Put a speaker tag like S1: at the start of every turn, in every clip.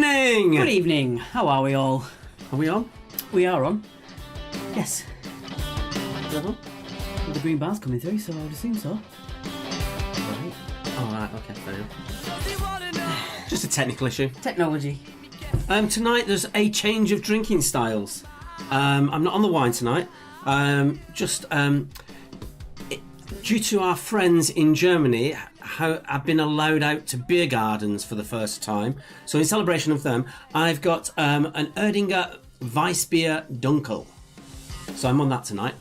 S1: evening!
S2: Good evening. How are we all?
S1: Are we on?
S2: We are on. Yes. Well, the green bar's coming through, so I would assume so.
S1: Right. Alright, okay, fair enough. Just a technical issue.
S2: Technology.
S1: Tonight there's a change of drinking styles. I'm not on the wine tonight. Due to our friends in Germany have been allowed out to beer gardens for the first time. So in celebration of them, I've got an Erdinger Weissbier Dunkel. So I'm on that tonight.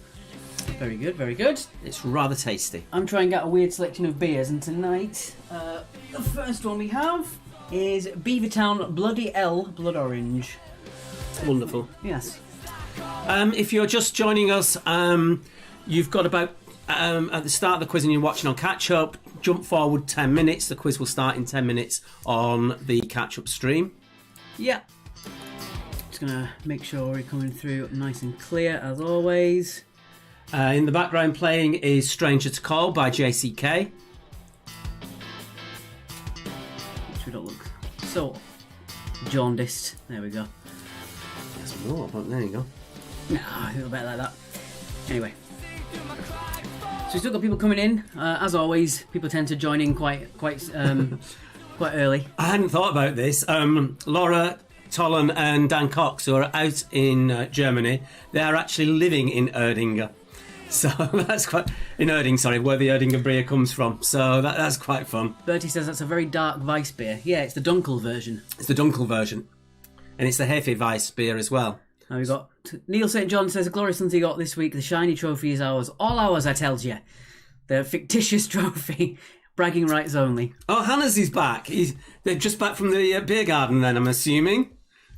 S2: Very good, very good.
S1: It's rather tasty.
S2: I'm trying to get a weird selection of beers, and tonight the first one we have is Beavertown Bloody L Blood Orange.
S1: Wonderful.
S2: Yes.
S1: If you're just joining us, you've got about at the start of the quiz and you're watching on catch up, jump forward 10 minutes. The quiz will start in 10 minutes on the catch up stream.
S2: Yeah. Just gonna make sure we're coming through nice and clear as always.
S1: In the background playing is Stranger to Call by JCK.
S2: Which we don't look so jaundiced. There we go.
S1: Yes, more, but there you go.
S2: No, I feel better like that. Anyway. So we've still got people coming in. As always, people tend to join in quite early.
S1: I hadn't thought about this. Laura Tollen and Dan Cox, who are out in Germany, they are actually living in Erdinger. So that's quite... In Erding, sorry, where the Erdinger beer comes from. So that's quite fun.
S2: Bertie says that's a very dark Weiss beer. Yeah, it's the Dunkel version.
S1: It's the Dunkel version. And it's the Hefe Weiss beer as well.
S2: Now we've got... Neil St. John says, a glorious Sunday got this week. The shiny trophy is ours. All ours, I tells you. The fictitious trophy. Bragging rights only.
S1: Oh, Hannah's is back. They're just back from the beer garden then, I'm assuming.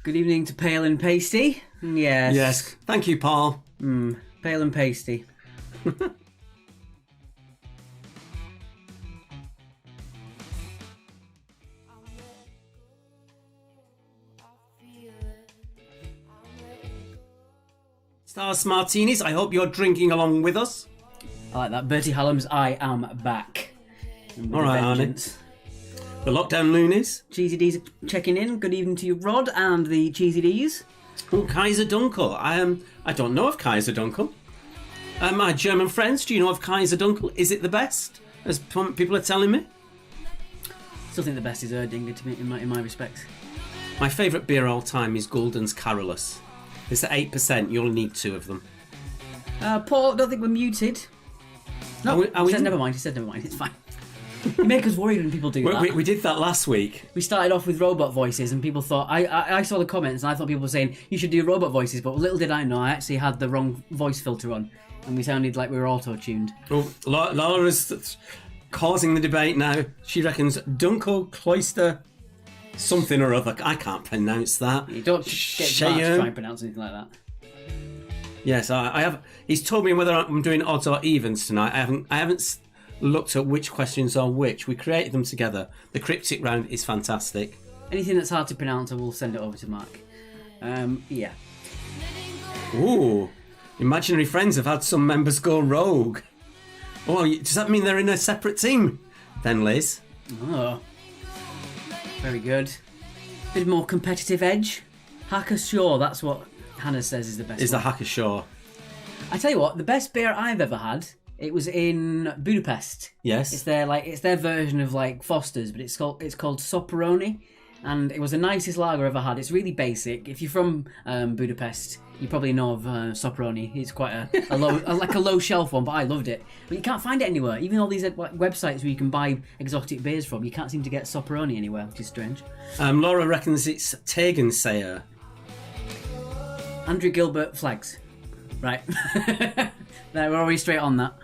S2: Good evening to Pale and Pasty. Yes.
S1: Yes. Thank you, Paul.
S2: Pale and Pasty.
S1: Stars Martinis, I hope you're drinking along with us.
S2: I like that. Bertie Hallam's I am back.
S1: All right, Arnie. The Lockdown Loonies.
S2: Cheesy D's checking in. Good evening to you, Rod, and the Cheesy D's.
S1: Oh, Kaiser Dunkel. I don't know of Kaiser Dunkel. My German friends, do you know of Kaiser Dunkel? Is it the best, as people are telling me?
S2: Still think the best is Erdinger to me, in my respects.
S1: My favourite beer all time is Gulden's Carolus. It's at 8%. You'll need 2 of them.
S2: Paul, I don't think we're muted. No,
S1: are we?
S2: He said never mind. It's fine. You make us worried when people do that.
S1: We did that last week.
S2: We started off with robot voices, and people thought... I saw the comments, and I thought people were saying, you should do robot voices, but little did I know, I actually had the wrong voice filter on, and we sounded like we were auto-tuned.
S1: Oh, Laura's causing the debate now. She reckons Dunkel Cloister... something or other. I can't pronounce that.
S2: You don't get Mark to try and pronounce anything like that.
S1: Yes, I have. He's told me whether I'm doing odds or evens tonight. I haven't looked at which questions are which. We created them together. The Cryptic Round is fantastic.
S2: Anything that's hard to pronounce, I will send it over to Mark. Yeah.
S1: Ooh. Imaginary friends have had some members go rogue. Oh, does that mean they're in a separate team then, Liz?
S2: Oh. Very good. Bit more competitive edge. Hacker Shaw, that's what Hannah says is the best.
S1: Is the Hacker Shaw?
S2: I tell you what, the best beer I've ever had, it was in Budapest.
S1: Yes.
S2: It's their version of like Foster's, but it's called Soperoni, and it was the nicest lager I've ever had. It's really basic. If you're from Budapest, you probably know of Soperoni. It's quite a low, like a low shelf one, but I loved it. But you can't find it anywhere. Even all these websites where you can buy exotic beers from, you can't seem to get Soperoni anywhere, which is strange.
S1: Laura reckons it's Tegernseher.
S2: Andrew Gilbert flags. Right. There, we're already straight on that.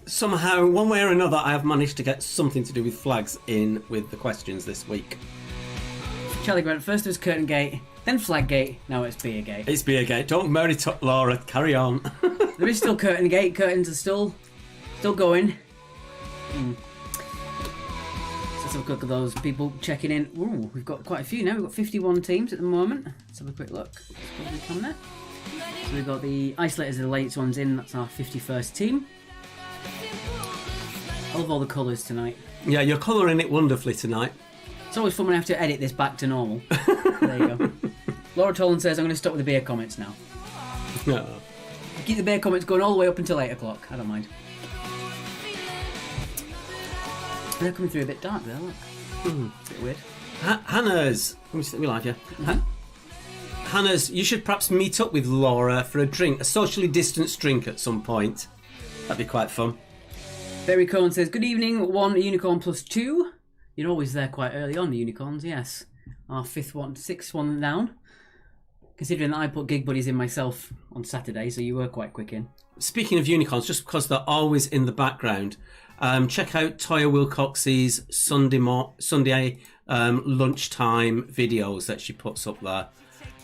S1: Somehow, one way or another, I have managed to get something to do with flags in with the questions this week.
S2: Charlie Grant, first it was Curtain Gate, then Flaggate, now it's Beergate.
S1: It's Beergate. Don't marry Laura, carry on.
S2: There is still Curtain Gate, curtains are still going. Let's have a look at those people checking in. Ooh, we've got quite a few now. We've got 51 teams at the moment. Let's have a quick look. So we've got the Isolators, the latest ones in. That's our 51st team. I love all the colours tonight.
S1: Yeah, you're colouring it wonderfully tonight.
S2: It's always fun when I have to edit this back to normal. There you go. Laura Tolan says, I'm going to stop with the beer comments now.
S1: No.
S2: Keep the beer comments going all the way up until 8 o'clock. I don't mind. They're coming through a bit dark there, look. It's a bit weird.
S1: Hannah's... We live, yeah. Hannah's, you should perhaps meet up with Laura for a drink, a socially distanced drink at some point. That'd be quite fun.
S2: Barry Cohen says, good evening, 1 unicorn plus 2. You're always there quite early on, the unicorns, yes. Our 6th one down. Considering that I put gig buddies in myself on Saturday, so you were quite quick in. Speaking
S1: of unicorns, just because they're always in the background, check out Toya Wilcox's Sunday lunchtime videos that she puts up there.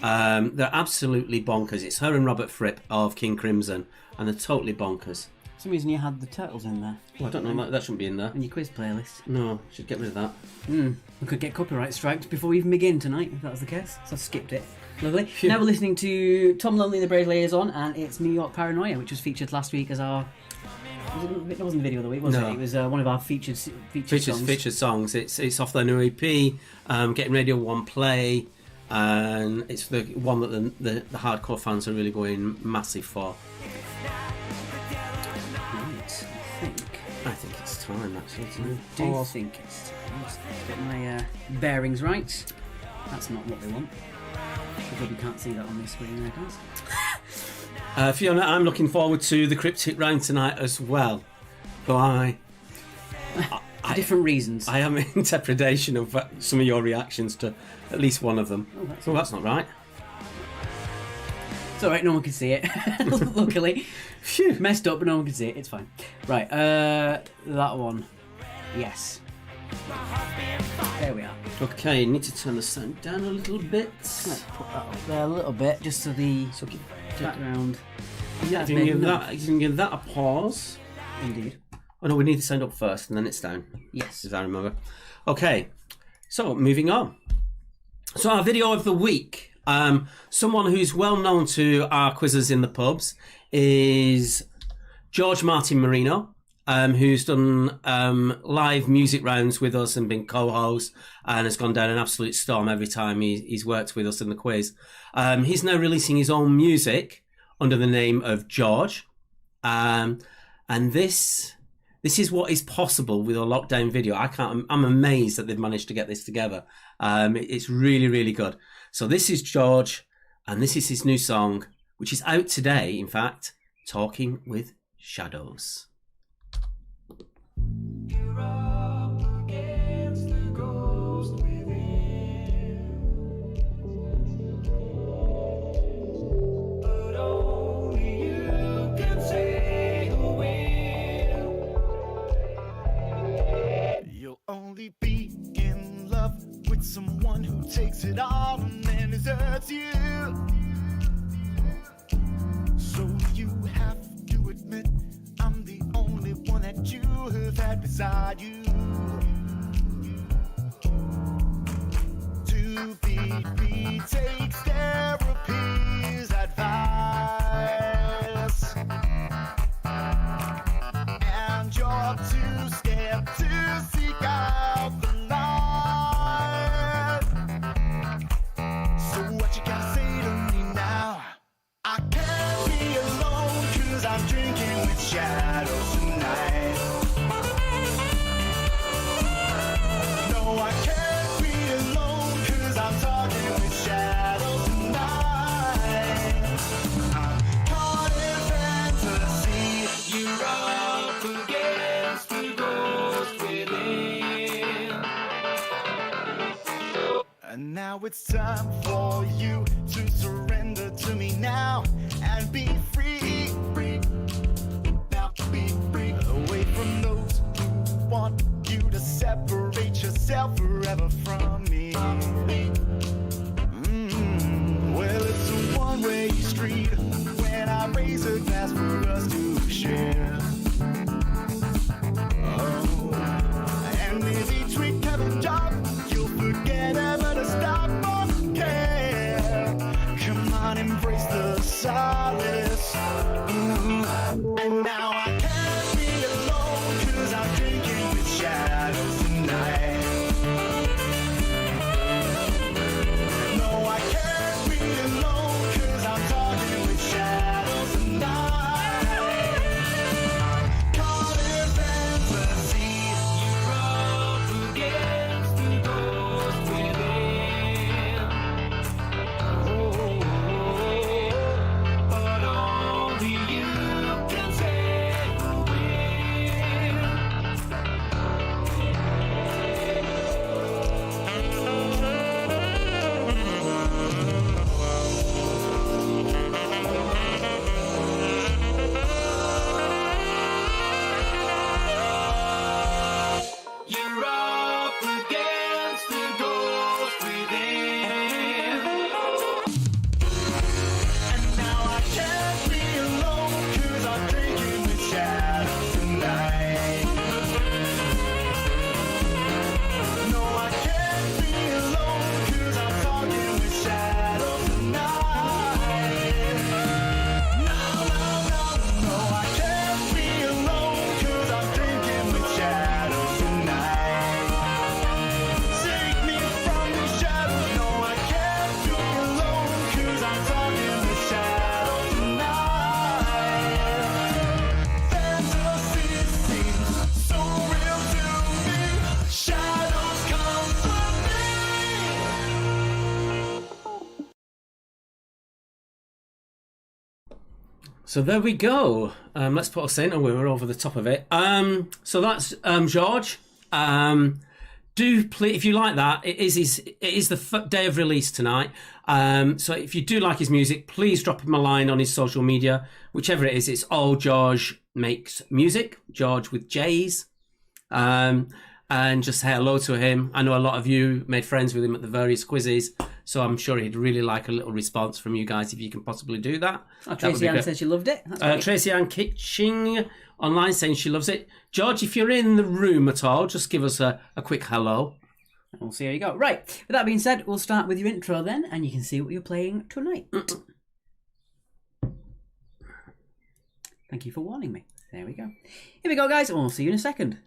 S1: They're absolutely bonkers. It's her and Robert Fripp of King Crimson, and they're totally bonkers.
S2: For some reason you had the turtles in there.
S1: Well, I don't know, that shouldn't be in there.
S2: In your quiz playlist.
S1: No, should get rid of that.
S2: We could get copyright striked before we even begin tonight, if that was the case. So I skipped it. Lovely. Phew. Now we're listening to Tom Lonely and the Brave Liaison, and it's New York Paranoia, which was featured last week as our... It wasn't the video of the week, was it? It was one of our featured songs.
S1: Featured songs. It's off their new EP, Getting Radio 1 Play, and it's the one that the hardcore fans are really going massive for. I think it's time, actually.
S2: I do think it's time. Let's get my bearings right. That's not what they want. I hope you can't see that on this screen there, guys.
S1: Fiona, I'm looking forward to the Cryptic Round tonight as well. But
S2: For different reasons.
S1: I am in trepidation of some of your reactions to at least one of them. Oh, that's not right.
S2: It's alright, no one can see it. Luckily.
S1: Phew.
S2: Messed up, but no one can see it. It's fine. Right, that one. Yes. There we are.
S1: Okay, need to turn the sound down a little bit.
S2: Let's put that up there a little bit, just so the background.
S1: Yeah, you can give that a pause.
S2: Indeed.
S1: Oh no, we need the sound up first, and then it's down.
S2: Yes.
S1: As I remember. Okay, so moving on. So our video of the week. Someone who's well known to our quizzers in the pubs is George Martin Marino, who's done live music rounds with us and been co-host and has gone down an absolute storm every time he's worked with us in the quiz. He's now releasing his own music under the name of George, and this is what is possible with a lockdown video. I'm amazed that they've managed to get this together. It's really, really good. So this is George, and this is his new song, which is out today, in fact, Talking with Shadows.
S3: You're up against the ghost within, but only you can say who will. You'll only be in love with someone who takes it all and then deserts you. So you have to admit I'm the only one that you have had beside you. To feed me takes therapy's advice, and you're too scared to seek out the light. So what you gotta say to me now? I can't be alone 'cause I'm drinking with shadows tonight. No, I can't be alone 'cause I'm talking with shadows tonight. I'm caught in fantasy. You're up against the ghost within. And now it's time for you to surrender to me now and be free, free. Now be free, away from those who want you to separate yourself forever from me. Well, it's a one-way street when I raise a glass for us to share. Oh, and if each week have a job, you'll forget ever to stop or care. Come on, embrace the solace. And now I can't be alone 'cause I'm drinking with shadows tonight.
S1: So there we go. Let's put us in. Oh, we were over the top of it. So that's George. Do please, if you like that, it is the day of release tonight. So if you do like his music, please drop him a line on his social media, whichever it is. It's all George Makes Music, George with J's, and just say hello to him. I know a lot of you made friends with him at the various quizzes, so I'm sure he'd really like a little response from you guys if you can possibly do that.
S2: Oh, Tracy Ann said she loved it.
S1: Tracy Ann Kitching online saying she loves it. George, if you're in the room at all, just give us a quick hello.
S2: We'll see how you go. Right, with that being said, we'll start with your intro then, and you can see what you're playing tonight. Thank you for warning me. There we go. Here we go, guys, and we'll see you in a second.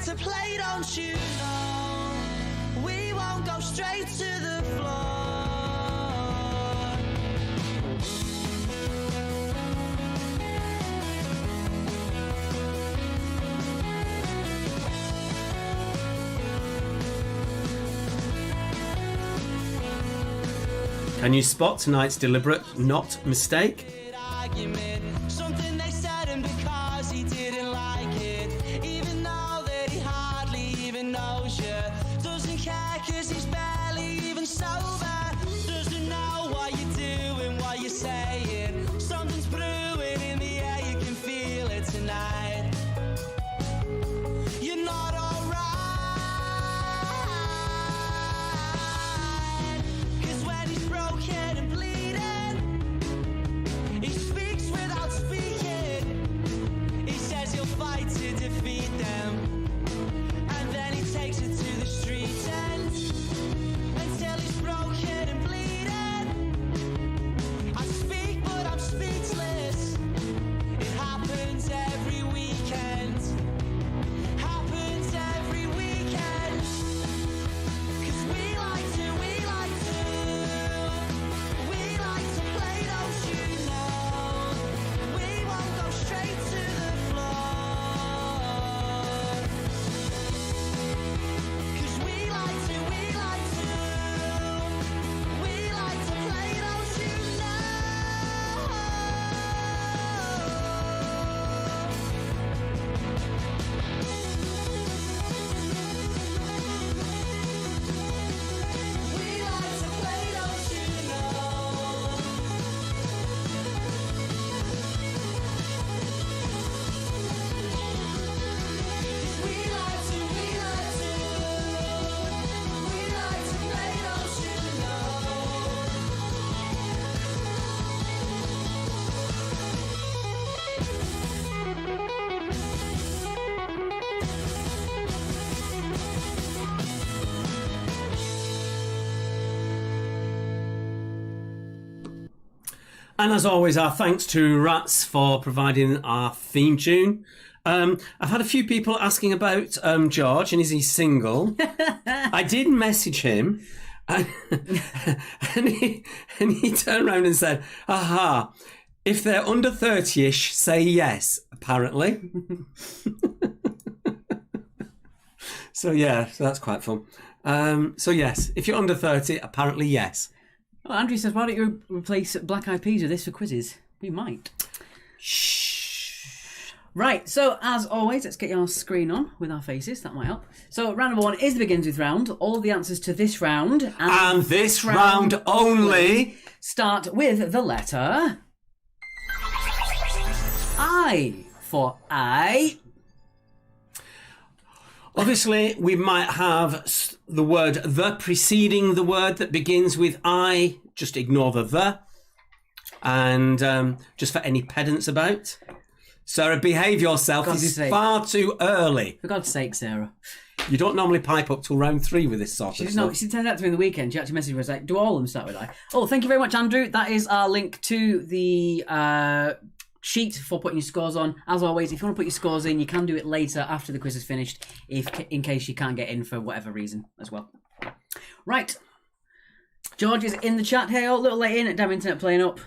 S3: To play, don't you know? We won't go straight to the floor.
S1: Can you spot tonight's deliberate not mistake?
S3: Something they said, and because he didn't like it, even though that he hardly even knows you, doesn't care cause he's barely even sober, doesn't know what you're doing, what you're saying, something's brewing in the air, you can feel it tonight, you're not alright, cause when he's broken and bleeding, he speaks without speaking. He says he'll fight to defeat them. And then he takes it to the street end until he's broken and bleeding. I speak but I'm speechless. It happens every weekend. Happens every weekend. Cause we like to play, don't you know? We won't go straight to the floor. Cause we like to play, don't you know? We like to play, don't you know? We like to play, don't you
S1: And as always, our thanks to Rats for providing our theme tune. I've had a few people asking about George and is he single? I did message him and, he turned around and said, aha, if they're under 30-ish, say yes, apparently. So that's quite fun. So yes, if you're under 30, apparently yes.
S2: Well, Andrew says, why don't you replace Black Eyed Peas with this for quizzes? We might.
S1: Shh.
S2: Right, so as always, let's get your screen on with our faces. That might help. So round number one is the begins with round. All the answers to this round
S1: and this round only
S2: start with the letter I for I.
S1: Obviously, we might have the word the preceding the word that begins with I. Just ignore the. And just for any pedants about. Sarah, behave yourself. This is far too early.
S2: For God's sake, Sarah.
S1: You don't normally pipe up till round 3 with this sort of stuff.
S2: She turned out to me in the weekend. She actually messaged me and was like, do all of them start with I? Oh, thank you very much, Andrew. That is our link to the sheet for putting your scores on. As always, if you want to put your scores in, you can do it later after the quiz is finished, in case you can't get in for whatever reason as well. Right. George is in the chat here, a little late in, damn internet playing up.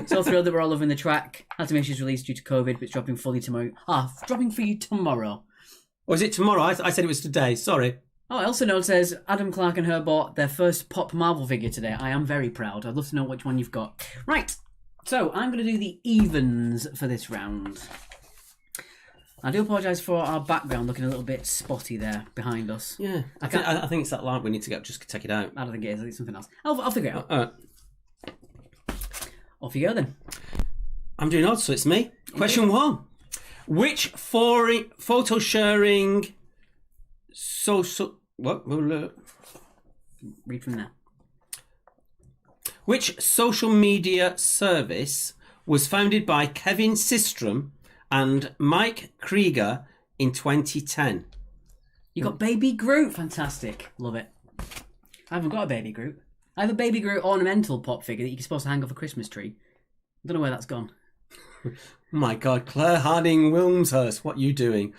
S2: So thrilled that we're all loving the track. Had to make sure it's released due to COVID, but it's dropping fully tomorrow. Dropping for you tomorrow.
S1: Or is it tomorrow? I said it was today. Sorry.
S2: Oh, Elsa Note says, Adam Clark and her bought their first Pop Marvel figure today. I am very proud. I'd love to know which one you've got. Right. So, I'm going to do the evens for this round. I do apologise for our background looking a little bit spotty there behind us.
S1: Yeah. I think it's that light we need to just take it out.
S2: I don't think it is. I think it's something else. I'll figure it out.
S1: All right.
S2: Off you go then.
S1: I'm doing odd, so it's me. Question 1. Which photo sharing social... What?
S2: Read from there.
S1: Which social media service was founded by Kevin Systrom and Mike Krieger in 2010?
S2: You got Baby Groot. Fantastic. Love it. I haven't got a Baby Groot. I have a Baby Groot ornamental pop figure that you're supposed to hang off a Christmas tree. I don't know where that's gone.
S1: Oh my God, Claire Harding Wilmshurst, what are you doing?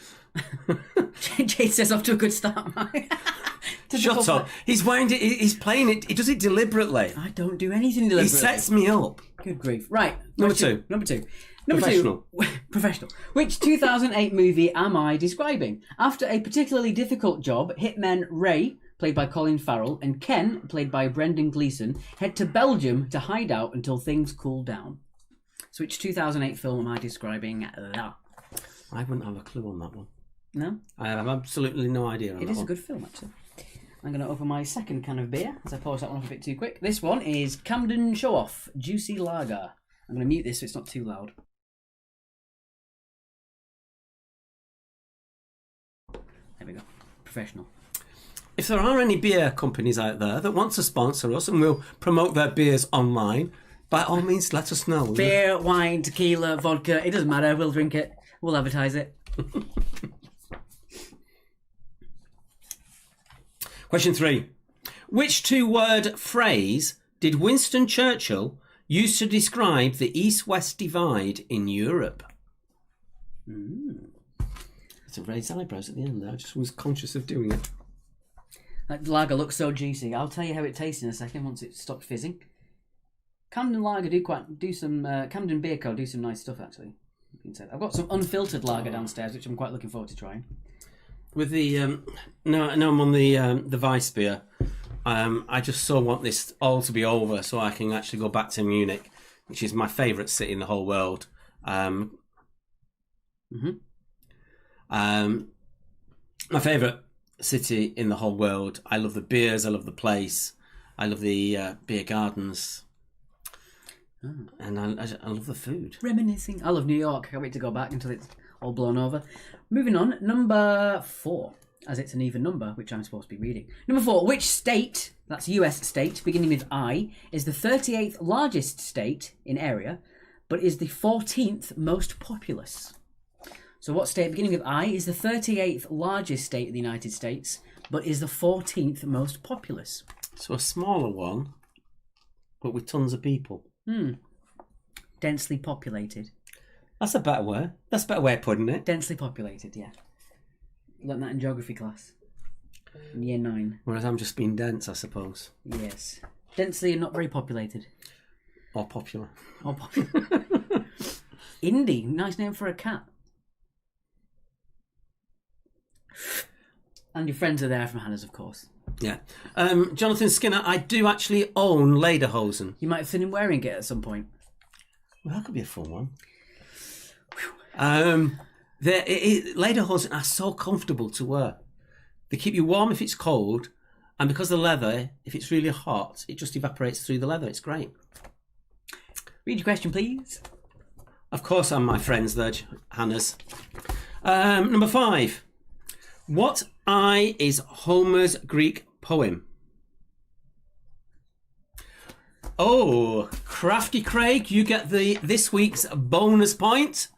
S2: Jade says off to a good start, Mike.
S1: Shut up. He's wound it. He's playing it. He does it deliberately.
S2: I don't do anything deliberately.
S1: He sets me up.
S2: Good grief. Right.
S1: Number two.
S2: Professional. Professional. Which 2008 movie am I describing? After a particularly difficult job, hitmen Ray, played by Colin Farrell, and Ken, played by Brendan Gleeson, head to Belgium to hide out until things cool down. So which 2008 film am I describing that?
S1: I wouldn't have a clue on that one.
S2: No?
S1: I have absolutely no idea on
S2: It
S1: that
S2: is
S1: one.
S2: a good film, actually. I'm going to open my second can of beer, as I paused that one off a bit too quick. This one is Camden Show Off Juicy Lager. I'm going to mute this so it's not too loud. There we go. Professional.
S1: If there are any beer companies out there that want to sponsor us and will promote their beers online, by all means, let us know.
S2: Beer, wine, tequila, vodka, it doesn't matter. We'll drink it. We'll advertise it.
S1: Question 3. Which two-word phrase did Winston Churchill use to describe the East-West divide in Europe? It's a raised eyebrows at the end there. I just was conscious of doing it.
S2: That lager looks so juicy. I'll tell you how it tastes in a second once it stops fizzing. Camden Lager Camden Beer Co. do some nice stuff, actually. I've got some unfiltered lager downstairs, which I'm quite looking forward to trying.
S1: With the no, I'm on the Weiss beer. I just so want this all to be over so I can actually go back to Munich, which is my favourite city in the whole world. My favourite city in the whole world. I love the beers. I love the place. I love the beer gardens. And I love the food.
S2: Reminiscing. I love New York. I can't wait to go back until it's all blown over. Moving on, number 4, as it's an even number, which I'm supposed to be reading. Number 4, which state, that's US state, beginning with I, is the 38th largest state in area, but is the 14th most populous? So what state, beginning with I, is the 38th largest state in the United States, but is the 14th most populous?
S1: So a smaller one, but with tons of people.
S2: Densely populated.
S1: That's a better way. That's a better way of putting it.
S2: Densely populated, yeah. Learned that in geography class. In year 9.
S1: Whereas I'm just being dense, I suppose.
S2: Yes. Densely and not very populated.
S1: Or popular.
S2: Or popular. Indy, nice name for a cat. And your friends are there from Hannah's, of course.
S1: Yeah. Jonathan Skinner, I do actually own lederhosen.
S2: You might have seen him wearing it at some point.
S1: Well, that could be a fun one. Lederhosen are so comfortable to wear. They keep you warm if it's cold, and because the leather, if it's really hot, it just evaporates through the leather. It's great.
S2: Read your question, please.
S1: Of course, I'm my friends there, Hannah's. Number 5. What I is Homer's Greek poem? Oh, Crafty Craig, you get this week's bonus point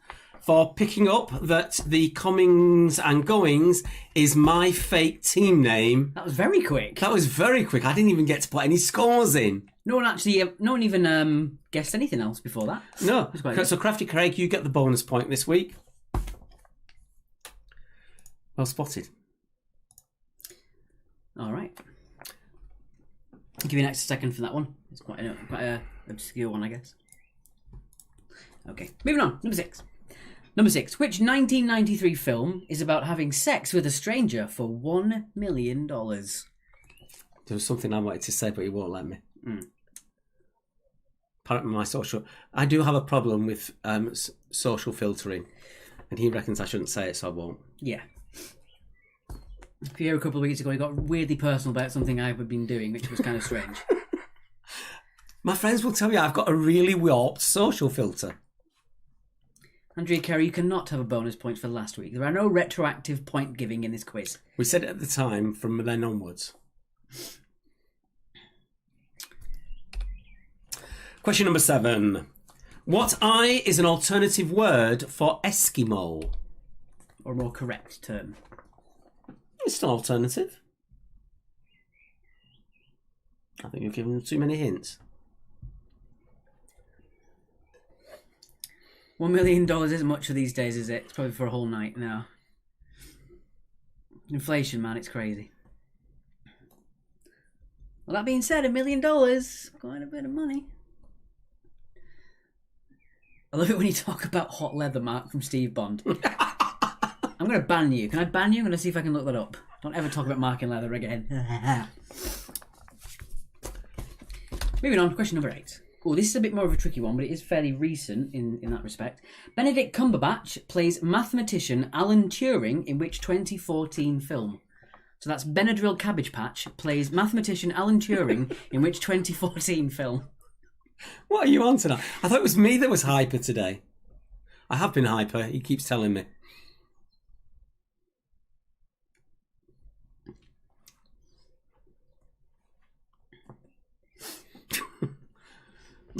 S1: for picking up that the comings and goings is my fake team name.
S2: That was very quick.
S1: That was very quick. I didn't even get to put any scores in.
S2: No one even guessed anything else before that.
S1: No. So Crafty Craig, you get the bonus point this week. Well spotted.
S2: All right. I'll give you an extra second for that one. It's quite a obscure one, I guess. Okay, moving on. Number 6. Number 6. Which 1993 film is about having sex with a stranger for $1 million?
S1: There was something I wanted to say, but he won't let me. Apparently my social... I do have a problem with social filtering, and he reckons I shouldn't say it, so I won't.
S2: Yeah. If you hear a couple of weeks ago, he got weirdly personal about something I've been doing, which was kind of strange.
S1: My friends will tell you I've got a really warped social filter.
S2: Andrea Carey, you cannot have a bonus point for last week. There are no retroactive point giving in this quiz.
S1: We said it at the time, from then onwards. Question number 7. What I is an alternative word for Eskimo?
S2: Or a more correct term.
S1: It's an alternative. I think you're giving them too many hints.
S2: $1 million isn't much for these days, is it? It's probably for a whole night now. Inflation, man, it's crazy. Well, that being said, $1 million, quite a bit of money. I love it when you talk about hot leather, Mark, from Steve Bond. I'm going to ban you. Can I ban you? I'm going to see if I can look that up. Don't ever talk about Mark in leather again. Moving on to question number 8. Oh, this is a bit more of a tricky one, but it is fairly recent in that respect. Benedict Cumberbatch plays mathematician Alan Turing in which 2014 film? So that's Benadryl Cabbage Patch plays mathematician Alan Turing in which 2014 film?
S1: What are you on tonight? I thought it was me that was hyper today. I have been hyper, he keeps telling me.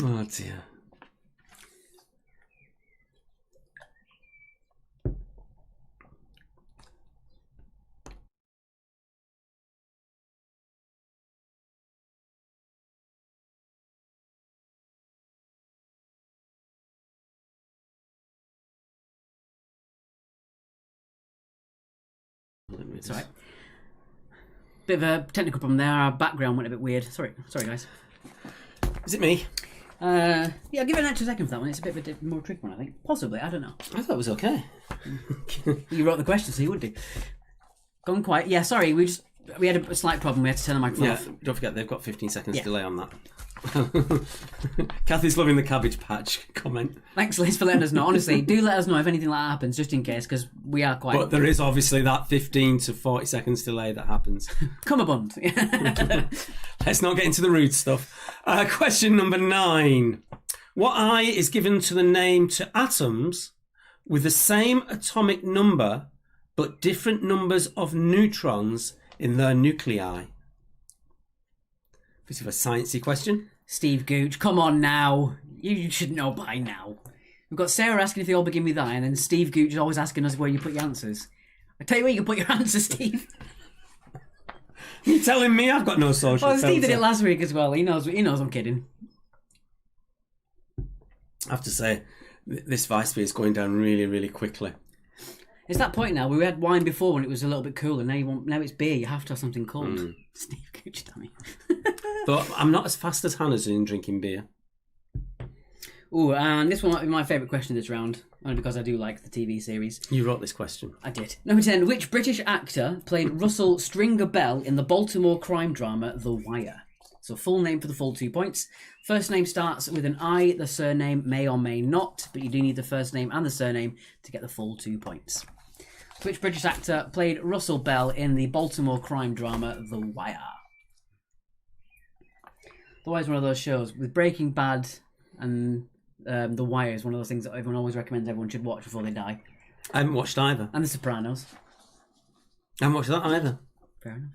S1: Oh dear.
S2: It's alright. Bit of a technical problem there. Our background went a bit weird. Sorry guys.
S1: Is it me?
S2: Yeah, I'll give it an extra second for that one. It's a bit of a more tricky one, I think. Possibly, I don't know.
S1: I thought it was okay.
S2: You wrote the question, so you would do. Gone quiet. Yeah, sorry, we had a slight problem. We had to turn the microphone off.
S1: Don't forget, they've got 15 seconds delay on that. Kathy's loving the Cabbage Patch comment.
S2: Thanks, Liz, for letting us know. Honestly, do let us know if anything like that happens, just in case, because we are quite...
S1: But there is obviously that 15 to 40 seconds delay that happens.
S2: Cummerbund.
S1: Let's not get into the rude stuff. Question number 9. What I is given to the name to atoms with the same atomic number but different numbers of neutrons in their nuclei? Bit of a sciencey question.
S2: Steve Gooch, come on now. You should know by now. We've got Sarah asking if they all begin with I, and then Steve Gooch is always asking us where you put your answers. I tell you where you can put your answers, Steve.
S1: You're telling me I've got no social
S2: Well, Steve
S1: filter.
S2: did it last week as well. He knows I'm kidding.
S1: I have to say, this Vice beer is going down really, really quickly.
S2: It's that point now. We had wine before when it was a little bit cooler. Now it's beer. You have to have something cold. Steve Gooch, damn it.
S1: But I'm not as fast as Hannah's in drinking beer.
S2: Ooh, and this one might be my favourite question this round, only because I do like the TV series.
S1: You wrote this question.
S2: I did. Number 10. Which British actor played Russell Stringer Bell in the Baltimore crime drama The Wire? So full name for the full 2 points. First name starts with an I. The surname may or may not, but you do need the first name and the surname to get the full 2 points. Which British actor played Russell Bell in the Baltimore crime drama The Wire? The Wire is one of those shows with Breaking Bad, and The Wire is one of those things that everyone always recommends everyone should watch before they die.
S1: I haven't watched either.
S2: And The Sopranos.
S1: I haven't watched that either.
S2: Fair enough.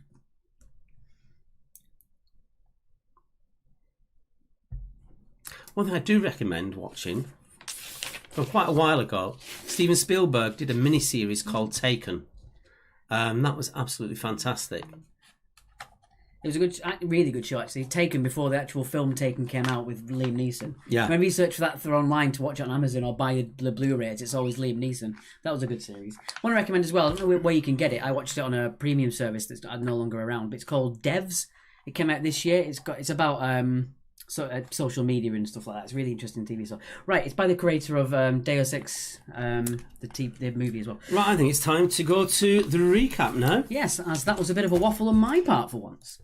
S1: One thing I do recommend watching, from quite a while ago, Steven Spielberg did a mini-series called Taken. That was absolutely fantastic.
S2: It was a really good show, actually. Taken before the actual film Taken came out with Liam Neeson.
S1: Yeah.
S2: Maybe you search for that online to watch it on Amazon or buy the Blu-rays. It's always Liam Neeson. That was a good series. I want to recommend as well, I don't know where you can get it. I watched it on a premium service that's no longer around, but it's called Devs. It came out this year. It's about social media and stuff like that. It's a really interesting TV show. Right, it's by the creator of Deus Ex, the movie as well.
S1: Right, I think it's time to go to the recap now.
S2: Yes, as that was a bit of a waffle on my part for once.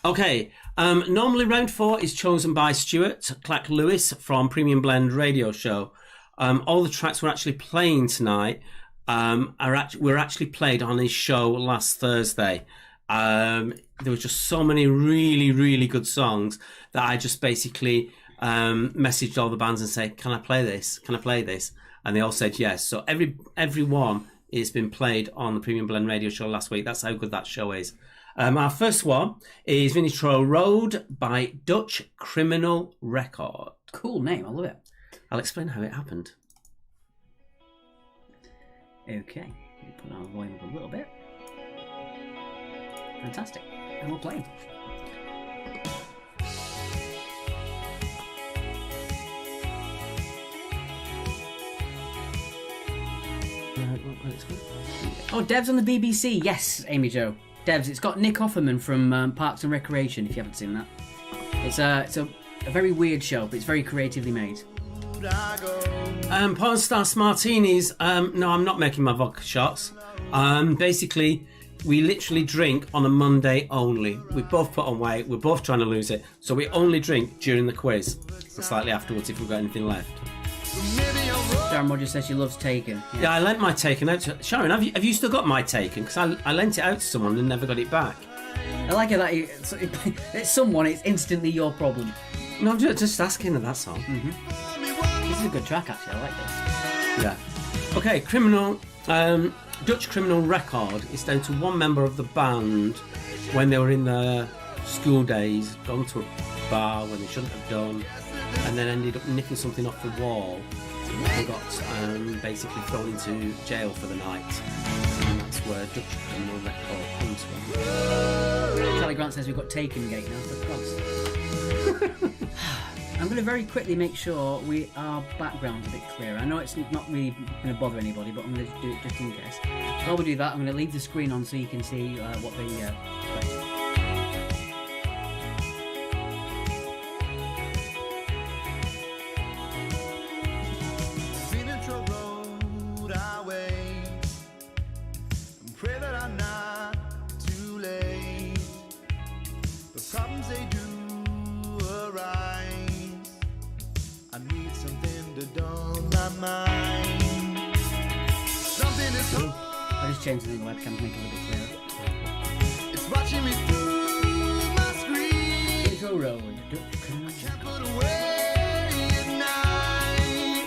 S1: Okay, normally round 4 is chosen by Stuart Clack Lewis from Premium Blend Radio Show. All the tracks we're actually playing tonight were actually played on his show last Thursday. There were just so many really, really good songs that I just basically messaged all the bands and said, "Can I play this? Can I play this?" And they all said yes. So every one has been played on the Premium Blend Radio Show last week. That's how good that show is. Our first one is Vinitro Road by Dutch Criminal Record.
S2: Cool name, I love it.
S1: I'll explain how it happened.
S2: Okay, put our volume up a little bit. Fantastic. And we'll play. Oh, Devs on the BBC. Yes, Amy Jo. Devs. It's got Nick Offerman from Parks and Recreation, if you haven't seen that. It's a very weird show, but it's very creatively made.
S1: Porn Star Martinis. No, I'm not making my vodka shots. Basically, we literally drink on a Monday only. We both put on weight. We're both trying to lose it. So we only drink during the quiz and slightly afterwards if we've got anything left.
S2: Sharon Rogers says she loves Taken.
S1: Yeah, I lent my Taken out to... Sharon, have you still got my Taken? Because I lent it out to someone and never got it back.
S2: I like it that it's someone, it's instantly your problem.
S1: No, I'm just asking her, that's all.
S2: Mm-hmm. This is a good track, actually. I like this.
S1: Yeah. Okay, Dutch Criminal Record is down to one member of the band when they were in their school days, gone to a bar when they shouldn't have done, and then ended up nicking something off the wall and got basically thrown into jail for the night. And that's where Dutch Criminal Record comes from.
S2: Charlie Grant says we've got Taken Gate now, for God's. I'm going to very quickly make sure our background's a bit clearer. I know it's not really going to bother anybody, but I'm going to do it just in case. While we do that, I'm going to leave the screen on so you can see what the question.
S3: Vinitro Road, I wait and pray that I'm not too late. The problems they do arise. I need something to dull my mind. Something is
S2: I just changed the webcam to make it a little bit clearer.
S3: it's watching me through my screen.
S2: Intro Road.
S3: Can't put away at night.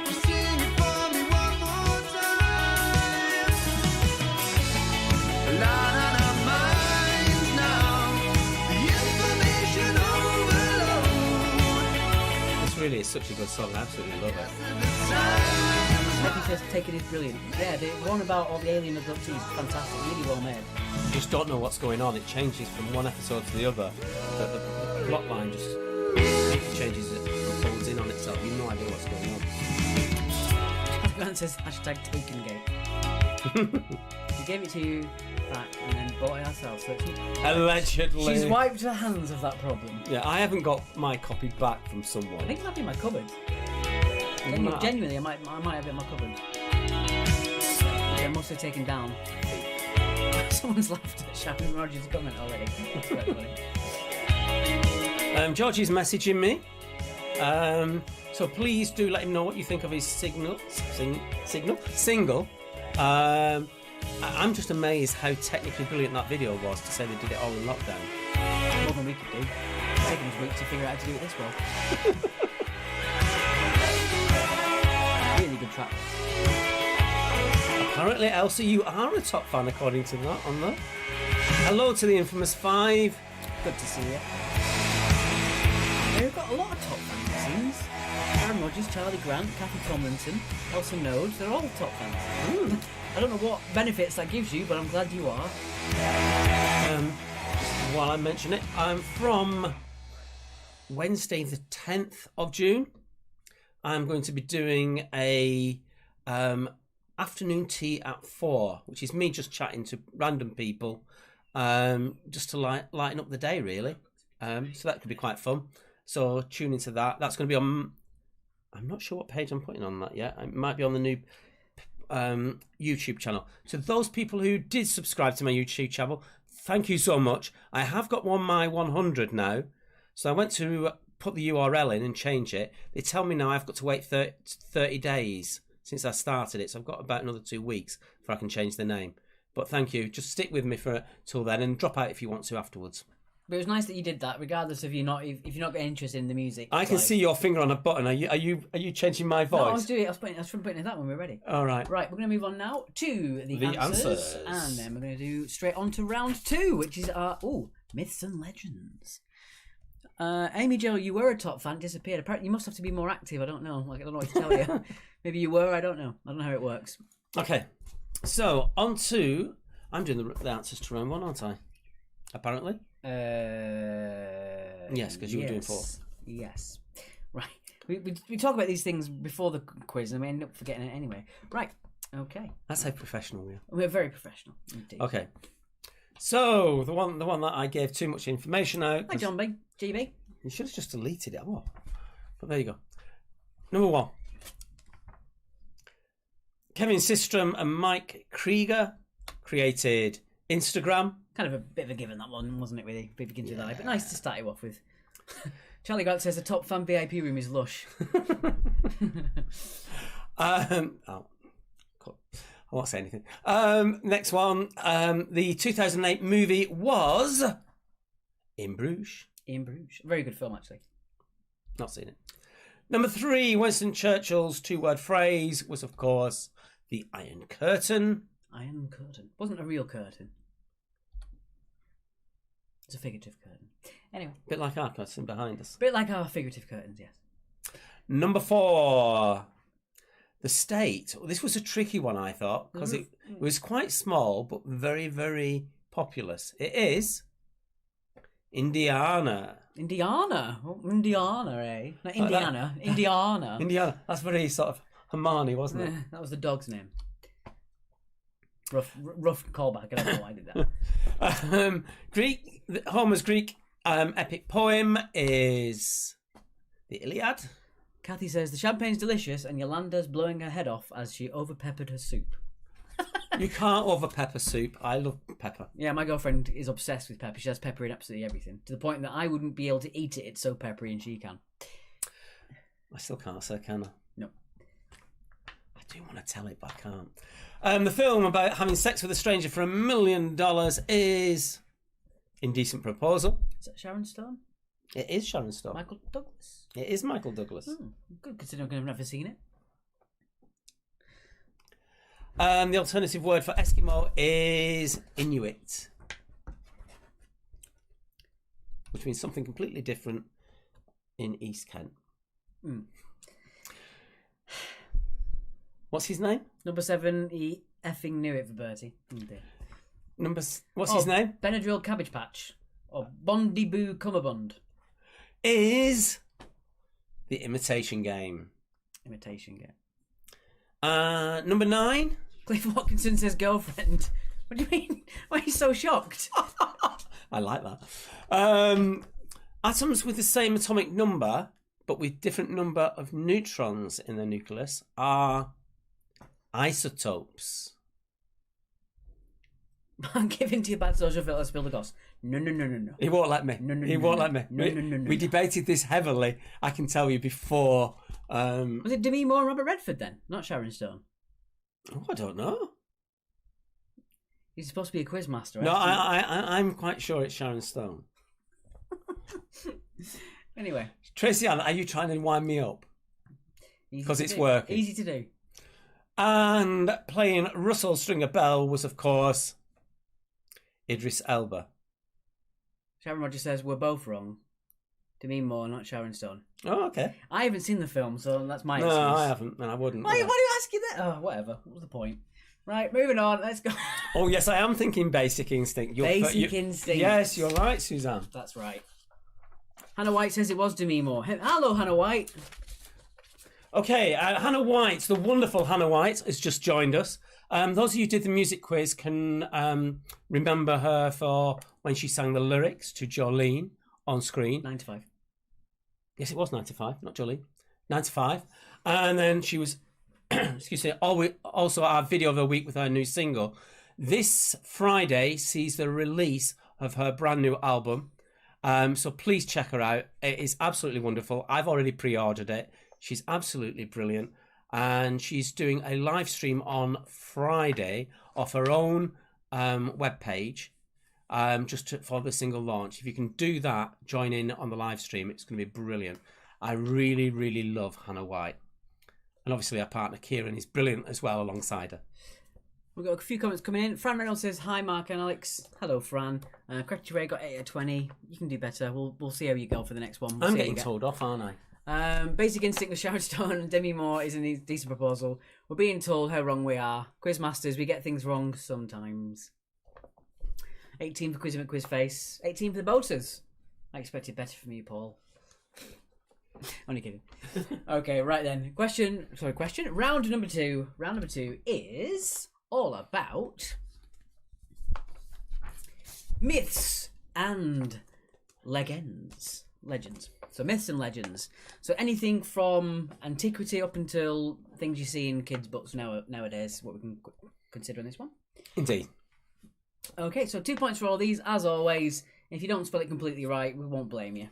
S3: Just sing it for me one more time. Line on our minds now. The information overload.
S1: This really is such a good song. I absolutely love it.
S2: Becky says Taken is brilliant. Yeah, the one about all the alien abductees is fantastic, really well made.
S1: You just don't know what's going on. It changes from one episode to the other. The plot line just changes it and folds in on itself. You've no idea what's going on.
S2: Grant says #Taken Gate. She gave it to you back and then bought it herself. So
S1: Allegedly.
S2: she's wiped her hands of that problem.
S1: Yeah, I haven't got my copy back from someone.
S2: I think it might be in my cupboard.
S1: might.
S2: Genuinely, I might have it in my cupboard. Which I must have taken down. Someone's laughed at Sharon Rogers' comment already. That's quite funny.
S1: Georgie's messaging me. So please do let him know what you think of his single. I'm just amazed how technically brilliant that video was to say they did it all in lockdown.
S2: More than we could do. It's taken us weeks to figure out how to do it this well. Really good track.
S1: Apparently, Elsie, you are a top fan according to that on there. Hello to the infamous 5.
S2: Good to see you. They've got a lot of top fans, it seems. Aaron Rodgers, Charlie Grant, Kathy Tomlinson, Elsa Nodes, they're all top fans. I don't know what benefits that gives you, but I'm glad you are.
S1: While I mention it, I'm from Wednesday the 10th of June. I'm going to be doing a afternoon tea at 4, which is me just chatting to random people, just to lighten up the day, really. So that could be quite fun. So tune into that. That's going to be on. I'm not sure what page I'm putting on that yet. It might be on the new YouTube channel. So those people who did subscribe to my YouTube channel, thank you so much. I have got my 100 now. So I went to put the URL in and change it. They tell me now I've got to wait 30 days since I started it. So I've got about another 2 weeks before I can change the name. But thank you. Just stick with me till then and drop out if you want to afterwards.
S2: But it was nice that you did that, regardless of if you're not getting interested in the music.
S1: I can see your finger on a button. Are you changing my voice?
S2: No, I was doing it. I was putting it that when we were ready.
S1: All right.
S2: Right, we're going to move on now to the answers, and then we're going to do straight on to round 2, which is our myths and legends. Amy Jo, you were a top fan, disappeared. Apparently, you must have to be more active. I don't know. I don't know what to tell you. Maybe you were. I don't know. I don't know how it works.
S1: Okay, so on to I'm doing the answers to round 1, aren't I? Apparently. Yes, because you were doing 4.
S2: Yes. Right. We talk about these things before the quiz, and we end up forgetting it anyway. Right. Okay.
S1: That's how professional we are.
S2: We're very professional indeed.
S1: Okay. So the one that I gave too much information out.
S2: Hi, John B. GB.
S1: You should have just deleted it. Oh, but there you go. Number 1. Kevin Systrom and Mike Krieger created Instagram.
S2: Kind of a bit of a given, that one, wasn't it, really? Begin to die, but nice to start you off with. Charlie Grant says the top fan VIP room is lush.
S1: Cool. I won't say anything. Next one. The 2008 movie was In Bruges.
S2: In Bruges. Very good film, actually.
S1: Not seen it. Number 3, Winston Churchill's 2-word phrase was, of course, the Iron Curtain.
S2: Iron Curtain. Wasn't a real curtain. It's a figurative curtain. Anyway.
S1: Bit like our curtain behind us.
S2: Bit like our figurative curtains, yes.
S1: Number 4, the state. Well, this was a tricky one, I thought, because it was quite small, but very, very populous. It is Indiana.
S2: Indiana? Oh, Indiana, eh? Not Indiana. Indiana.
S1: Indiana. That's very sort of Hermione, wasn't it?
S2: That was the dog's name. Rough callback. I don't know why I did that.
S1: Homer's Greek epic poem is the Iliad.
S2: Kathy says the champagne's delicious and Yolanda's blowing her head off as she over-peppered her soup.
S1: You can't over-pepper soup. I love pepper.
S2: Yeah, my girlfriend is obsessed with pepper. She has pepper in absolutely everything, to the point that I wouldn't be able to eat it. It's so peppery, and she can.
S1: I still can't say, can I?
S2: No.
S1: I do want to tell it, but I can't. The film about having sex with a stranger for $1 million is Indecent Proposal.
S2: Is that Sharon Stone?
S1: It is Sharon Stone.
S2: Michael Douglas?
S1: It is Michael Douglas.
S2: Good, considering I've never seen it.
S1: The alternative word for Eskimo is Inuit, which means something completely different in East Kent. What's his name?
S2: Number 7, he effing knew it for Bertie.
S1: What's his name?
S2: Benadryl Cabbage Patch. Or Bondy Boo Cummerbund.
S1: Is The Imitation Game.
S2: Imitation Game.
S1: Number 9.
S2: Cliff Watkinson says girlfriend. What do you mean? Why are you so shocked?
S1: I like that. Atoms with the same atomic number, but with different number of neutrons in their nucleus, are isotopes.
S2: I'm giving to your bad social filter, spill the goss. No.
S1: He won't let me. He won't let me.
S2: No.
S1: We debated this heavily, I can tell you, before.
S2: Was it Demi Moore and Robert Redford then? Not Sharon Stone?
S1: Oh, I don't know.
S2: He's supposed to be a quiz master.
S1: No, I'm quite sure it's Sharon Stone.
S2: Anyway.
S1: Tracy Ann, are you trying to wind me up? Because it's working.
S2: Easy to do.
S1: And playing Russell Stringer Bell was, of course, Idris Elba.
S2: Sharon Rogers says we're both wrong. Demi Moore, not Sharon Stone.
S1: Oh, okay.
S2: I haven't seen the film, so that's my excuse.
S1: No, I haven't, and I wouldn't.
S2: Why do you ask you that? Oh, whatever. What was the point? Right, moving on. Let's go.
S1: Oh, yes, I am thinking Basic Instinct.
S2: Basic Instinct.
S1: Yes, you're right, Suzanne.
S2: That's right. Hannah White says it was Demi Moore. Hello, Hannah White.
S1: Okay, Hannah White, the wonderful Hannah White, has just joined us. Those of you who did the music quiz can remember her for when she sang the lyrics to Jolene on screen.
S2: 95.
S1: Yes, it was 95, not Jolly. 95. And then she was, excuse me, also our video of the week with her new single. This Friday sees the release of her brand new album. So please check her out. It is absolutely wonderful. I've already pre-ordered it. She's absolutely brilliant. And she's doing a live stream on Friday off her own webpage for the single launch. If you can do that, join in on the live stream. It's going to be brilliant. I really, really love Hannah White. And obviously our partner Kieran is brilliant as well alongside her.
S2: We've got a few comments coming in. Fran Reynolds says, "Hi Mark and Alex." Hello Fran. Cryptic Round got 8 out of 20. You can do better. We'll see how you go for the next one.
S1: I'm getting told off, aren't I?
S2: Basic Instinct with Sharon Stone and Demi Moore is a decent proposal. We're being told how wrong we are. Quizmasters, we get things wrong sometimes. 18 for Quiz McQuizface. 18 for the Boaters. I expected better from you, Paul. Only kidding. Okay, right then. Question. Round number two. Round number 2 is all about myths and legends. So myths and legends. So anything from antiquity up until things you see in kids' books nowadays. What we can consider in this one.
S1: Indeed.
S2: Okay, so 2 points for all these, as always. If you don't spell it completely right, we won't blame you.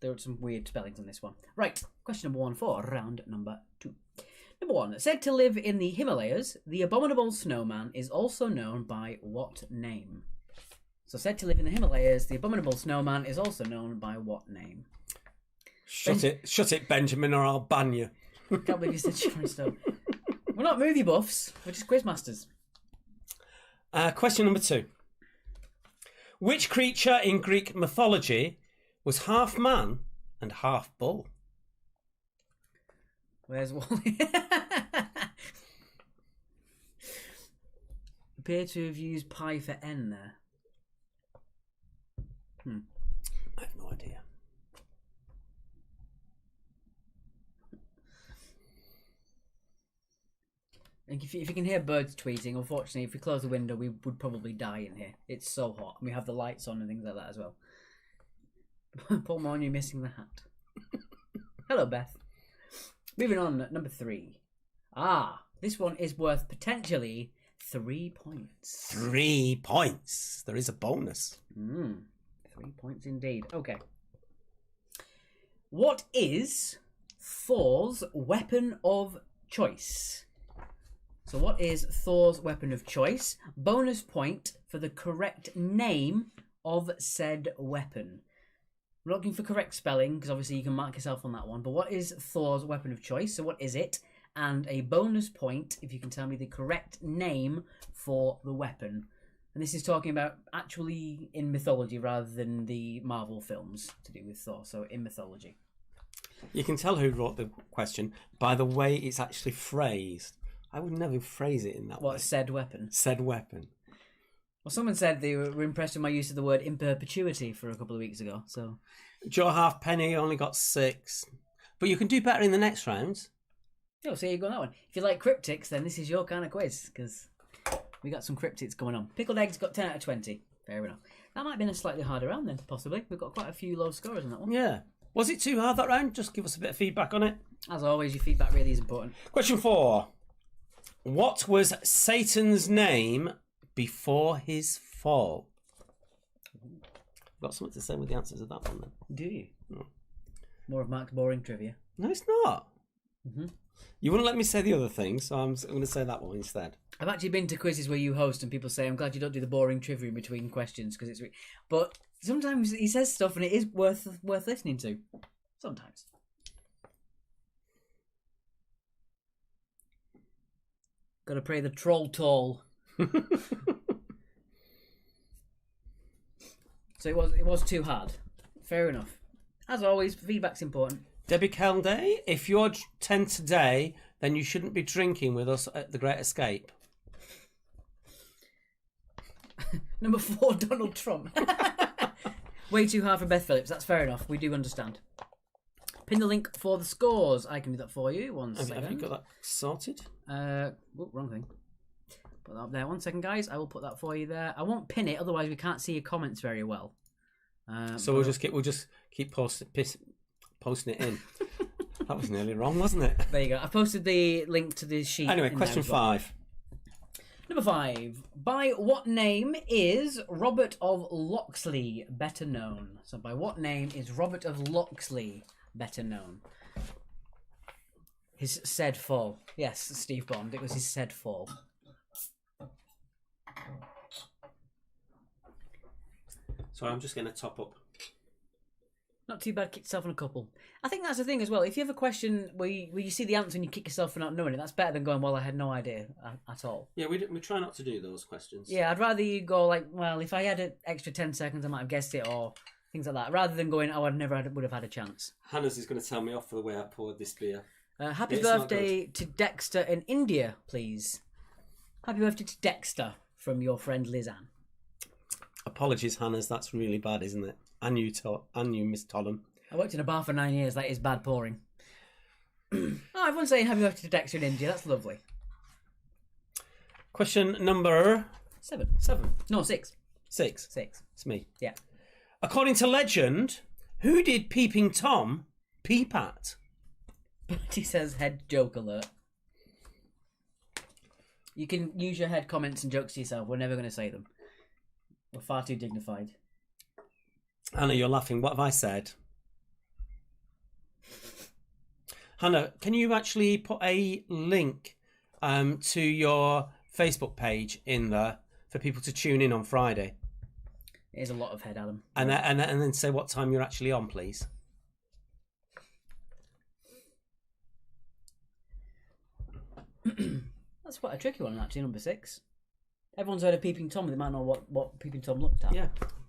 S2: There are some weird spellings on this one. Right, question number 1 for round number 2. Number 1. Said to live in the Himalayas, the abominable snowman is also known by what name? So said to live in the Himalayas, the abominable snowman is also known by what name?
S1: Shut it, Benjamin, or I'll ban you.
S2: Can't believe you said Sharon Stone. We're not movie buffs, we're just quizmasters.
S1: Question number 2. Which creature in Greek mythology was half man and half bull?
S2: Where's Wally? Appear to have used pi for n there.
S1: I have no idea.
S2: And if you can hear birds tweeting, unfortunately, if we close the window, we would probably die in here. It's so hot. And we have the lights on and things like that as well. Paul Morn, you're missing the hat. Hello, Beth. Moving on, number 3. This one is worth potentially 3 points.
S1: 3 points. There is a bonus.
S2: 3 points indeed. Okay. What is Thor's weapon of choice? So what is Thor's weapon of choice? Bonus point for the correct name of said weapon. We're looking for correct spelling, because obviously you can mark yourself on that one. But what is Thor's weapon of choice? So what is it? And a bonus point if you can tell me the correct name for the weapon. And this is talking about actually in mythology rather than the Marvel films to do with Thor. So in mythology.
S1: You can tell who wrote the question by the way it's actually phrased. I would never phrase it in that way.
S2: What, said weapon?
S1: Said weapon.
S2: Well, someone said they were impressed with my use of the word in perpetuity for a couple of weeks ago. So
S1: Joe Halfpenny only got 6. But you can do better in the next round.
S2: Oh, so you go on that one. If you like cryptics, then this is your kind of quiz, because we got some cryptics going on. Pickled Eggs got 10 out of 20. Fair enough. That might have been a slightly harder round then, possibly. We've got quite a few low scorers on that one.
S1: Yeah. Was it too hard that round? Just give us a bit of feedback on it.
S2: As always, your feedback really is important.
S1: Question 4. What was Satan's name before his fall? I've got something to say with the answers of that one then.
S2: Do you? No. More of Mark's boring trivia.
S1: No, it's not.
S2: Mm-hmm.
S1: You wouldn't let me say the other thing, so I'm going to say that one instead.
S2: I've actually been to quizzes where you host and people say, I'm glad you don't do the boring trivia in between questions, because it's... But sometimes he says stuff and it is worth listening to. Sometimes. Gotta pray the troll toll. So it was too hard. Fair enough. As always, feedback's important.
S1: Debbie Kelday, if you're 10 today, then you shouldn't be drinking with us at the Great Escape.
S2: Number 4, Donald Trump. Way too hard for Beth Phillips. That's fair enough. We do understand. Pin the link for the scores. I can do that for you. One second.
S1: Have you got that sorted?
S2: Wrong thing. Put that up there. 1 second, guys. I will put that for you there. I won't pin it, otherwise we can't see your comments very well.
S1: So we'll just keep posting it in. That was nearly wrong, wasn't it?
S2: There you go. I posted the link to the sheet.
S1: Anyway, question 5.
S2: Number 5. By what name is Robert of Locksley better known? So by what name is Robert of Locksley better known? His said fall. Yes, Steve Bond. It was his said fall.
S1: So I'm just going to top up.
S2: Not too bad, kick yourself on a couple. I think that's the thing as well. If you have a question where you see the answer and you kick yourself for not knowing it, that's better than going, well, I had no idea at all.
S1: Yeah, we try not to do those questions.
S2: Yeah, I'd rather you go like, well, if I had an extra 10 seconds, I might have guessed it, or things like that, rather than going, oh, would have had a chance.
S1: Hannah's is going to tell me off for the way I poured this beer.
S2: Happy birthday to Dexter in India, please. Happy birthday to Dexter from your friend Lizanne.
S1: Apologies, Hannah's. That's really bad, isn't it? And you, Miss Tollum.
S2: I worked in a bar for 9 years. That is bad pouring. Oh, everyone's saying happy birthday to Dexter in India. That's lovely.
S1: Question number
S2: 7.
S1: 7.
S2: No, 6.
S1: 6.
S2: 6.
S1: It's me.
S2: Yeah.
S1: According to legend, who did Peeping Tom peep at?
S2: He says head joke alert. You can use your head comments and jokes to yourself. We're never going to say them. We're far too dignified.
S1: Hannah, you're laughing. What have I said? Hannah, can you actually put a link to your Facebook page in there for people to tune in on Friday?
S2: It is a lot of head, Adam.
S1: And then say what time you're actually on, please.
S2: That's quite a tricky one, actually, number 6. Everyone's heard of Peeping Tom, they might know what Peeping Tom looked at.
S1: Yeah,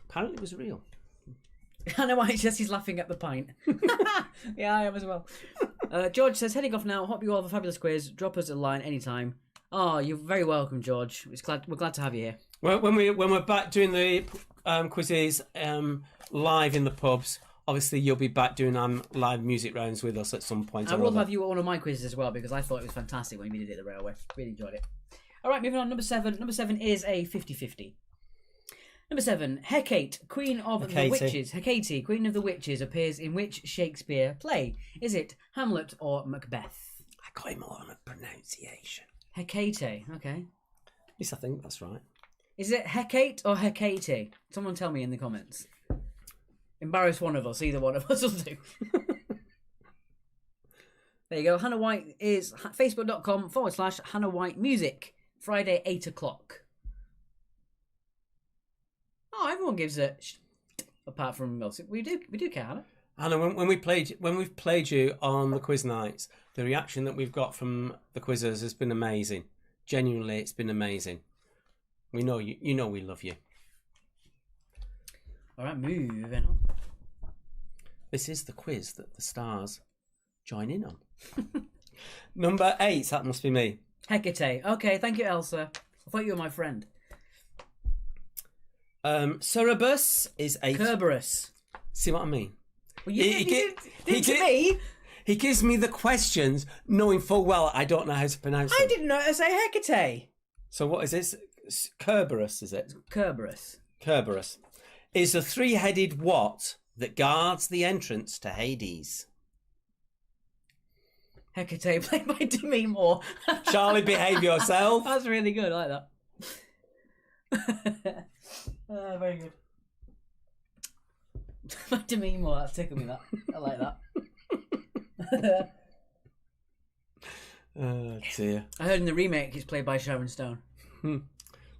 S1: apparently it was real.
S2: I know why Jesse's laughing at the pint. Yeah, I am as well. George says, heading off now. Hope you all have a fabulous quiz. Drop us a line anytime. Oh, you're very welcome, George. We're glad to have you here.
S1: Well, when we're back doing the quizzes live in the pubs, obviously you'll be back doing live music rounds with us at some point.
S2: I will have you at one of my quizzes as well, because I thought it was fantastic when we did it at the railway. Really enjoyed it. All right, moving on. Number 7. Number 7 is a 50-50. Number 7, Hecate, Queen of the Witches. Hecate, Queen of the Witches, appears in which Shakespeare play? Is it Hamlet or Macbeth?
S1: I got him all on a pronunciation.
S2: Hecate, okay.
S1: Yes, I think that's right.
S2: Is it Hecate or Hecate? Someone tell me in the comments. Embarrass one of us, either one of us will do. There you go. Hannah White is facebook.com/Hannah White Music. Friday, 8 o'clock. Oh, everyone gives a apart from us. We do care, Hannah.
S1: Hannah, when we've played you on the quiz nights, the reaction that we've got from the quizzers has been amazing. Genuinely, it's been amazing. We know you. You know we love you.
S2: All right, moving on.
S1: This is the quiz that the stars join in on. Number 8. That must be me.
S2: Hecate. Okay, thank you, Elsa. I thought you were my friend.
S1: Cerberus is a...
S2: Kerberos.
S1: See what I mean?
S2: Well, you did to me.
S1: He gives me the questions knowing full well I don't know how to pronounce them.
S2: I didn't know how to say Hecate.
S1: So what is this? Kerberos, is it?
S2: Kerberos.
S1: Kerberos is a 3-headed what that guards the entrance to Hades?
S2: Hecate, played by Demi Moore.
S1: Charlie, behave yourself.
S2: That's really good. I like that. Very good. Demi Moore, that's tickled me. That I like that.
S1: Oh dear.
S2: I heard in the remake it's played by Sharon Stone.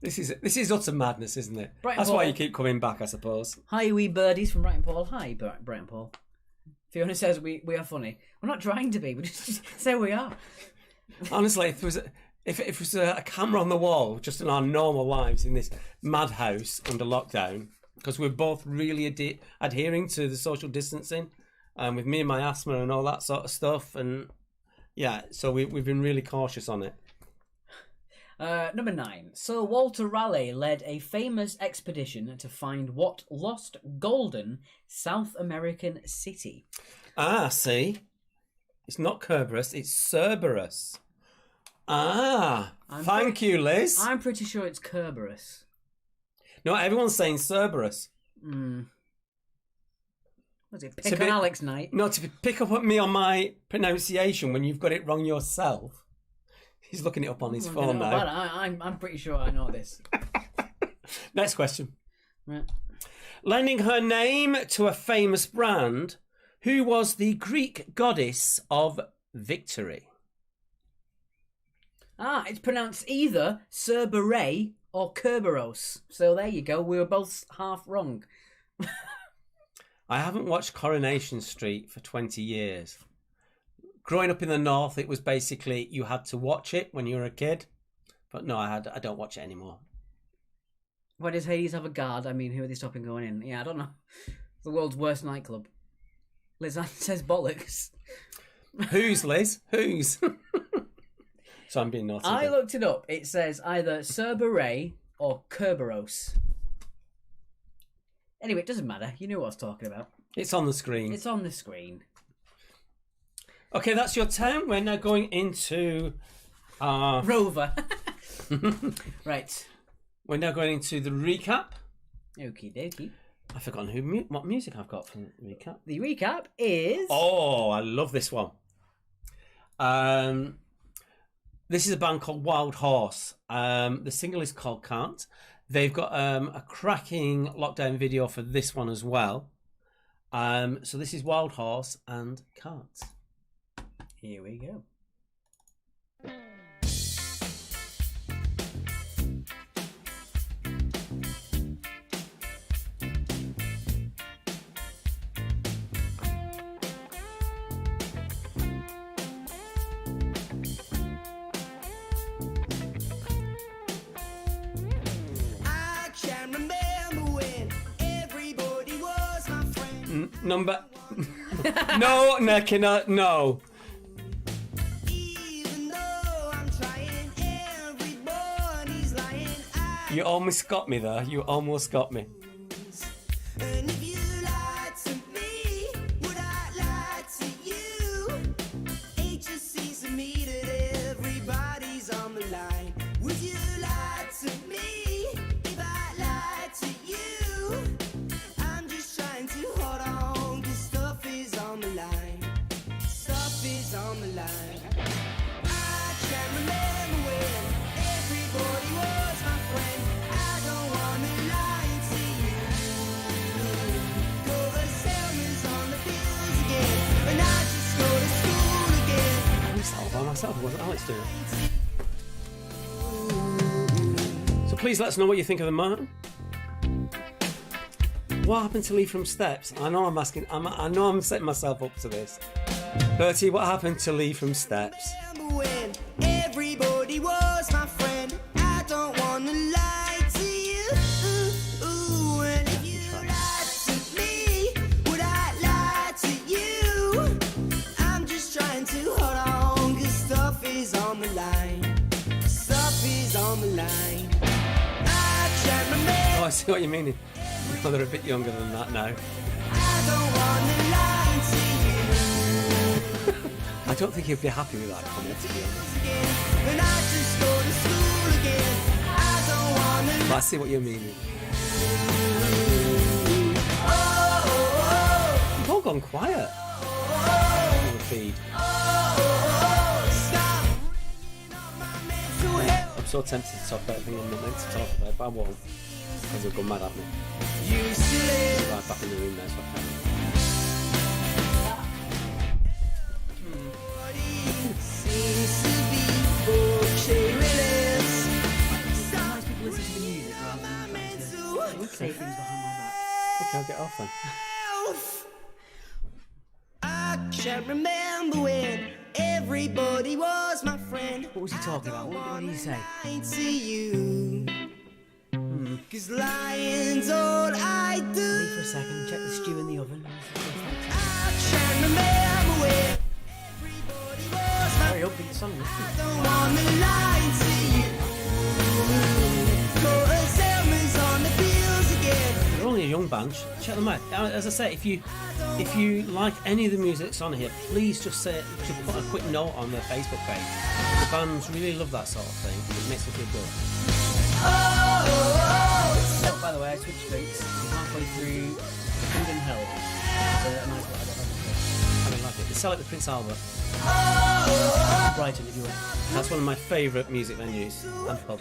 S1: This is utter madness, isn't it?
S2: Brighton
S1: That's
S2: Paul.
S1: why you keep coming back, I suppose.
S2: Hi, wee birdies from Brighton Paul. Hi, Brighton Paul. Fiona says we are funny. We're not trying to be. We just say we are.
S1: Honestly, if it was a camera on the wall, just in our normal lives in this madhouse under lockdown, because we're both really adhering to the social distancing, with me and my asthma and all that sort of stuff, and yeah, so we've been really cautious on it.
S2: Number 9. Sir Walter Raleigh led a famous expedition to find what lost golden South American city?
S1: Ah, see? It's not Kerberos, it's Cerberus. Ah, thank you, Liz.
S2: I'm pretty sure it's Kerberos.
S1: No, everyone's saying Cerberus.
S2: Was it pick on Alex night?
S1: No, to pick up at me on my pronunciation when you've got it wrong yourself. He's looking it up on his phone now.
S2: I'm pretty sure I know this.
S1: Next question.
S2: Right.
S1: Lending her name to a famous brand, who was the Greek goddess of victory?
S2: It's pronounced either Cerberus or Kerberos. So there you go. We were both half wrong.
S1: I haven't watched Coronation Street for 20 years. Growing up in the north, it was basically you had to watch it when you were a kid. But no, I don't watch it anymore.
S2: Why does Hades have a guard? I mean, who are they stopping going in? Yeah, I don't know. The world's worst nightclub. Liz says bollocks.
S1: Whose, Liz? Whose? So I'm being naughty.
S2: I looked it up. It says either Cerberus or Kerberos. Anyway, it doesn't matter. You knew what I was talking about.
S1: It's on the screen.
S2: It's on the screen.
S1: Okay, that's your turn. We're now going into
S2: Rover. Right.
S1: We're now going into the recap.
S2: Okie dokie.
S1: I've forgotten what music I've got for the recap.
S2: The recap is...
S1: Oh, I love this one. This is a band called Wild Horse. The single is called Can't. They've got a cracking lockdown video for this one as well. So this is Wild Horse and Can't.
S2: Here we go.
S1: Number... No, Nekina, no. You almost got me there. You almost got me.
S3: And if you lied to me, would I lie to you? It just seems to me that everybody's on the line. Would you lie to me if I lied to you? I'm just trying to hold on, 'cause stuff is on the line. Stuff is on the line. I can't remember when everybody was my friend. I don't wanna lie to you. Go to Selma's on the bills again, and I just go to school again.
S1: I was all by myself. Wasn't Alex doing it? So please let us know what you think of the man. What happened to Lee from Steps? I know I'm asking. I know I'm setting myself up to this. Bertie, what happened to Lee from Steps?
S3: Remember when everybody was my friend. I don't wanna lie to you. And if you lied to me, would I lie to you? I'm just trying to hold on, 'cause stuff is on the line. Stuff is on the line. I can't remember.
S1: Oh, I see what you mean. Oh, they're a bit younger than that now.
S3: I don't wanna lie to you.
S1: I don't think he'd be happy with that comment, to be honest.
S3: And I just go to school again. I don't wanna
S1: But I see what you're meaning. You've all gone quiet. On the feed.
S3: stop ringing up my mental health.
S1: I'm so tempted to talk about things I'm not meant to talk about, but I won't. Because they'll go mad at me.
S3: You silly.
S1: Right back in the room there, so I can.
S3: Seems to be okay with us.
S2: Sometimes people listen to the music rather than trying to say things behind my back.
S1: Okay, I'll get off then.
S3: I can't remember when everybody was my friend.
S2: What was he talking about? What did he say?
S3: Lying to you. 'Cause lying's all I do.
S2: Wait for a second, check the stew in the oven.
S3: I can't remember when everybody was my
S2: Very upbeat song, isn't
S3: I don't wanna lie to you. Go to Selma's on the bills again.
S1: They're only a young band. Check them out. As I say, if you like any of the music that's on here, please just put a quick note on their Facebook page. The bands really love that sort of thing. It makes them feel good.
S2: Oh, by the way, I switched beats. I'm halfway through Kingdom Hell. a nice little
S1: I don't like it. They sell it with Prince Albert.
S2: Brighton, if you will.
S1: That's one of my favourite music venues and pub.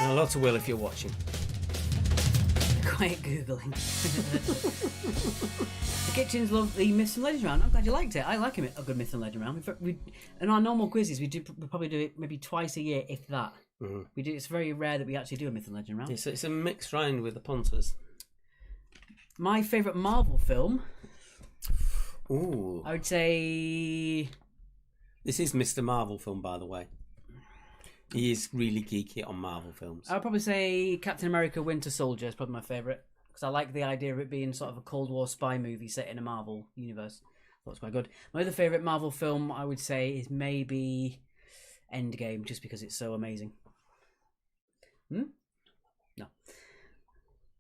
S1: And a lot to Will if you're watching.
S2: Quiet Googling. The Kitchens love the Myths and Legends round. I'm glad you liked it. I like a good Myth and Legend round. In our normal quizzes, we probably do it maybe twice a year, if that. Mm-hmm. It's very rare that we actually do a Myth and Legend round.
S1: It's a mixed round with the punters.
S2: My favourite Marvel film.
S1: Ooh.
S2: I would say...
S1: This is Mr. Marvel film, by the way. He is really geeky on Marvel films.
S2: I would probably say Captain America Winter Soldier is probably my favourite. Because I like the idea of it being sort of a Cold War spy movie set in a Marvel universe. That was quite good. My other favourite Marvel film, I would say, is maybe Endgame, just because it's so amazing. No.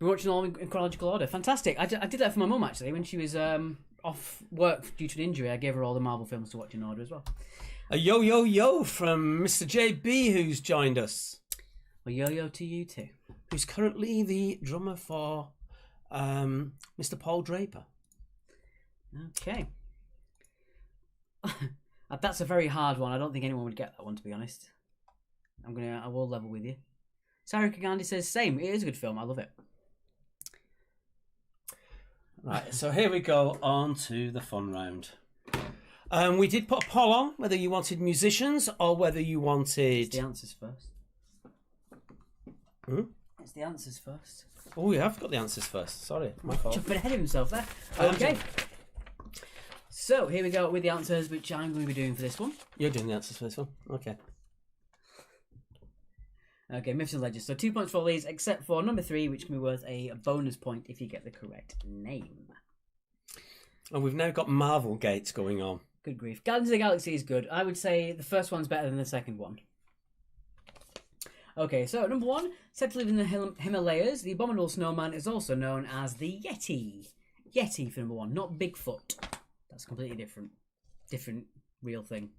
S2: We're watching all in chronological order. Fantastic. I did that for my mum, actually, when she was off work due to an injury. I gave her all the Marvel films to watch in order as well.
S1: A yo from Mr. JB, who's joined us.
S2: Well, yo to you too.
S1: Who's currently the drummer for Mr. Paul Draper.
S2: Okay. That's a very hard one. I don't think anyone would get that one, to be honest. I will level with you. Sarah Kagandi says, same. It is a good film. I love it.
S1: Right, so here we go on to the fun round. We did put a poll on whether you wanted musicians or whether you wanted...
S2: It's the answers first. It's the answers first.
S1: Oh, we have got the answers first. Sorry, my fault.
S2: Jumping ahead of himself there. Okay. So, here we go with the answers, which I'm going to be doing for this one.
S1: You're doing the answers for this one? Okay.
S2: Okay, Myths and Legends. So 2 points for all these, except for number 3, which can be worth a bonus point if you get the correct name.
S1: And we've now got Marvel Gates going on.
S2: Good grief. Guardians of the Galaxy is good. I would say the first one's better than the second one. Okay, so number 1, said to live in the Himalayas, the abominable snowman is also known as the Yeti. Yeti for number 1, not Bigfoot. That's completely different real thing.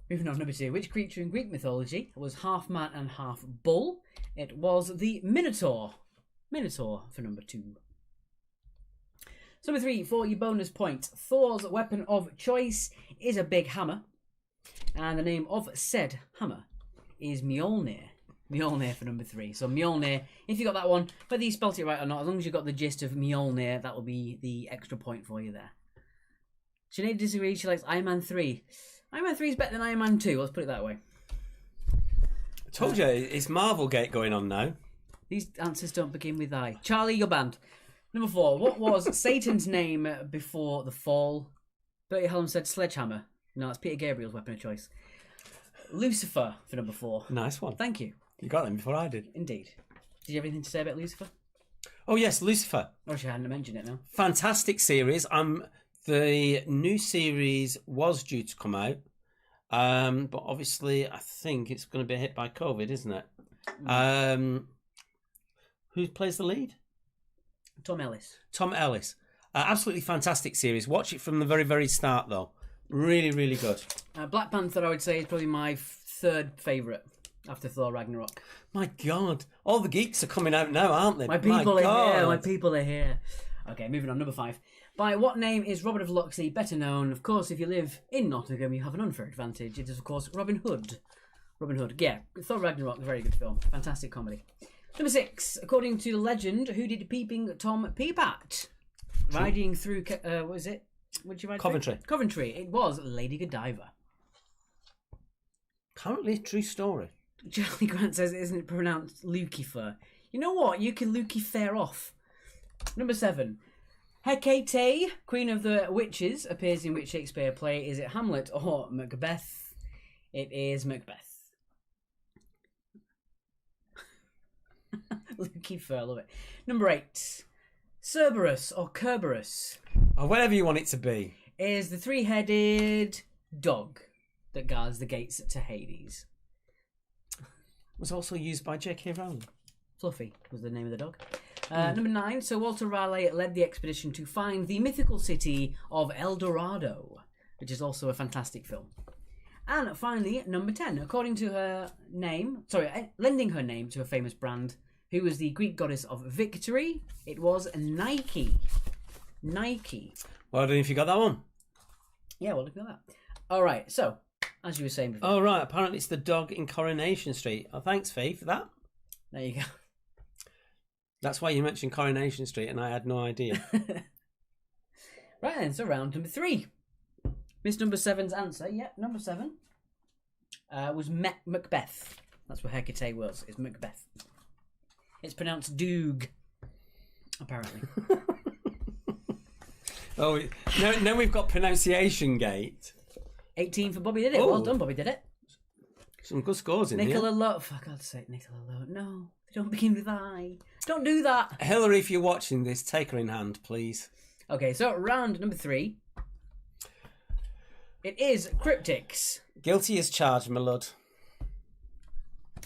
S2: Moving on, number 2. Which creature in Greek mythology was half man and half bull? It was the Minotaur. Minotaur for number 2. So number 3, for your bonus point. Thor's weapon of choice is a big hammer. And the name of said hammer is Mjolnir. Mjolnir for number 3. So Mjolnir, if you got that one, whether you spelt it right or not, as long as you got the gist of Mjolnir, that will be the extra point for you there. Sinead disagrees. She likes Iron Man 3. Iron Man 3 is better than Iron Man 2, let's put it that way.
S1: I told you, it's Marvel Gate going on now.
S2: These answers don't begin with I. Charlie, you're banned. Number 4, what was Satan's name before the fall? Bertie Helm said Sledgehammer. No, it's Peter Gabriel's weapon of choice. Lucifer for number 4.
S1: Nice one.
S2: Thank you.
S1: You got them before I did.
S2: Indeed. Did you have anything to say about Lucifer?
S1: Oh yes, Lucifer.
S2: Oh, she hadn't mentioned it now.
S1: Fantastic series. The new series was due to come out, but obviously I think it's going to be hit by COVID, isn't it? Who plays the lead?
S2: Tom Ellis.
S1: Tom Ellis. Absolutely fantastic series. Watch it from the very, very start, though. Really, really good.
S2: Black Panther, I would say, is probably my third favourite after Thor Ragnarok.
S1: My God. All the geeks are coming out now, aren't they?
S2: My people are here. My people are here. Okay, moving on. Number 5. By what name is Robert of Locksley better known? Of course, if you live in Nottingham, you have an unfair advantage. It is, of course, Robin Hood. Robin Hood, yeah. Thor Ragnarok, very good film. Fantastic comedy. Number 6. According to the legend, who did Peeping Tom peep at? Riding through, what was it? What did you ride
S1: Coventry.
S2: through? Coventry. It was Lady Godiva.
S1: Apparently, true story.
S2: Charlie Grant says, isn't it pronounced Lucifer? You know what? You can Lucifer off. Number 7. Hecate, Queen of the Witches, appears in which Shakespeare play? Is it Hamlet or Macbeth? It is Macbeth. Lucifer, I love it. Number 8. Cerberus or Kerberos,
S1: Or whatever you want it to be.
S2: is the 3-headed dog that guards the gates to Hades.
S1: Was also used by J.K. Rowling.
S2: Fluffy was the name of the dog. Number 9. Sir Walter Raleigh led the expedition to find the mythical city of El Dorado, which is also a fantastic film. And finally, number 10. According to her name, lending her name to a famous brand, Who was the Greek goddess of victory? It was Nike. Nike.
S1: Well done if you got that one.
S2: Yeah, well, look at that. All right, so, as you were saying before.
S1: Oh, right. Apparently it's the dog in Coronation Street. Oh, thanks, Fee, for that.
S2: There you go.
S1: That's why you mentioned Coronation Street, and I had no idea.
S2: Right then, so round number 3. Miss number 7's answer, number 7, was Macbeth. That's what Hecate was, is Macbeth. It's pronounced Doog, apparently.
S1: Oh, now we've got pronunciation gate.
S2: 18 for Bobby did it.
S1: Oh.
S2: Well done, Bobby did it.
S1: Some good scores in
S2: Nicola
S1: here.
S2: Lowe. For God's sake, Nicola Lowe. No, they don't begin with I. Don't do that.
S1: Hillary, if you're watching this, take her in hand, please.
S2: Okay, so round number 3. It is cryptics.
S1: Guilty as charged, my lord.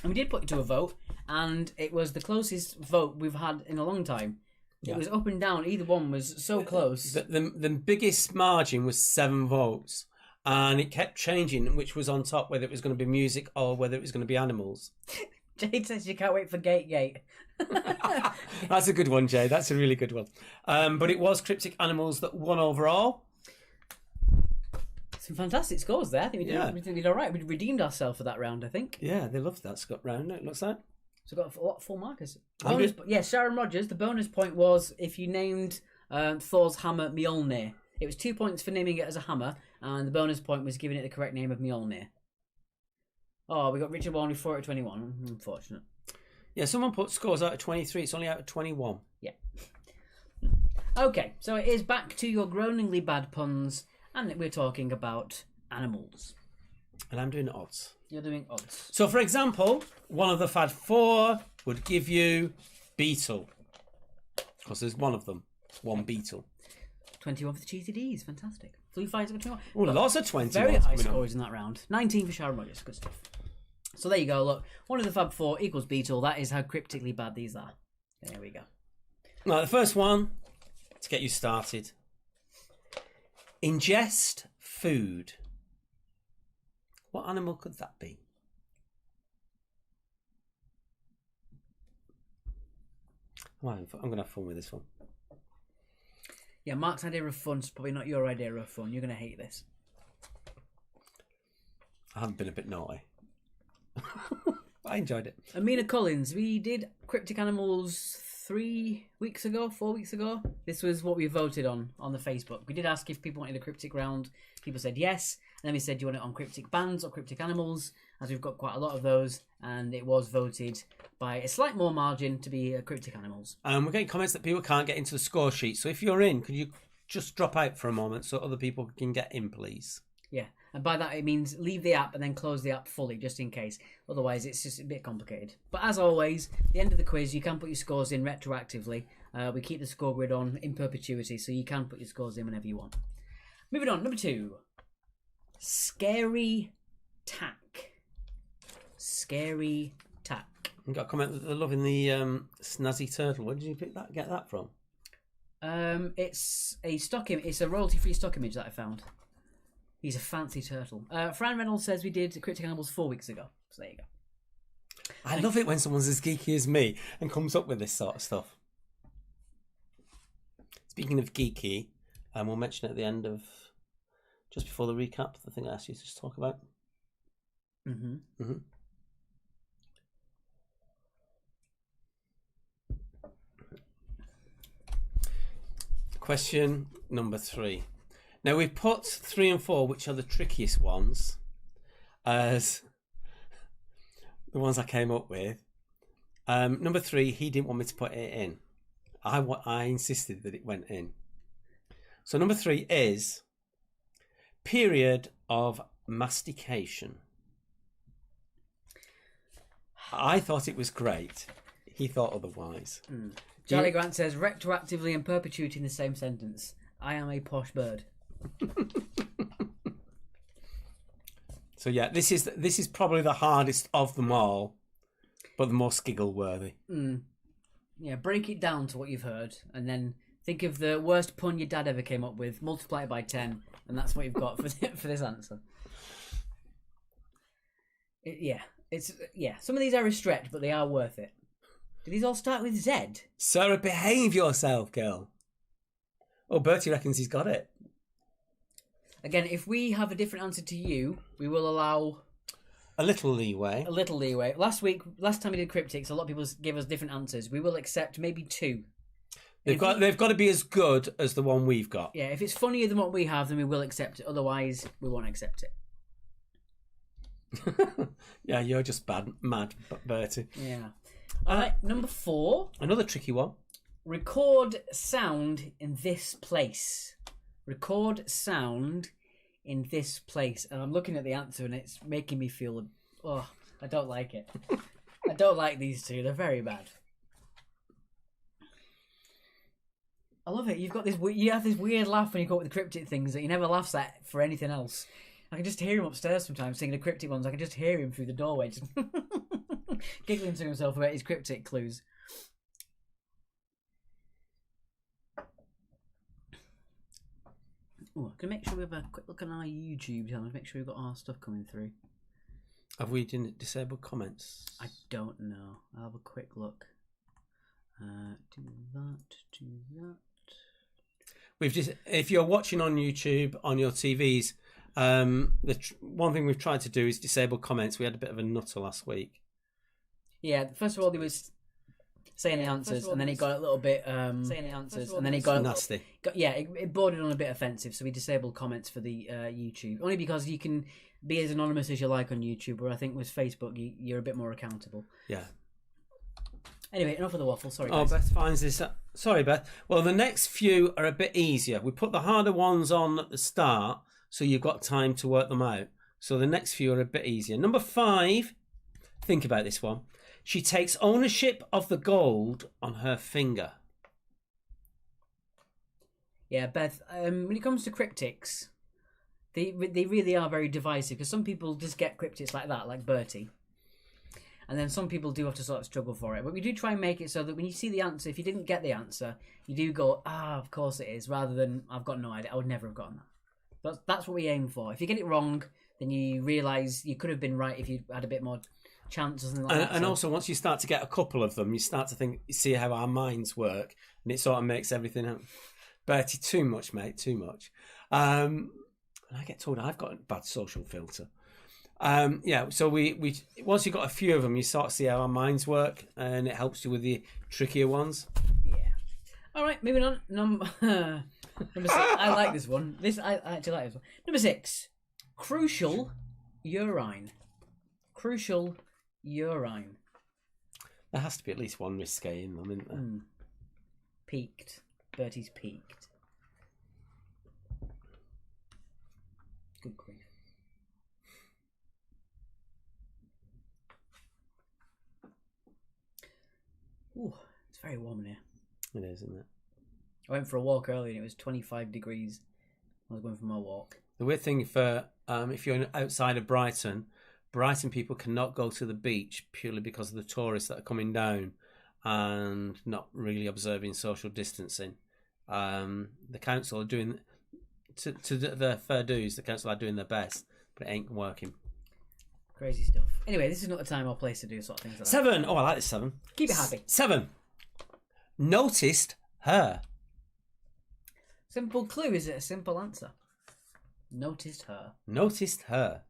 S2: And we did put it to a vote, and it was the closest vote we've had in a long time.
S1: Yeah.
S2: It was up and down. Either one was so close.
S1: The biggest margin was 7 votes. And it kept changing which was on top, whether it was going to be music or whether it was going to be animals.
S2: Jade says you can't wait for Gate.
S1: That's a good one, Jay. That's a really good one. But it was Cryptic Animals that won overall.
S2: Some fantastic scores there. I think we did all right. We redeemed ourselves for that round, I think.
S1: Yeah, they loved that Scott round, it looks like.
S2: So we've got a lot of full markers.
S1: 100.
S2: Sharon Rogers, the bonus point was if you named Thor's hammer Mjolnir. It was 2 points for naming it as a hammer, and the bonus point was giving it the correct name of Mjolnir. Oh, we got Richard Warren 4 out of 21. Unfortunate.
S1: Yeah, someone put scores out of 23. It's only out of 21.
S2: Yeah. Okay, so it is back to your groaningly bad puns, and we're talking about animals.
S1: And I'm doing odds.
S2: You're doing odds.
S1: So, for example, one of the Fad 4 would give you beetle. Because there's one of them. One beetle.
S2: 21 for the cheesy D's. Fantastic. Blue Fire's got 21.
S1: Oh, lots of 20.
S2: Very high scores in that round. 19 for Sharon Rogers. Good stuff. So there you go. Look, one of the Fab 4 equals beetle. That is how cryptically bad these are. There we go.
S1: Now, the first one, to get you started. Ingest food. What animal could that be? I'm going to have fun with this one.
S2: Yeah, Mark's idea of fun is probably not your idea of fun. You're going to hate this.
S1: I haven't been a bit naughty. I enjoyed it.
S2: Amina Collins, we did Cryptic Animals 4 weeks ago. This was what we voted on the Facebook. We did ask if people wanted a Cryptic Round. People said yes. And then we said, do you want it on Cryptic Bands or Cryptic Animals? As we've got quite a lot of those. And it was voted by a slight more margin to be Cryptic Animals.
S1: We're getting comments that people can't get into the score sheet. So if you're in, could you just drop out for a moment so other people can get in, please?
S2: Yeah. And by that, it means leave the app and then close the app fully, just in case. Otherwise, it's just a bit complicated. But as always, at the end of the quiz, you can put your scores in retroactively. We keep the score grid on in perpetuity, so you can put your scores in whenever you want. Moving on, number 2. Scary tack. Scary tack.
S1: I've got a comment that they're loving the snazzy turtle. Where did you get that from?
S2: It's a stock image. It's a royalty-free stock image that I found. He's a fancy turtle. Fran Reynolds says we did Cryptic Animals 4 weeks ago. So there you go.
S1: I love it when someone's as geeky as me and comes up with this sort of stuff. Speaking of geeky, we'll mention it at the end of, just before the recap, the thing I asked you to just talk about. Question number 3. Now, we've put 3 and 4, which are the trickiest ones, as the ones I came up with. Number 3, he didn't want me to put it in. I insisted that it went in. So number 3 is period of mastication. I thought it was great. He thought otherwise.
S2: Charlie Grant says retroactively and perpetuity in the same sentence. I am a posh bird.
S1: So yeah, this is probably the hardest of them all, but the most giggle worthy.
S2: Yeah, break it down to what you've heard, and then think of the worst pun your dad ever came up with, multiply it by 10, and that's what you've got for this answer. Some of these are a stretch, but they are worth it. Do these all start with Z?
S1: Sarah, behave yourself, girl. Oh, Bertie reckons he's got it.
S2: Again, if we have a different answer to you, we will allow
S1: a little leeway.
S2: Last time we did cryptics, a lot of people gave us different answers. We will accept maybe 2.
S1: They've got to be as good as the one we've got.
S2: Yeah, if it's funnier than what we have, then we will accept it. Otherwise, we won't accept it.
S1: Yeah, you're just mad, Bertie.
S2: Yeah. All right, number 4.
S1: Another tricky one.
S2: Record sound in this place. Record sound in this place. And I'm looking at the answer and it's making me feel... Oh, I don't like it. I don't like these two. They're very bad. I love it. You have this weird laugh when you go up with the cryptic things that you never laughs at for anything else. I can just hear him upstairs sometimes singing the cryptic ones. I can just hear him through the doorway, just giggling to himself about his cryptic clues. Oh, I can make sure we have a quick look on our YouTube channel. Make sure we've got our stuff coming through.
S1: Have we disabled comments?
S2: I don't know. I'll have a quick look. Do that.
S1: If you're watching on YouTube on your TVs, one thing we've tried to do is disable comments. We had a bit of a nutter last week.
S2: Yeah, first of all, there was saying the answers, and then it got a little bit saying the answers, and then it got
S1: nasty.
S2: It bordered on a bit offensive, so we disabled comments for the YouTube, only because you can be as anonymous as you like on YouTube, where I think with Facebook you're a bit more accountable.
S1: Yeah.
S2: Anyway, enough of the waffle. Sorry,
S1: guys.
S2: Oh,
S1: Beth finds this. Sorry, Beth. Well, the next few are a bit easier. We put the harder ones on at the start, so you've got time to work them out. So the next few are a bit easier. Number 5. Think about this one. She takes ownership of the gold on her finger.
S2: Yeah, Beth. When it comes to cryptics, they really are very divisive, because some people just get cryptics like that, like Bertie. And then some people do have to sort of struggle for it. But we do try and make it so that when you see the answer, if you didn't get the answer, you do go, of course it is, rather than, I've got no idea. I would never have gotten that. That's what we aim for. If you get it wrong, then you realise you could have been right if you had a bit more chance or something like that.
S1: And also, once you start to get a couple of them, you start to see how our minds work, and it sort of makes everything up. Bertie, too much, mate, too much. And I get told I've got a bad social filter. So we once you've got a few of them, you start to see how our minds work, and it helps you with the trickier ones.
S2: Yeah. All right, moving on. Number 6. I like this one. I actually like this one. Number 6. Crucial urine. Crucial urine.
S1: There has to be at least one risque in them, isn't there?
S2: Peaked. Bertie's peaked. Good grief. Ooh, it's very warm in here.
S1: It is, isn't it?
S2: I went for a walk earlier and it was 25 degrees. I was going for my walk.
S1: The weird thing for if you're outside of Brighton people cannot go to the beach purely because of the tourists that are coming down and not really observing social distancing. The council are doing to the fair dues. The council are doing their best, but it ain't working.
S2: Crazy stuff. Anyway, this is not the time or place to do sort of things like that.
S1: 7. Oh, I like this 7.
S2: Keep it happy.
S1: 7. Noticed her.
S2: Simple clue. Is it a simple answer? Noticed her.
S1: Noticed her.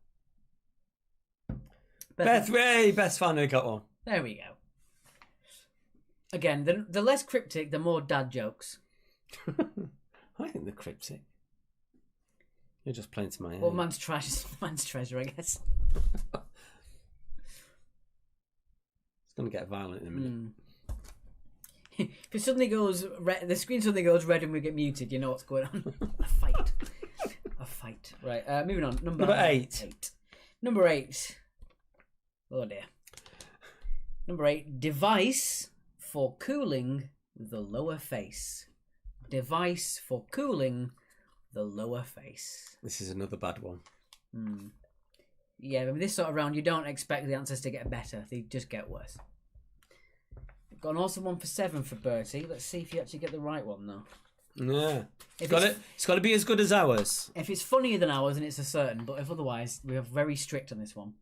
S1: Beth finally got one.
S2: There we go. Again, the less cryptic, the more dad jokes.
S1: I think they're cryptic. You're just playing to my head.
S2: Well, man's trash is man's treasure, I guess.
S1: It's going to get violent in a minute.
S2: If it suddenly goes red, the screen suddenly goes red and we get muted, you know what's going on. A fight. A fight. Right, moving on. Number 8. Number 8. Oh dear. Number 8. Device for cooling the lower face. Device for cooling the lower face.
S1: This is another bad one.
S2: Yeah, I mean, this sort of round, you don't expect the answers to get better. They just get worse. We've got an awesome one for 7 for Bertie. Let's see if you actually get the right one, though.
S1: Yeah. It's got to be as good as ours.
S2: If it's funnier than ours, then it's a certain. But if otherwise, we are very strict on this one.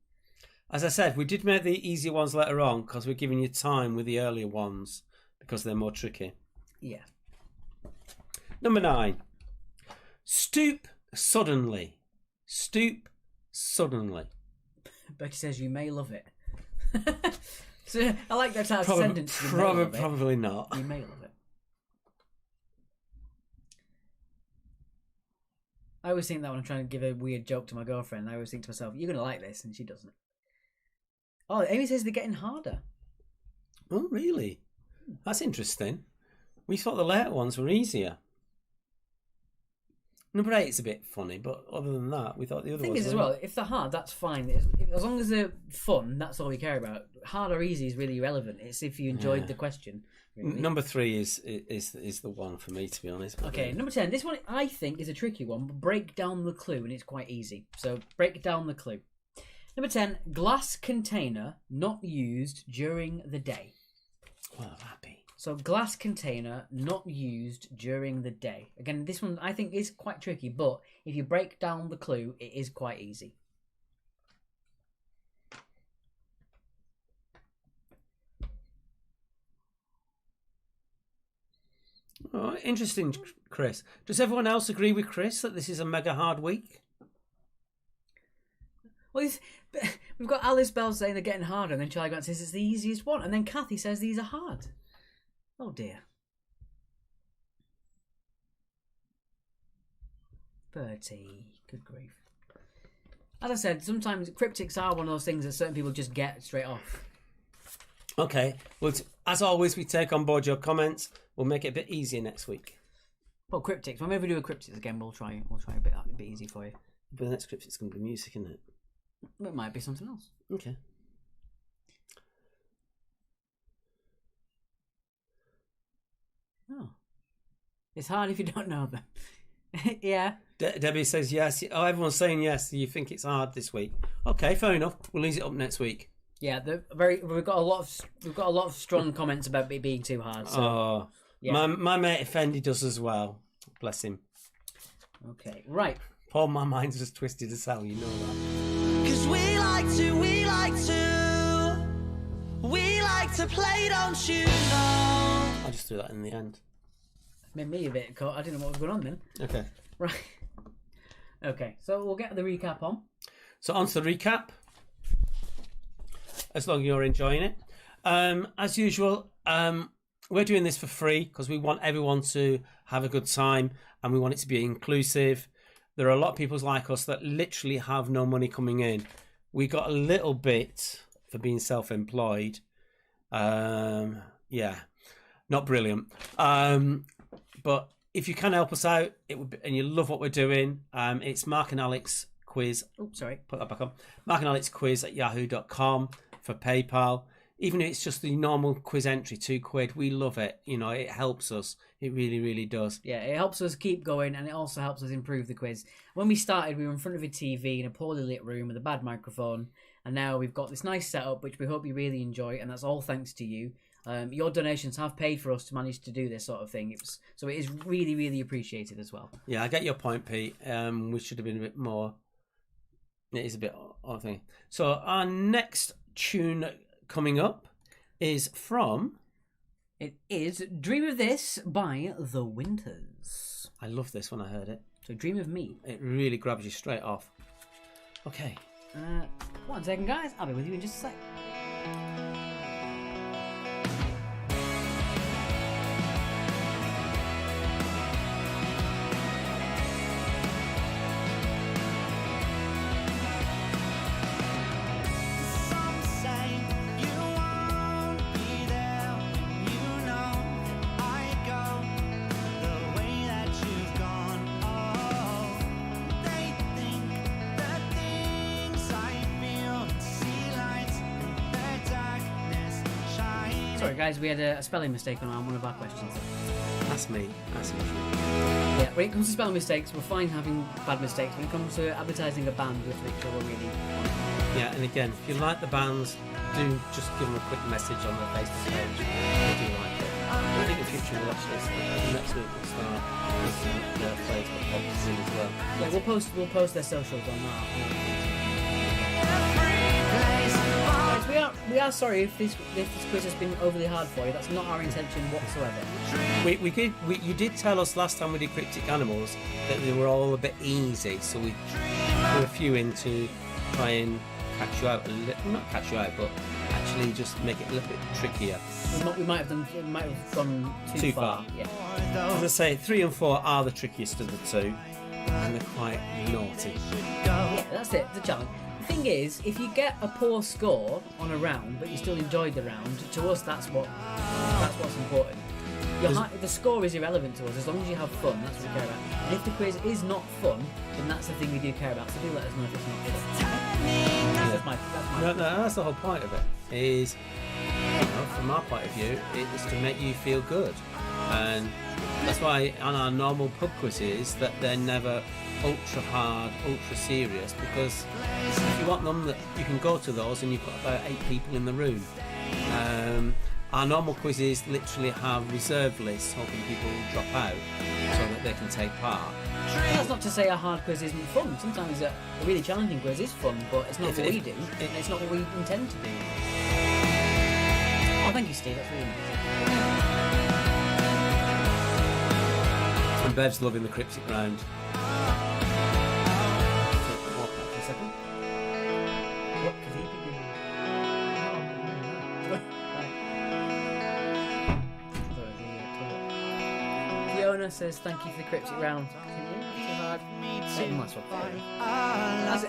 S1: As I said, we did make the easier ones later on because we're giving you time with the earlier ones because they're more tricky.
S2: Yeah.
S1: Number 9. Stoop suddenly. Stoop suddenly.
S2: Becky says you may love it. So I like that type of sentence.
S1: Probably not.
S2: You may love it. I always think that when I'm trying to give a weird joke to my girlfriend, I always think to myself, you're going to like this, and she doesn't. Oh, Amy says they're getting harder.
S1: Oh, really? That's interesting. We thought the later ones were easier. Number 8 is a bit funny, but other than that, we thought the other ones.
S2: The thing is, as well, if they're hard, that's fine. As long as they're fun, that's all we care about. Hard or easy is really irrelevant. It's if you enjoyed the question. Really. Number
S1: 3 is the one for me, to be honest.
S2: Okay, number 10. This one I think is a tricky one, but break down the clue, and it's quite easy. So break down the clue. Number 10, glass container not used during the day.
S1: Well, happy.
S2: So glass container not used during the day. Again, this one I think is quite tricky, but if you break down the clue, it is quite easy.
S1: Oh, interesting, Chris. Does everyone else agree with Chris that this is a mega hard week?
S2: Well, we've got Alice Bell saying they're getting harder, and then Charlie Grant says it's the easiest one, and then Kathy says these are hard. Oh dear. Bertie, good grief. As I said, sometimes cryptics are one of those things that certain people just get straight off.
S1: Okay, well, as always, we take on board your comments. We'll make it a bit easier next week.
S2: Well, cryptics. Whenever we do a cryptics again, we'll try a bit easy for you.
S1: But the next cryptic's going to be music, isn't it?
S2: It might be something else.
S1: Okay.
S2: Oh. It's hard if you don't know them. Yeah.
S1: Debbie says yes. Oh, everyone's saying yes. So you think it's hard this week? Okay, fair enough. We'll ease it up next week.
S2: Yeah, we've got a lot of strong comments about it being too hard. So, yeah.
S1: My mate Effendi does as well. Bless him.
S2: Okay, right.
S1: Paul, my mind's just twisted as hell. You know that.
S3: 'Cause we like to play, don't you know?
S1: I just threw that in the end.
S2: Made me a bit caught. I didn't know what was going on then.
S1: Okay.
S2: Right. Okay, so we'll get the recap on.
S1: So on to the recap. As long as you're enjoying it. As usual, we're doing this for free because we want everyone to have a good time and we want it to be inclusive. There are a lot of people like us that literally have no money coming in. We got a little bit for being self-employed. Yeah, not brilliant. But if you can help us out, it would be, and you love what we're doing, it's Mark and Alex quiz.
S2: Oh, sorry.
S1: Put that back on. Mark and Alex quiz at yahoo.com for PayPal. Even if it's just the normal quiz entry, £2. We love it. You know, it helps us. It really, really does.
S2: Yeah, it helps us keep going, and it also helps us improve the quiz. When we started, we were in front of a TV in a poorly lit room with a bad microphone, and now we've got this nice setup, which we hope you really enjoy, and that's all thanks to you. Your donations have paid for us to manage to do this sort of thing. So it is really, really appreciated as well.
S1: Yeah, I get your point, Pete. We should have been a bit more. It is a bit odd thing. So our next tune coming up is from...
S2: It is Dream of This by The Winters.
S1: I love this when I heard it.
S2: So Dream of Me.
S1: It really grabs you straight off. Okay.
S2: 1 second, guys. I'll be with you in just a sec. Sorry guys, we had a spelling mistake on one of our questions.
S1: That's me.
S2: Yeah, when it comes to spelling mistakes, we're fine having bad mistakes. When it comes to advertising a band, we have to make sure we're really...
S1: Yeah, and again, if you like the bands, do just give them a quick message on their Facebook page. They do like it. I think in the future we'll actually start, next week we'll start with their Facebook page as well.
S2: Yeah, we'll post their socials on that.
S3: Every place
S2: are sorry if this quiz has been overly hard for you. That's not our intention whatsoever.
S1: You did tell us last time we did Cryptic Animals that they were all a bit easy, so we put a few in to try and catch you out a little. Not catch you out, but actually just make it a little bit trickier.
S2: We might have gone too far. Yeah.
S1: As I say, 3 and 4 are the trickiest of the two, and they're quite naughty.
S2: Yeah, that's it. The challenge. The thing is, if you get a poor score on a round, but you still enjoyed the round, to us that's what's important. The score is irrelevant to us as long as you have fun. That's what we care about. And if the quiz is not fun, then that's the thing we do care about. So do let us know if it's not fun. That's
S1: the whole point of it. Is, from our point of view, it is to make you feel good, and that's why on our normal pub quizzes that they're never ultra hard, ultra serious, because if you want them, that you can go to those and you've got about 8 people in the room. Our normal quizzes literally have reserve lists, hoping people will drop out so that they can take part.
S2: That's not to say a hard quiz isn't fun. Sometimes a really challenging quiz is fun, but it's not what we do, and it's not what we intend to do. Oh, thank you, Steve. That's really nice.
S1: And Bev's loving the Cryptic Round. Fiona says thank you for the Cryptic Round.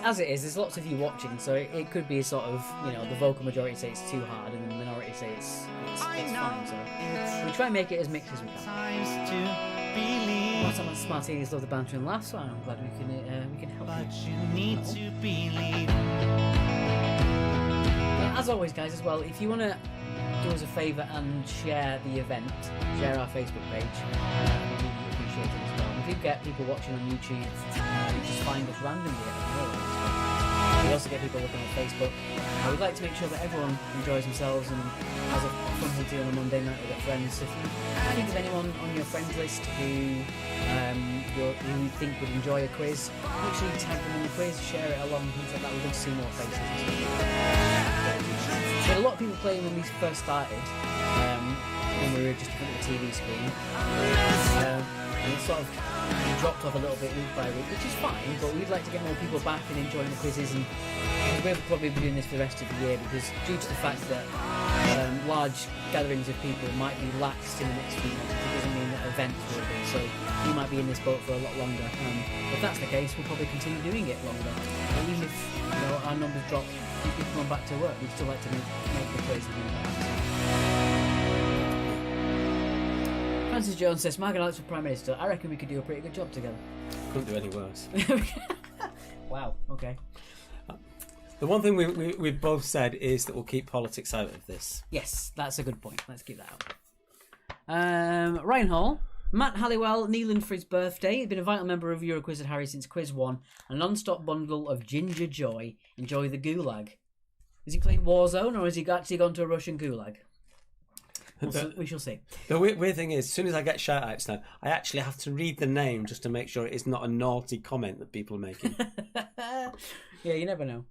S1: As it is, there's lots of you watching, so it could be a sort of, the vocal majority say it's too hard and the minority say it's fine, so we try and make it as mixed as we can. Lots of Smartinis love the banter and laughs, so I'm glad we can help you. As always, guys, as well, if you want to do us a favour and share the event, share our Facebook page, we really appreciate it as well. If you get people watching on YouTube, you just find us randomly we also get people looking on Facebook. We'd like to make sure that everyone enjoys themselves and has a fun thing to do on a Monday night with their friends. So if you think of anyone on your friends list who you think would enjoy a quiz, make sure you tag them in the quiz, share it along, things like that. We'd love to see more faces. We had a lot of people playing when we first started, when we were just in front of the TV screen, and it sort of dropped off a little bit week by week, which is fine, but we'd like to get more people back and enjoying the quizzes, and we'll probably be doing this for the rest of the year, because due to the fact that large gatherings of people might be laxed in the next few months, it doesn't mean that events will be, so we might be in this boat for a lot longer. If that's the case, we'll probably continue doing it longer, and even if our numbers drop, people come back to work, we'd still like to make the quiz and do that. Francis Jones says, Mark and Alex for Prime Minister. I reckon we could do a pretty good job together. Couldn't do any worse.
S2: Wow, okay.
S1: The one thing we both said is that we'll keep politics out of this.
S2: Yes, that's a good point. Let's keep that out. Ryan Hall. Matt Halliwell, kneeling for his birthday. He's been a vital member of Euroquiz and Harry since Quiz 1. A non-stop bundle of ginger joy. Enjoy the gulag. Is he playing Warzone, or has he actually gone to a Russian gulag? We shall see.
S1: The weird thing is, as soon as I get shout-outs now, I actually have to read the name just to make sure it's not a naughty comment that people are making.
S2: Yeah, you never know.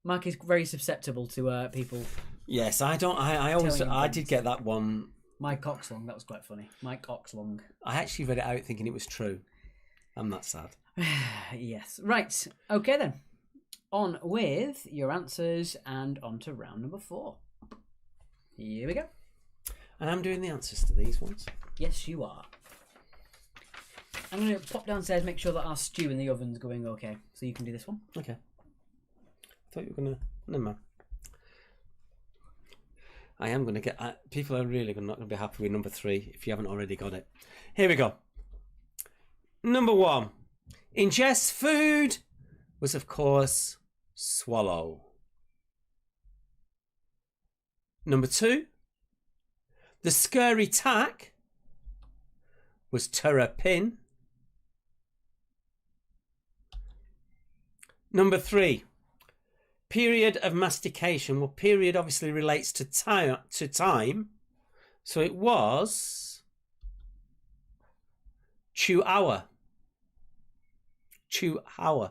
S2: Mark is very susceptible to people.
S1: Yes, I did get that one.
S2: Mike Oxlong, that was quite funny. Mike Oxlong.
S1: I actually read it out thinking it was true. I'm that sad.
S2: Yes. Right. Okay then. On with your answers and on to round number 4. Here we go.
S1: And I'm doing the answers to these ones.
S2: Yes, you are. I'm going to pop downstairs, make sure that our stew in the oven's going okay. So you can do this one.
S1: Okay. I thought you were going to... Never mind. I am going to get... people are really not going to be happy with number 3 if you haven't already got it. Here we go. Number 1. Ingest food was, of course, swallow. Number 2. The scurry tack was terrapin. Number 3. Period of mastication. Well, period obviously relates to time. So it was chew hour. Chew hour.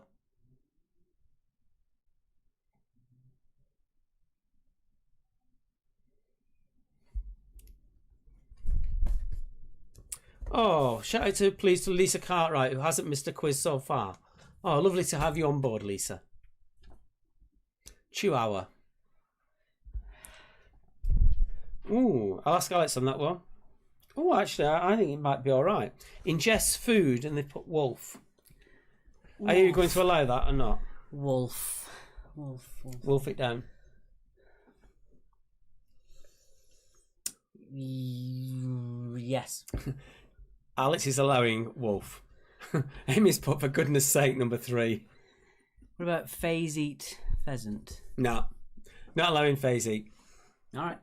S1: Oh, shout out to Lisa Cartwright, who hasn't missed a quiz so far. Oh, lovely to have you on board, Lisa. Chihuahua. Ooh, I'll ask Alex on that one. Oh, actually, I think it might be all right. Ingests food and they put wolf. Are you going to allow that or not?
S2: Wolf.
S1: Wolf it down.
S2: Yes.
S1: Alex is allowing wolf. Amy's put, for goodness sake, number 3.
S2: What about phase eat pheasant?
S1: No, not allowing phase eat.
S2: All right.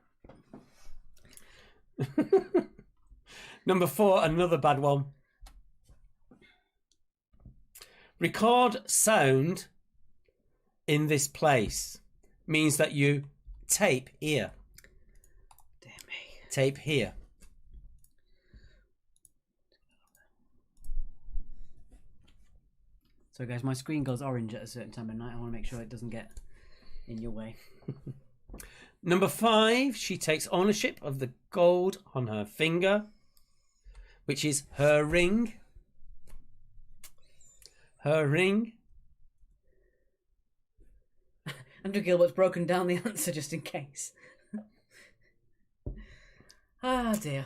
S1: Number 4, another bad one. Record sound in this place means that you tape here.
S2: Damn me.
S1: Tape here.
S2: So guys, my screen goes orange at a certain time of night. I want to make sure it doesn't get in your way.
S1: Number 5, she takes ownership of the gold on her finger, which is her ring. Her ring.
S2: Andrew Gilbert's broken down the answer just in case. Ah, dear.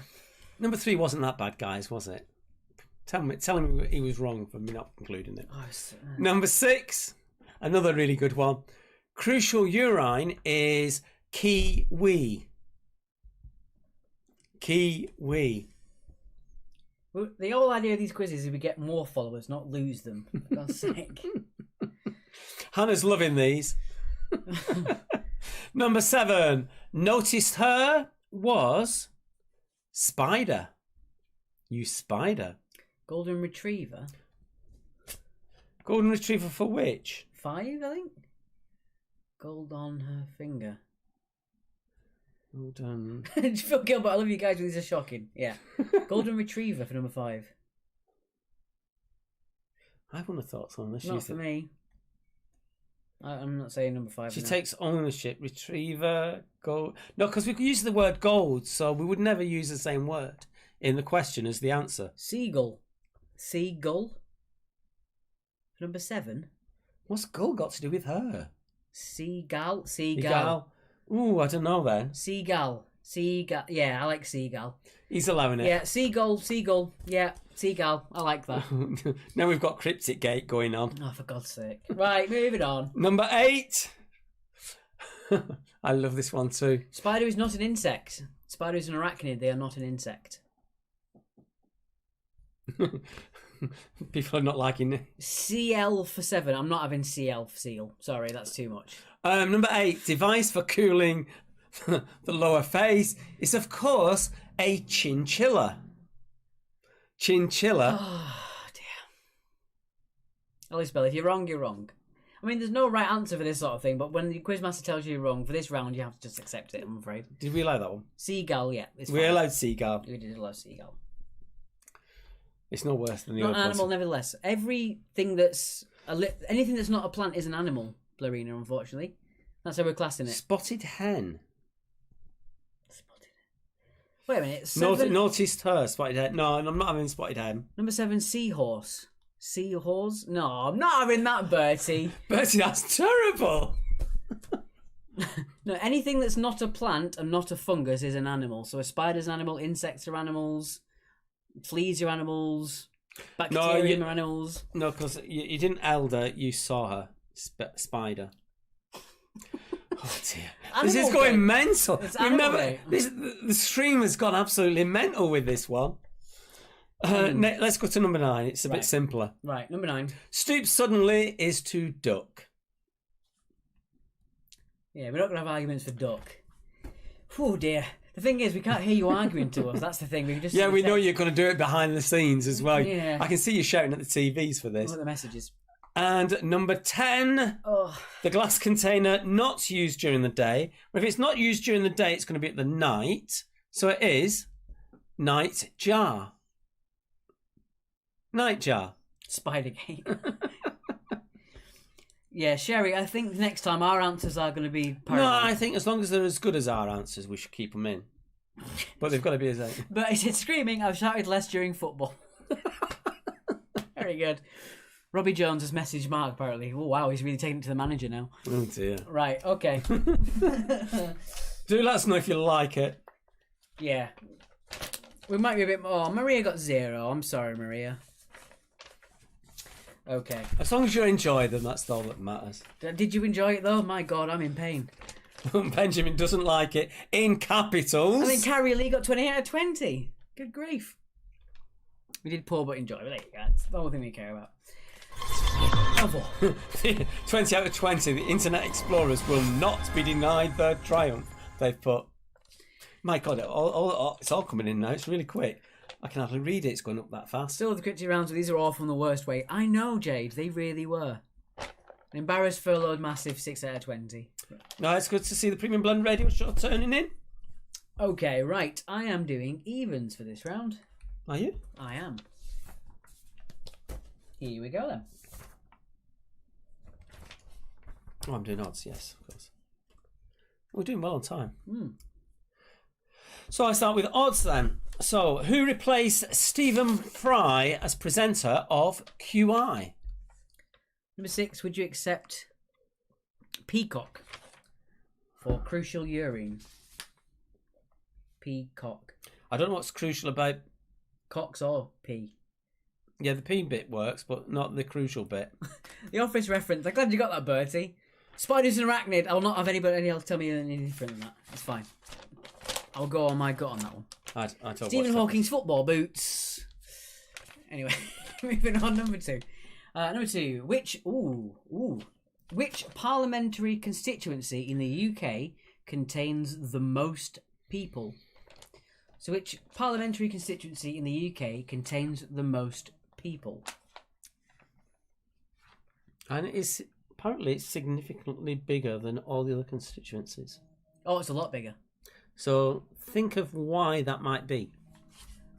S1: Number 3 wasn't that bad, guys, was it? Tell him he was wrong for me not including it. Number 6, another really good one. Crucial urine is kiwi. Kiwi.
S2: Well, the whole idea of these quizzes is we get more followers, not lose them. For God's sake.
S1: Hannah's loving these. Number 7, noticed her was spider. You spider.
S2: Golden Retriever.
S1: Golden Retriever for which?
S2: 5, I think. Gold on her finger.
S1: Well done.
S2: Phil Gilbert, I love you guys, but these are shocking. Yeah. Golden Retriever for number 5.
S1: I wouldn't have thought so. Unless
S2: Not for me. I'm not saying number 5.
S1: She
S2: now.
S1: takes ownership. Retriever, gold. No, because we use the word gold, so we would never use the same word in the question as the answer.
S2: Seagull. Seagull. For number 7.
S1: What's gull got to do with her?
S2: Seagull.
S1: Seagull. Ooh, I don't know then.
S2: Seagull. Yeah, I like seagull.
S1: He's allowing it.
S2: Yeah, seagull. Yeah, seagull. I like that.
S1: Now we've got Cryptic Gate going on.
S2: Oh, for God's sake. Right, moving on.
S1: Number 8. I love this one too.
S2: Spider is not an insect. Spider is an arachnid. They are not an insect.
S1: People are not liking it.
S2: CL for 7. I'm not having CL for seal. Sorry, that's too much.
S1: Number 8, device for cooling the lower face is, of course, a chinchilla. Chinchilla.
S2: Oh, dear. Alice Bell, if you're wrong, you're wrong. I mean, there's no right answer for this sort of thing, but when the quizmaster tells you you're wrong, for this round, you have to just accept it, I'm afraid.
S1: Did we allow that one?
S2: Seagull, yeah. It's
S1: We
S2: fine.
S1: allowed seagull.
S2: We did allow seagull.
S1: It's no worse than the
S2: Not
S1: other
S2: an animal,
S1: ones.
S2: nevertheless. Everything that's... anything that's not a plant is an animal, Blarina, unfortunately. That's how we're classing it.
S1: Spotted hen.
S2: Wait a minute. 7...
S1: Noticed her, spotted hen. No, I'm not having spotted hen.
S2: Number 7, seahorse. Seahorse? No, I'm not having that, Bertie.
S1: Bertie, that's terrible.
S2: No, anything that's not a plant and not a fungus is an animal. So a spider's an animal, insects are animals, fleas are animals, bacterium are animals.
S1: No, because you didn't elder, you saw her. Spider. Oh dear. This is going mental. Remember, the stream has gone absolutely mental with this one. Let's go to number 9. It's a bit simpler.
S2: Right, number 9.
S1: Stoop suddenly is to duck.
S2: Yeah, we're not going to have arguments for duck. Oh dear. The thing is, we can't hear you arguing to us. That's the thing. We just
S1: we know you're going to do it behind the scenes as well.
S2: Yeah.
S1: I can see you shouting at the TVs for this.
S2: What are the messages?
S1: And number 10, the glass container not used during the day. But if it's not used during the day, it's going to be at the night. So it is night jar. Night jar.
S2: Spidergate. Yeah, Sherry, I think next time our answers are going to be paramount.
S1: No, I think as long as they're as good as our answers, we should keep them in. But they've got to be his own.
S2: But he said, screaming, I've shouted less during football. Very good. Robbie Jones has messaged Mark, apparently. Oh, wow, he's really taking it to the manager now.
S1: Oh, dear.
S2: Right, okay.
S1: Do let us know if you like it.
S2: Yeah. We might be a bit more... Maria got 0. I'm sorry, Maria. Okay.
S1: As long as you enjoy them, that's all that matters.
S2: Did you enjoy it, though? My God, I'm in pain.
S1: Benjamin doesn't like it. In capitals.
S2: I mean, Carrie Lee got 20 out of 20. Good grief. We did poor but enjoy. But there you go. That's the only thing we care about.
S1: 20 out of 20. The Internet Explorers will not be denied their triumph. They've put. My God, it's all coming in now. It's really quick. I can hardly read it. It's going up that fast.
S2: Still, the Cryptic Rounds, these are awful in the worst way. I know, Jade. They really were. An embarrassed, furloughed, massive 6 out of 20.
S1: No, it's good to see the Premium Blend Radio show turning in.
S2: Okay, right. I am doing evens for this round.
S1: Are you?
S2: I am. Here we go then.
S1: Oh, I'm doing odds, yes, of course. We're doing well on time. So I start with odds then. So, who replaced Stephen Fry as presenter of QI?
S2: Number 6, would you accept Peacock for crucial urine? Peacock.
S1: I don't know what's crucial about...
S2: Cocks or pee?
S1: Yeah, the pee bit works, but not the crucial bit.
S2: The Office reference. I'm glad you got that, Bertie. Spiders and arachnid. I'll not have anybody else tell me anything different than that. It's fine. I'll go on my gut on that one.
S1: I told
S2: Stephen Hawking's football boots. Anyway, moving on. Number 2. Number 2. Which parliamentary constituency in the UK contains the most people? So, which parliamentary constituency in the UK contains the most people?
S1: And apparently it's significantly bigger than all the other constituencies.
S2: Oh, it's a lot bigger.
S1: So think of why that might be.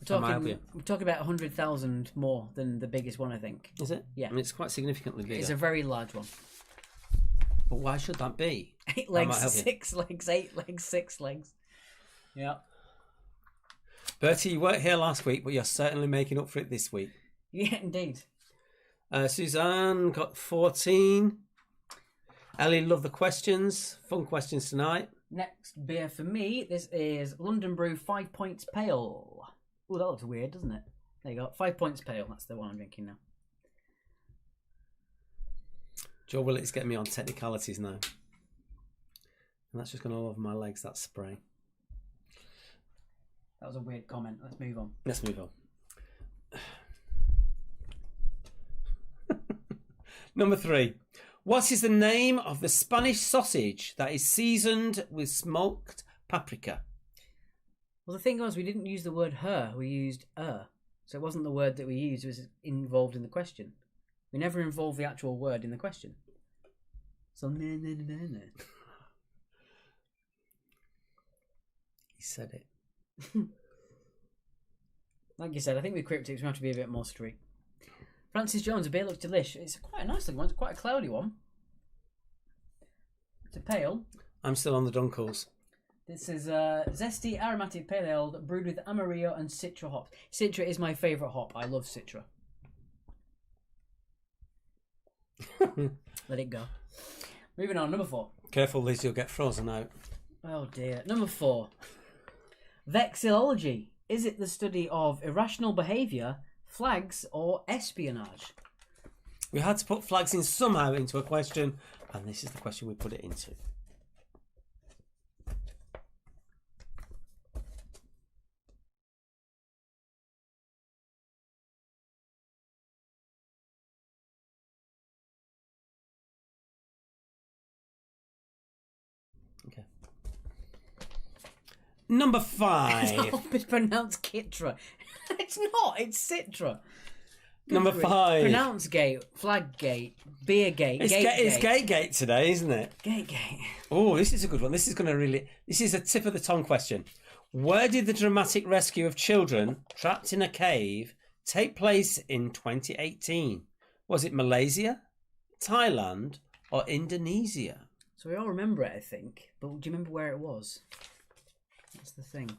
S2: We're talking about 100,000 more than the biggest one, I think.
S1: Is it?
S2: Yeah.
S1: I mean, it's quite significantly bigger.
S2: It's a very large one.
S1: But why should that be?
S2: 8 legs, 6 legs, 8 legs, 6 legs. Yeah.
S1: Bertie, you weren't here last week, but you're certainly making up for it this week.
S2: Yeah, indeed.
S1: Suzanne got 14. Ellie loved the questions. Fun questions tonight.
S2: Next beer for me, this is London Brew 5 Points Pale. Oh, that looks weird, doesn't it? There you go, 5 Points Pale. That's the one I'm drinking now.
S1: Joe Willett's getting me on technicalities now. And that's just gone all over my legs, that spray.
S2: That was a weird comment. Let's move on.
S1: Let's move on. Number 3. What is the name of the Spanish sausage that is seasoned with smoked paprika?
S2: Well, the thing was, we didn't use the word her. We used So it wasn't the word that we used. It was involved in the question. We never involved the actual word in the question. So, He
S1: said it.
S2: Like you said, I think with cryptics we have to be a bit more strict. Francis Jones, a beer looks delish. It's quite a nice looking one. It's quite a cloudy one. It's a pale.
S1: I'm still on the dunkles.
S2: This is a zesty aromatic pale ale brewed with Amarillo and Citra hops. Citra is my favourite hop. I love Citra. Let it go. Moving on, number 4.
S1: Careful, Liz, you'll get frozen out.
S2: Oh dear. Number 4. Vexillology. Is it the study of irrational behaviour, flags, or espionage?
S1: We had to put flags in somehow into a question, and this is the question we put it into. Okay. Number 5.
S2: It's pronounced Kitra. It's not. It's Citra.
S1: Number 5.
S2: Pronounce gate, flag gate, beer gate,
S1: It's gate today, isn't it?
S2: Gate.
S1: Oh, this is a good one. This is a tip of the tongue question. Where did the dramatic rescue of children trapped in a cave take place in 2018? Was it Malaysia, Thailand, or Indonesia?
S2: So we all remember it, I think. But do you remember where it was? That's the thing.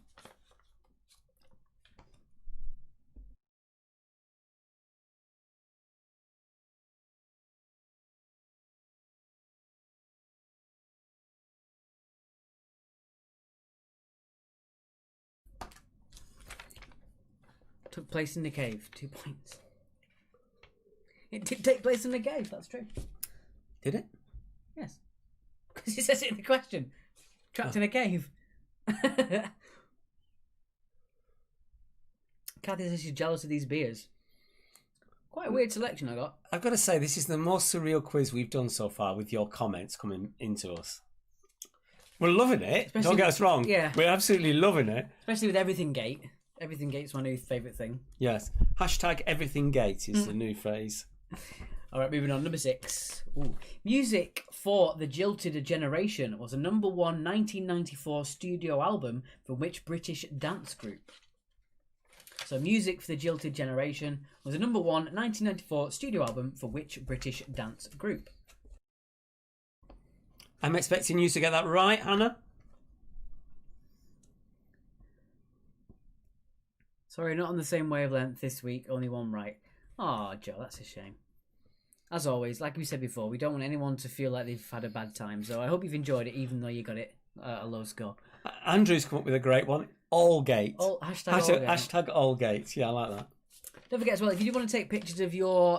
S2: Took place in the cave. 2 points. It did take place in the cave. That's true.
S1: Did it?
S2: Yes. Because it says it in the question. Trapped in a cave. Kathy says she's jealous of these beers. Quite a weird selection I got.
S1: I've got to say, this is the most surreal quiz we've done so far with your comments coming into us. We're loving it.
S2: Especially,
S1: don't get us wrong.
S2: Yeah.
S1: We're absolutely loving it.
S2: Especially with Everything Gate. Everything Gate's my new favourite thing.
S1: Yes. Hashtag everything gate is the new phrase.
S2: All right, moving on. Number 6. Ooh. Music for the Jilted Generation was a number 1 1994 studio album from which British dance group? So, Music for the Jilted Generation was a number 1 1994 studio album for which British dance group?
S1: I'm expecting you to get that right, Hannah.
S2: Sorry, not on the same wavelength this week. Only one right. Oh, Joe, that's a shame. As always, like we said before, we don't want anyone to feel like they've had a bad time. So I hope you've enjoyed it, even though you got it a low score.
S1: Andrew's come up with a great one. Allgate.
S2: Hashtag
S1: Allgate. Yeah, I like that.
S2: Don't forget as well, if you do want to take pictures of your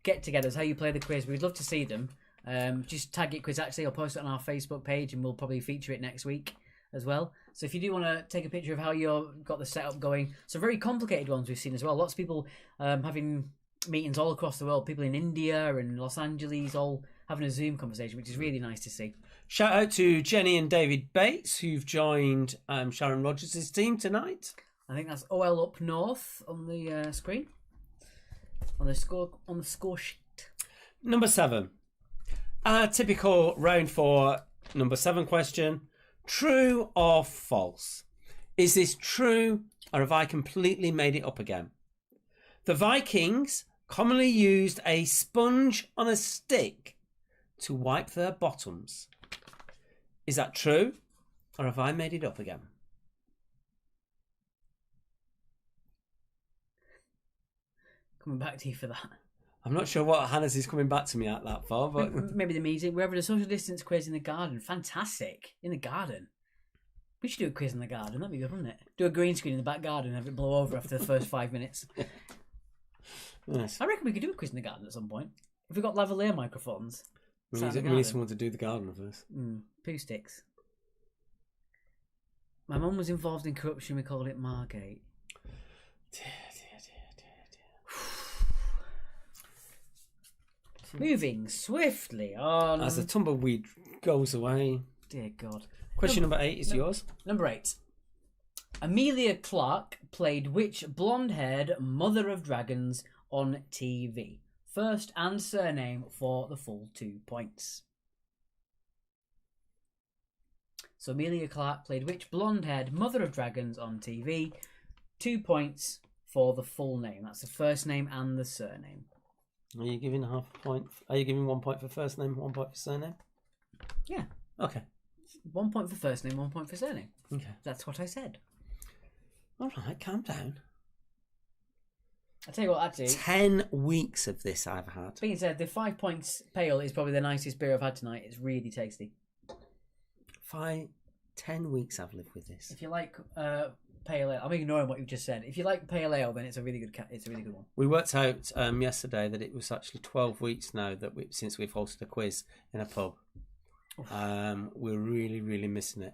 S2: get-togethers, how you play the quiz, we'd love to see them. Just tag it Quiz Actually, or post it on our Facebook page, and we'll probably feature it next week as well. So if you do want to take a picture of how you've got the setup going, some very complicated ones we've seen as well. Lots of people having meetings all across the world, people in India and Los Angeles all having a Zoom conversation, which is really nice to see.
S1: Shout out to Jenny and David Bates, who've joined Sharon Rogers' team tonight.
S2: I think that's OL Up North on the screen, on the score sheet.
S1: Number 7. Typical round 4, number 7 question. True or false? Is this true, or have I completely made it up again? The Vikings commonly used a sponge on a stick to wipe their bottoms. Is that true, or have I made it up again?
S2: Coming back to you for that.
S1: I'm not sure what Hannah's is coming back to me at that far, but
S2: maybe the meeting. We're having a social distance quiz in the garden. Fantastic. In the garden. We should do a quiz in the garden. That'd be good, wouldn't it? Do a green screen in the back garden and have it blow over after the first 5 minutes.
S1: Yes.
S2: I reckon we could do a quiz in the garden at some point. If we got lavalier microphones.
S1: We need someone to do the garden first.
S2: Poo sticks. My mum was involved in corruption. We called it Margate.
S1: Dear.
S2: Moving swiftly on.
S1: As the tumbleweed goes away.
S2: Dear God.
S1: Question number 8 is yours.
S2: Number 8. Amelia Clark played which blonde-haired mother of dragons on TV? First and surname for the full 2 points. So Amelia Clark played which blonde-haired mother of dragons on TV? 2 points for the full name. That's the first name and the surname.
S1: Are you giving half a point? Are you giving 1 point for first name, 1 point for surname?
S2: Yeah.
S1: Okay.
S2: 1 point for first name, 1 point for surname.
S1: Okay.
S2: That's what I said.
S1: All right, calm down.
S2: I tell you what, actually.
S1: 10 weeks of this I've had.
S2: Being said, the 5 points pale is probably the nicest beer I've had tonight. It's really tasty.
S1: 10 weeks I've lived with this.
S2: If you like pale ale, I'm ignoring what you've just said. If you like pale ale, then it's a really good. It's a really good one.
S1: We worked out yesterday that it was actually 12 weeks now since we've hosted a quiz in a pub. We're really, really missing it.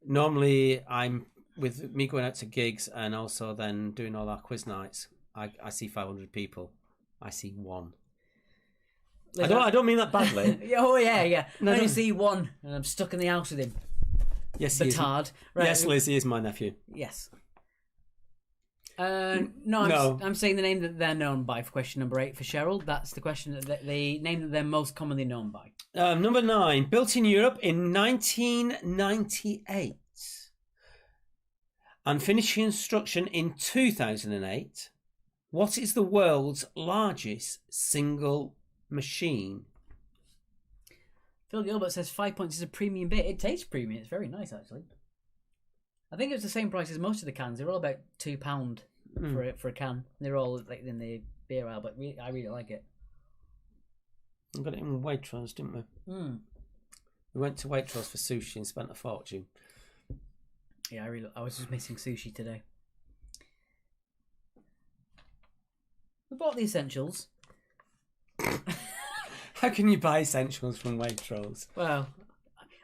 S1: Normally, I'm with me going out to gigs and also then doing all our quiz nights. I see 500 people. I see one. I don't mean that badly.
S2: Oh yeah.
S1: No,
S2: I only see one, and I'm stuck in the house with him.
S1: Yes,
S2: Batard. Right.
S1: Yes, Liz, he is my nephew.
S2: Yes. No. I'm saying the name that they're known by for question number 8 for Cheryl. That's the question the name that they're most commonly known by.
S1: Number 9, built in Europe in 1998 and finished construction in 2008. What is the world's largest single machine?
S2: Phil Gilbert says 5 points is a premium beer. It tastes premium. It's very nice, actually. I think it was the same price as most of the cans. They're all about £2 for a can. They're all like in the beer aisle, but I really like it.
S1: We got it in Waitrose, didn't we? We went to Waitrose for sushi and spent a fortune.
S2: Yeah, I was just missing sushi today. We bought the essentials.
S1: How can you buy essentials from Waitrose?
S2: Well,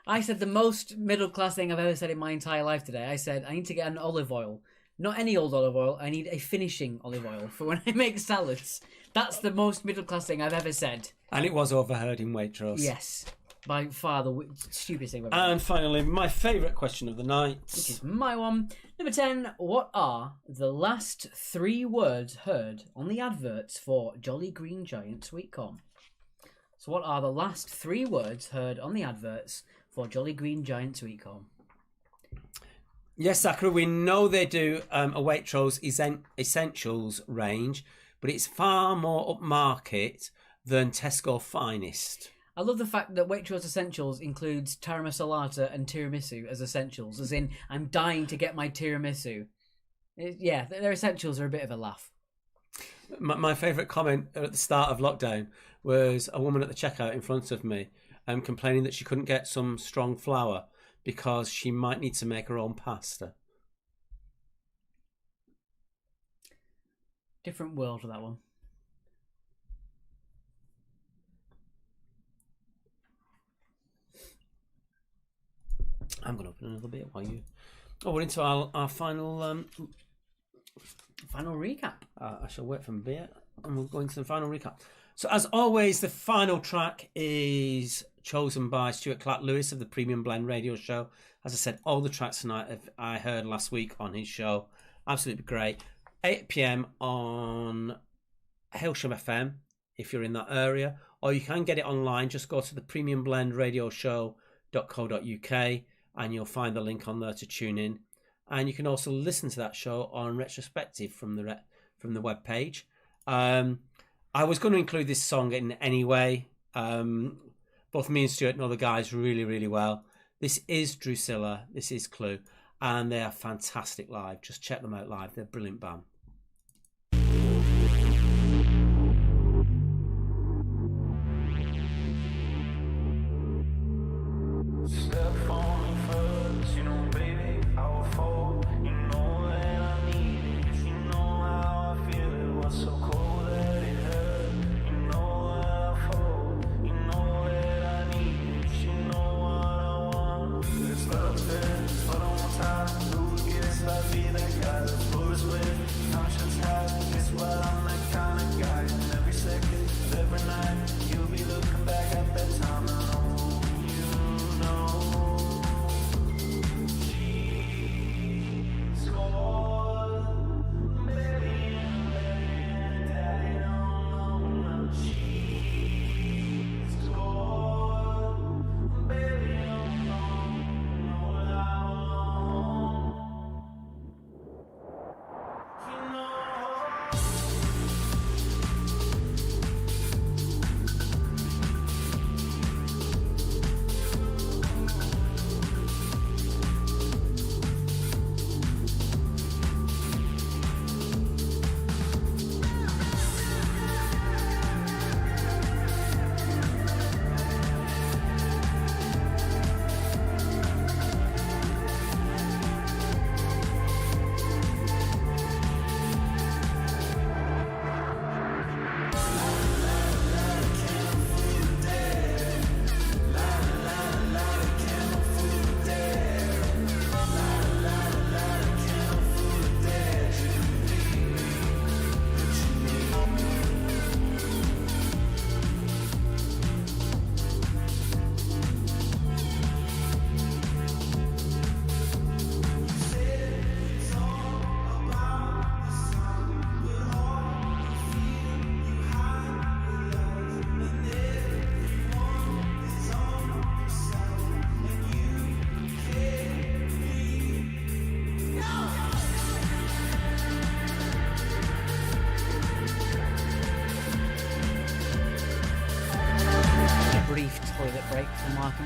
S2: I said the most middle class thing I've ever said in my entire life today. I said I need to get an olive oil. Not any old olive oil. I need a finishing olive oil for when I make salads. That's the most middle class thing I've ever said.
S1: And it was overheard in Waitrose.
S2: Yes. By far the stupidest thing I've ever
S1: And finally, my favourite question of the night.
S2: Which is my one. Number 10. What are the last 3 words heard on the adverts for Jolly Green Giant sweet corn? So what are the last 3 words heard on the adverts for Jolly Green Giant sweet corn?
S1: Yes, Sakura, we know they do a Waitrose Essentials range, but it's far more upmarket than Tesco Finest.
S2: I love the fact that Waitrose Essentials includes tiramisu latte and tiramisu as essentials, as in, I'm dying to get my tiramisu. Yeah, their essentials are a bit of a laugh.
S1: My favourite comment at the start of lockdown was a woman at the checkout in front of me complaining that she couldn't get some strong flour because she might need to make her own pasta.
S2: Different world for that one.
S1: I'm going to open another bit while you... Oh, we're into our final...
S2: Final recap.
S1: I shall wait for a bit and we'll go into the final recap. So as always, the final track is chosen by Stuart Clark-Lewis of the Premium Blend Radio Show. As I said, all the tracks tonight I heard last week on his show. Absolutely great. 8 p.m. on Hailsham FM if you're in that area, or you can get it online. Just go to the premiumblendradioshow.co.uk and you'll find the link on there to tune in. And you can also listen to that show on retrospective from the web page. I was going to include this song in any way. Both me and Stuart know the guys really, really well. This is Drusilla. This is Clue. And they are fantastic live. Just check them out live. They're a brilliant band.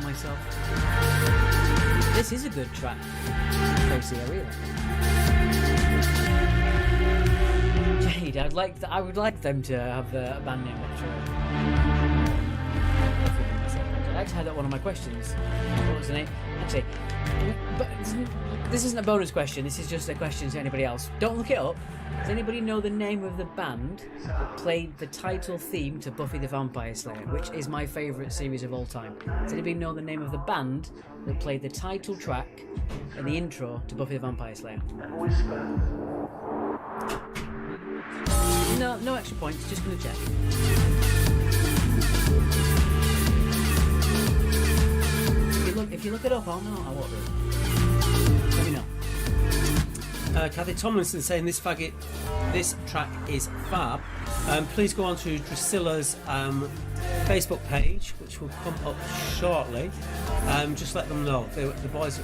S1: Myself. This is a good track. Tracy, I really like it. Jade, I would like them to have a band name.
S2: I tied up one of my questions. What was the name? Actually, but this isn't a bonus question. This is just a question to anybody else. Don't look it up. Does anybody know the name of the band that played the title theme to Buffy the Vampire Slayer, which is my favourite series of all time? Does anybody know the name of the band that played the title track and the intro to Buffy the Vampire Slayer? No extra points. Just gonna check. If you look it up, I'll know. I won't do. Let me know.
S1: Kathy Tomlinson saying this track is fab. Please go on to Drusilla's Facebook page, which will come up shortly. Just let them know. The boys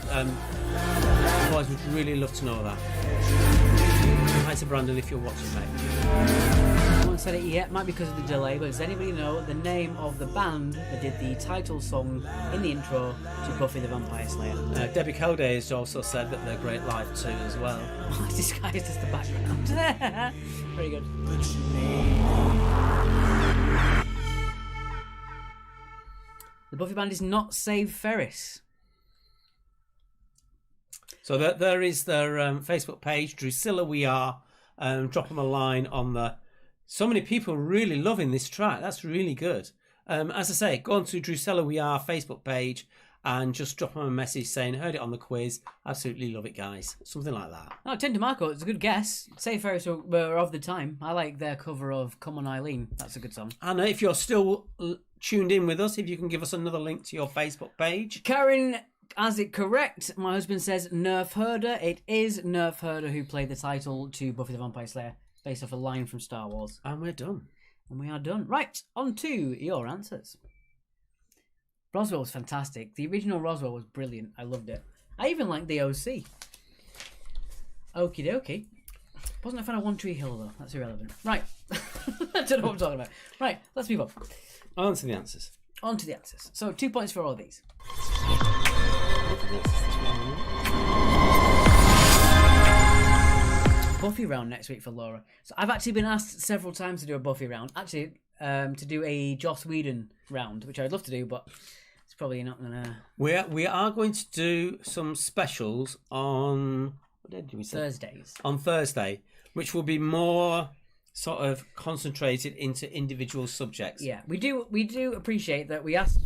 S1: would really love to know that. Hi to Brandon if you're watching, mate.
S2: I haven't said it yet, might be because of the delay, but does anybody know the name of the band that did the title song in the intro to Buffy the Vampire Slayer?
S1: Debbie Coday has also said that they're great live too as well.
S2: It's disguised as the background. Very good. The Buffy band is not Save Ferris.
S1: So there is their Facebook page, Drusilla We Are. Drop them a line on the... So many people really loving this track. That's really good. As I say, go on to Drusilla We Are Facebook page and just drop them a message saying, heard it on the quiz. Absolutely love it, guys. Something like that.
S2: Oh, Tim DeMarco, it's a good guess. Save Ferris were of the time. I like their cover of Come On Eileen. That's a good song.
S1: Anna, if you're still tuned in with us, if you can give us another link to your Facebook page.
S2: Karen... As it correct, my husband says Nerf Herder. It is Nerf Herder who played the title to Buffy the Vampire Slayer, based off a line from Star Wars.
S1: And we're done.
S2: And we are done. Right, on to your answers. Roswell was fantastic. The original Roswell was brilliant. I loved it. I even liked the OC. Okie dokie. Wasn't a fan of One Tree Hill, though. That's irrelevant. Right. I don't know what I'm talking about. Right, let's move on.
S1: On to the answers.
S2: On to the answers. So 2 points for all of these. Buffy round next week for Laura. So I've actually been asked several times to do a Buffy round. Actually, to do a Joss Whedon round, which I'd love to do, but it's probably not gonna.
S1: We are going to do some specials on what day did we say?
S2: Thursdays.
S1: On Thursday, which will be more sort of concentrated into individual subjects.
S2: Yeah, we do appreciate that. We asked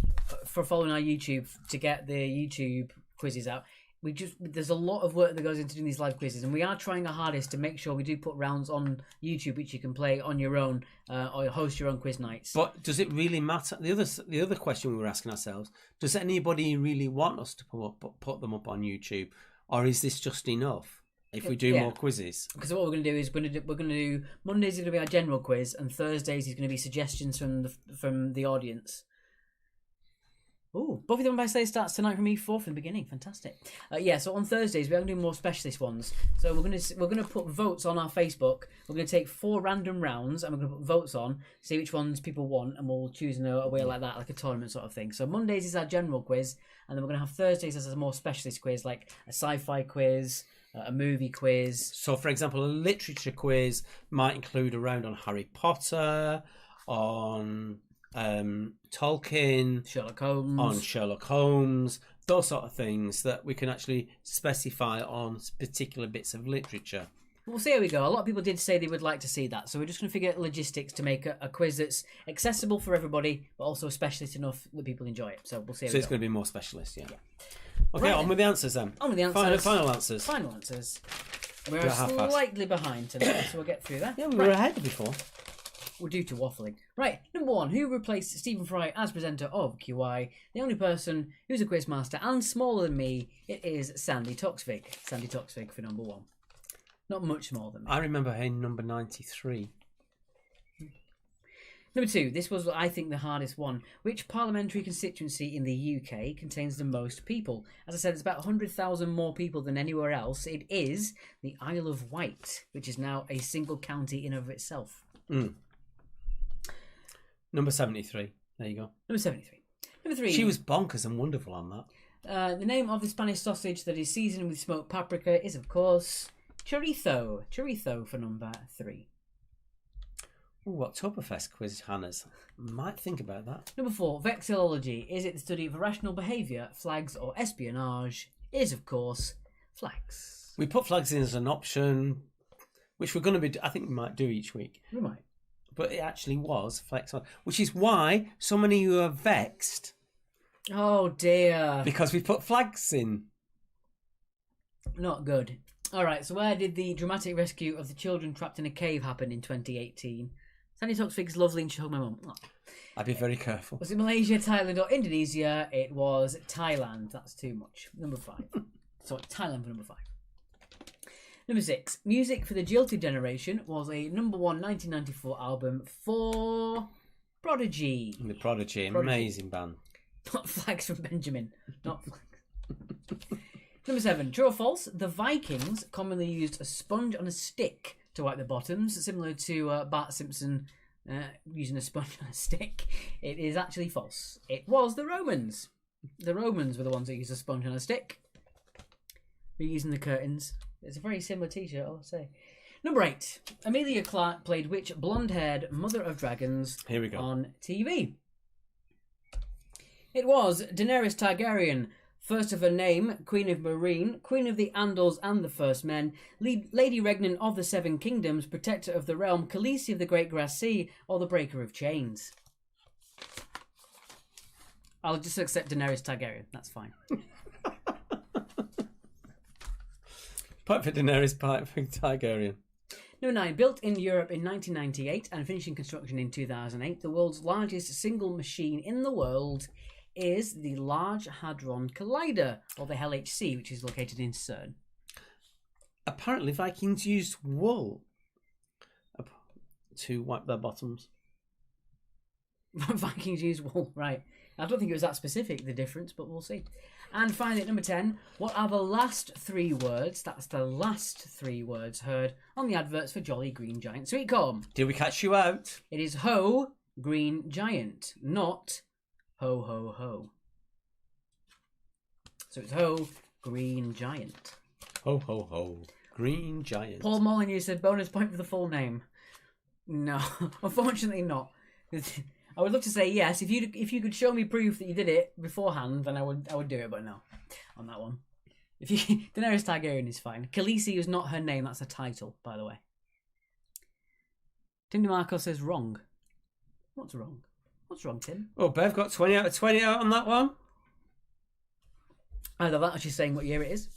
S2: for following our YouTube to get the YouTube quizzes out. There's a lot of work that goes into doing these live quizzes, and we are trying our hardest to make sure we do put rounds on YouTube which you can play on your own or host your own quiz nights.
S1: But does it really matter? The other question we were asking ourselves: does anybody really want us to put them up on YouTube, or is this just enough if we do more quizzes?
S2: Because what we're going to do is we're going to do Mondays is going to be our general quiz, and Thursdays is going to be suggestions from the audience. Oh, Buffy the Vampire Slayer starts tonight from E4 from the beginning. Fantastic. So on Thursdays we're going to do more specialist ones. So we're going to put votes on our Facebook. We're going to take 4 random rounds and we're going to put votes on, see which ones people want, and we'll choose in a way like that, like a tournament sort of thing. So Mondays is our general quiz, and then we're going to have Thursdays as a more specialist quiz, like a sci-fi quiz, a movie quiz.
S1: So, for example, a literature quiz might include a round on Harry Potter, on Tolkien, Sherlock Holmes, those sort of things that we can actually specify on particular bits of literature.
S2: We'll see how we go. A lot of people did say they would like to see that, so we're just going to figure out logistics to make a quiz that's accessible for everybody, but also specialist enough that people enjoy it. So we'll see how we go. So
S1: it's going to be more specialist, yeah. Okay, on with the answers then.
S2: On with the answers.
S1: Final answers.
S2: Final answers. We're slightly behind tonight, so we'll get through that.
S1: Yeah, we were ahead before.
S2: We're due to waffling. Right, number 1. Who replaced Stephen Fry as presenter of QI? The only person who's a quizmaster and smaller than me, it is Sandy Toksvig. Sandy Toksvig for number 1. Not much smaller than me.
S1: I remember her in number 93.
S2: Number 2. This was, I think, the hardest one. Which parliamentary constituency in the UK contains the most people? As I said, it's about 100,000 more people than anywhere else. It is the Isle of Wight, which is now a single county in and of itself.
S1: Number 73. There you go.
S2: Number 73. Number 3.
S1: She was bonkers and wonderful on that.
S2: The name of the Spanish sausage that is seasoned with smoked paprika is, of course, chorizo. Chorizo for number 3.
S1: Ooh, Oktoberfest quiz, Hannah's. Might think about that.
S2: Number 4, vexillology. Is it the study of irrational behaviour, flags, or espionage? Is, of course, flags.
S1: We put flags in as an option, which we're going to be. I think we might do each week.
S2: We might.
S1: But it actually was flex on, which is why so many of you are vexed.
S2: Oh dear.
S1: Because we put flags in.
S2: Not good. Alright, so where did the dramatic rescue of the children trapped in a cave happen in 2018? Sandy Toxvig's lovely and she hugged my mum. Oh.
S1: I'd be very careful.
S2: Was it Malaysia, Thailand, or Indonesia? It was Thailand. That's too much. Number 5. So Thailand for number 5. Number 6. Music for the Jilted Generation was a number 1 1994 album for Prodigy.
S1: The Prodigy. Amazing band.
S2: Not Flags from Benjamin. Not Flags. Number 7. True or false? The Vikings commonly used a sponge on a stick to wipe their bottoms, similar to Bart Simpson using a sponge on a stick. It is actually false. It was the Romans. The Romans were the ones that used a sponge on a stick. We're using the curtains. It's a very similar t-shirt, I'll say. Number 8. Emilia Clarke played which blonde-haired mother of dragons
S1: Here we go.
S2: on TV? It was Daenerys Targaryen, first of her name, Queen of Meereen, Queen of the Andals and the First Men, Lady Regnant of the Seven Kingdoms, Protector of the Realm, Khaleesi of the Great Grass Sea, or the Breaker of Chains. I'll just accept Daenerys Targaryen, that's fine.
S1: Pipe for Daenerys, pipe for Targaryen.
S2: Number 9. Built in Europe in 1998 and finishing construction in 2008, the world's largest single machine in the world is the Large Hadron Collider, or the LHC, which is located in CERN.
S1: Apparently Vikings used wool to wipe their bottoms.
S2: Vikings used wool, right. I don't think it was that specific, the difference, but we'll see. And finally, at number 10, what are the last 3 words, that's the last 3 words heard on the adverts for Jolly Green Giant Sweet Corn?
S1: Did we catch you out?
S2: It is Ho Green Giant, not Ho Ho Ho. So it's Ho Green Giant.
S1: Ho ho ho. Green Giant.
S2: Paul Molyneux said bonus point for the full name. No, unfortunately not. I would love to say yes. If you could show me proof that you did it beforehand, then I would do it, but no, on that one. If you Daenerys Targaryen is fine. Khaleesi is not her name, that's a title, by the way. Tim DeMarco says wrong. What's wrong? What's wrong, Tim?
S1: Oh, Bev got 20 out of 20 out on that one.
S2: I love that. She's saying what year it is.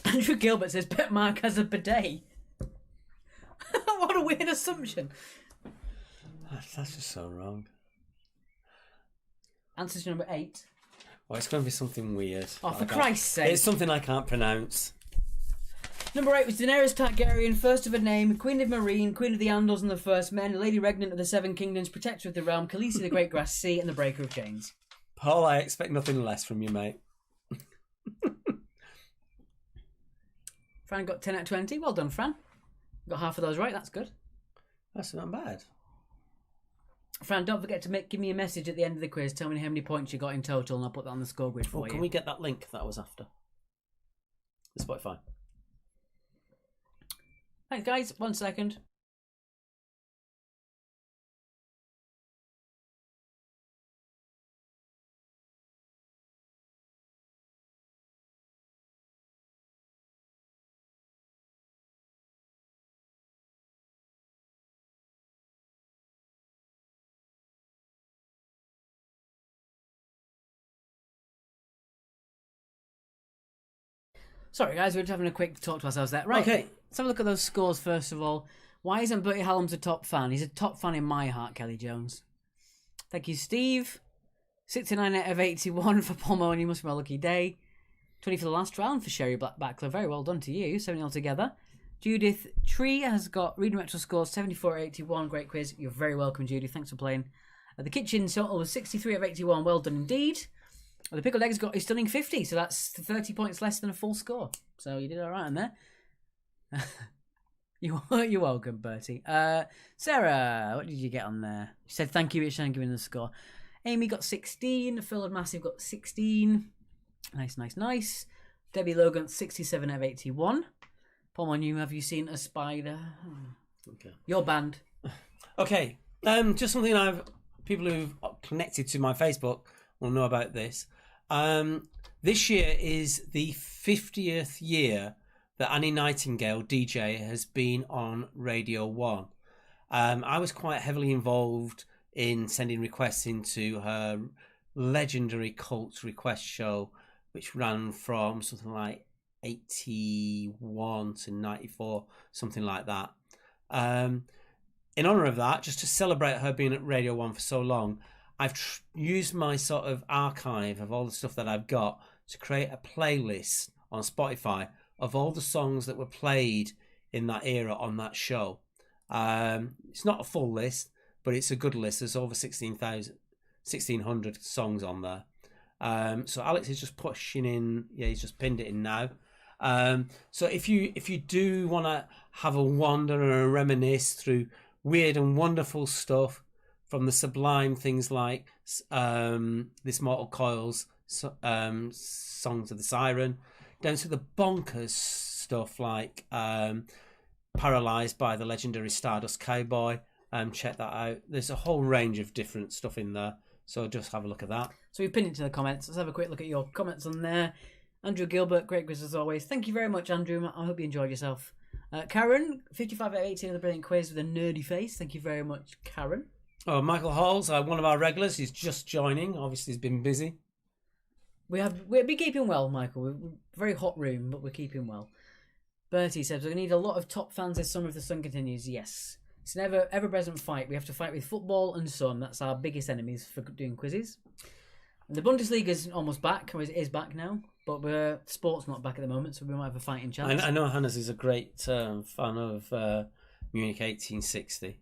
S2: Andrew Gilbert says Bet Mark has a bidet. What a weird assumption.
S1: That's just so wrong.
S2: Answer to number 8.
S1: Well, it's going to be something weird.
S2: Oh, for Christ's sake.
S1: It's something I can't pronounce.
S2: Number 8 was Daenerys Targaryen, first of her name, Queen of Meereen, Queen of the Andals and the First Men, Lady Regnant of the Seven Kingdoms, Protector of the Realm, Khaleesi of the Great Grass Sea, and the Breaker of Chains.
S1: Paul, I expect nothing less from you, mate.
S2: Fran got 10 out of 20. Well done, Fran. Got half of those right, that's good.
S1: That's not bad.
S2: Fran, don't forget to give me a message at the end of the quiz. Tell me how many points you got in total, and I'll put that on the score grid for you.
S1: Can we get that link that I was after? The Spotify.
S2: Thanks, guys. 1 second. Sorry, guys, we're just having a quick talk to ourselves there. Right,
S1: Okay.
S2: Let's have a look at those scores first of all. Why isn't Bertie Hallam's a top fan? He's a top fan in my heart, Kelly Jones. Thank you, Steve. 69 out of 81 for Paul Mooney. Must be a lucky day. 20 for the last round for Sherry Backler. Very well done to you. 70 altogether. Judith Tree has got reading retro scores 74 out of 81. Great quiz. You're very welcome, Judith. Thanks for playing. The kitchen total was 63 out of 81. Well done indeed. Well, the Pickled Egg's got a stunning 50, so that's 30 points less than a full score. So you did all right on there. You're welcome, Bertie. Sarah, what did you get on there? She said thank you, Richard, and giving the score. Amy got 16. Phil and Massive got 16. Nice. Debbie Logan, 67 out of 81. Paul Monu, have you seen a spider?
S1: Okay.
S2: You're banned.
S1: Okay. Just something people who've connected to my Facebook will know about this. This year is the 50th year that Annie Nightingale, DJ, has been on Radio 1. I was quite heavily involved in sending requests into her legendary cult request show, which ran from something like 81 to 94, something like that. In honour of that, just to celebrate her being at Radio 1 for so long, I've used my sort of archive of all the stuff that I've got to create a playlist on Spotify of all the songs that were played in that era on that show. It's not a full list, but it's a good list. There's over 1,600 songs on there. So Alex is just pushing in. Yeah, he's just pinned it in now. So if you do want to have a wander and a reminisce through weird and wonderful stuff, from the sublime things like This Mortal Coil's Songs of the Siren, down to the bonkers stuff like Paralysed by the legendary Stardust Cowboy. Check that out. There's a whole range of different stuff in there, so just have a look at that.
S2: So we've pinned it to the comments. Let's have a quick look at your comments on there. Andrew Gilbert, great quiz as always. Thank you very much, Andrew. I hope you enjoyed yourself. Karen, 55 out of 18 of the brilliant quiz with a nerdy face. Thank you very much, Karen.
S1: Oh, Michael Halls, one of our regulars, he's just joining. Obviously, he's been busy.
S2: We'll be keeping well, Michael. We're very hot room, but we're keeping well. Bertie says, we're going to need a lot of top fans as Summer of the Sun continues. Yes. It's an ever-present fight. We have to fight with football and sun. That's our biggest enemies for doing quizzes. And the Bundesliga is almost back, or is back now, but sport's not back at the moment, so we might have a fighting chance.
S1: I know Hannes is a great fan of Munich 1860.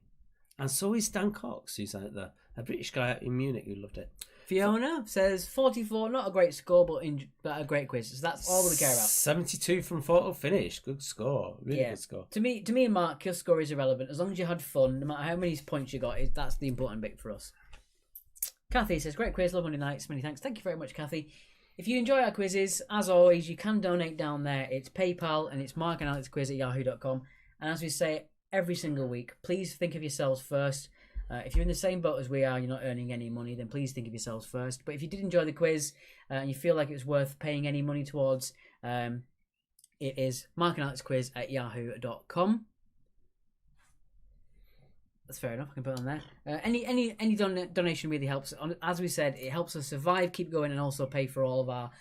S1: And so is Dan Cox, who's out there. A British guy out in Munich who loved it.
S2: Fiona says 44, not a great score, but a great quiz. So that's all we care about.
S1: 72 from photo finish. Good score. Really good score.
S2: To me and Mark, your score is irrelevant. As long as you had fun, no matter how many points you got, that's the important bit for us. Kathy says, great quiz, love Monday nights. Many thanks. Thank you very much, Kathy. If you enjoy our quizzes, as always, you can donate down there. It's PayPal and it's markanalexquiz@yahoo.com. And as we say every single week, please think of yourselves first. If you're in the same boat as we are, you're not earning any money, then please think of yourselves first. But if you did enjoy the quiz and you feel like it's worth paying any money towards, it is markanalexquiz@yahoo.com. That's fair enough. I can put it on there. Any donation really helps. As we said, it helps us survive, keep going, and also pay for all of our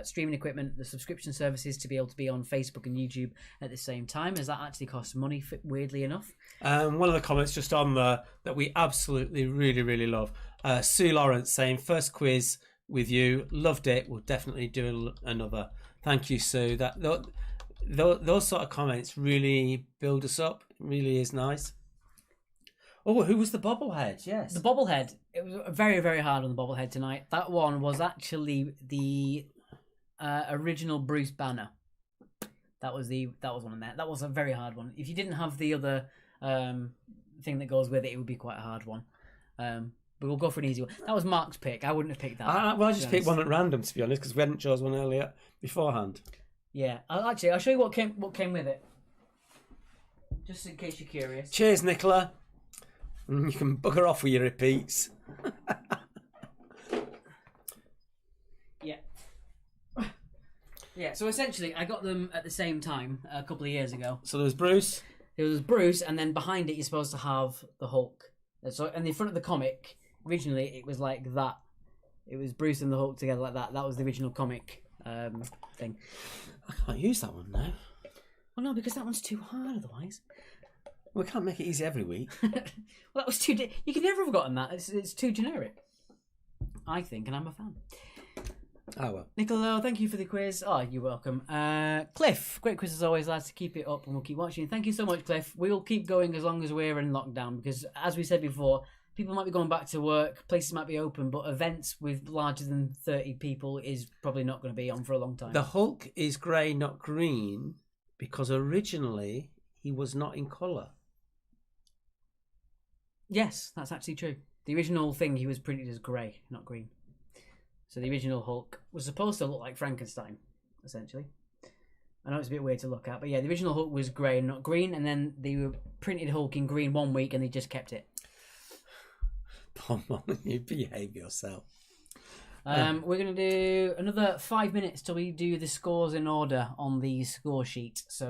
S2: streaming equipment, the subscription services to be able to be on Facebook and YouTube at the same time, as that actually costs money, weirdly enough.
S1: One of the comments just on there that we absolutely really, really love. Sue Lawrence saying, first quiz with you. Loved it. We'll definitely do another. Thank you, Sue. Those sort of comments really build us up. It really is nice. Oh, who was the bobblehead? Yes.
S2: The bobblehead. It was very, very hard on the bobblehead tonight. That one was actually the original Bruce Banner. That was one in there. That was a very hard one. If you didn't have the other thing that goes with it, it would be quite a hard one. But we'll go for an easy one. That was Mark's pick. I wouldn't have picked that.
S1: I just picked one at random, to be honest, because we hadn't chose one earlier beforehand.
S2: Yeah. I'll show you what came with it. Just in case you're curious.
S1: Cheers, Nicola. You can bugger off with your repeats.
S2: Yeah. Yeah, so essentially I got them at the same time a couple of years ago.
S1: So there was Bruce.
S2: There was Bruce, and then behind it you're supposed to have the Hulk. So, and in front of the comic, originally it was like that. It was Bruce and the Hulk together like that. That was the original comic thing.
S1: I can't use that one now.
S2: Well, no, because that one's too hard otherwise.
S1: We can't make it easy every week.
S2: Well, that was too... You could never have gotten that. It's too generic. I think, and I'm a fan.
S1: Oh, well.
S2: Nicola, thank you for the quiz. Oh, you're welcome. Cliff, great quiz as always, lads. Keep it up and we'll keep watching. Thank you so much, Cliff. We'll keep going as long as we're in lockdown because, as we said before, people might be going back to work, places might be open, but events with larger than 30 people is probably not going to be on for a long time.
S1: The Hulk is grey, not green, because originally he was not in colour.
S2: Yes, that's actually true. The original thing, he was printed as grey, not green. So the original Hulk was supposed to look like Frankenstein, essentially. I know it's a bit weird to look at, but yeah, the original Hulk was grey and not green, and then they were printed Hulk in green 1 week, and they just kept it.
S1: Poor Mum, you behave yourself.
S2: We're going to do another 5 minutes till we do the scores in order on the score sheet. So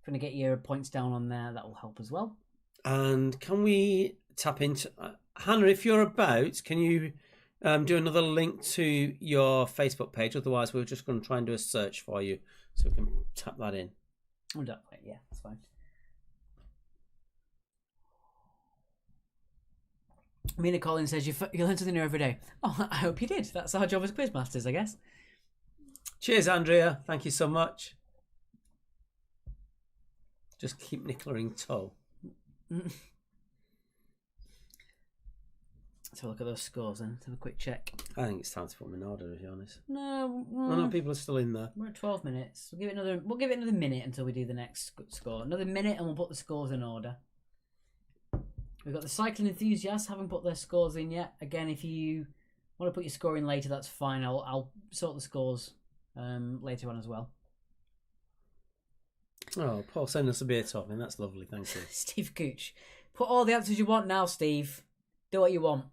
S2: if you want to get your points down on there, that will help as well.
S1: And can we tap into... Hannah, if you're about, can you do another link to your Facebook page? Otherwise, we're just going to try and do a search for you so we can tap that in.
S2: Oh, yeah, that's fine. Mina Collins says, you learn something new every day. Oh, I hope you did. That's our job as quizmasters, I guess.
S1: Cheers, Andrea. Thank you so much. Just keep nickling toe.
S2: Let's have a look at those scores then. Let's have a quick check.
S1: I think it's time to put them in order, to be honest.
S2: No,
S1: People are still in there.
S2: We're at 12 minutes. We'll give it another minute until we do the next score. Another minute and we'll put the scores in order. We've got the cycling enthusiasts, haven't put their scores in yet. Again, if you want to put your score in later, that's fine. I'll sort the scores later on as well.
S1: Oh, Paul send us a beer topping. That's lovely, thank you.
S2: Steve Gooch. Put all the answers you want now, Steve. Do what you want.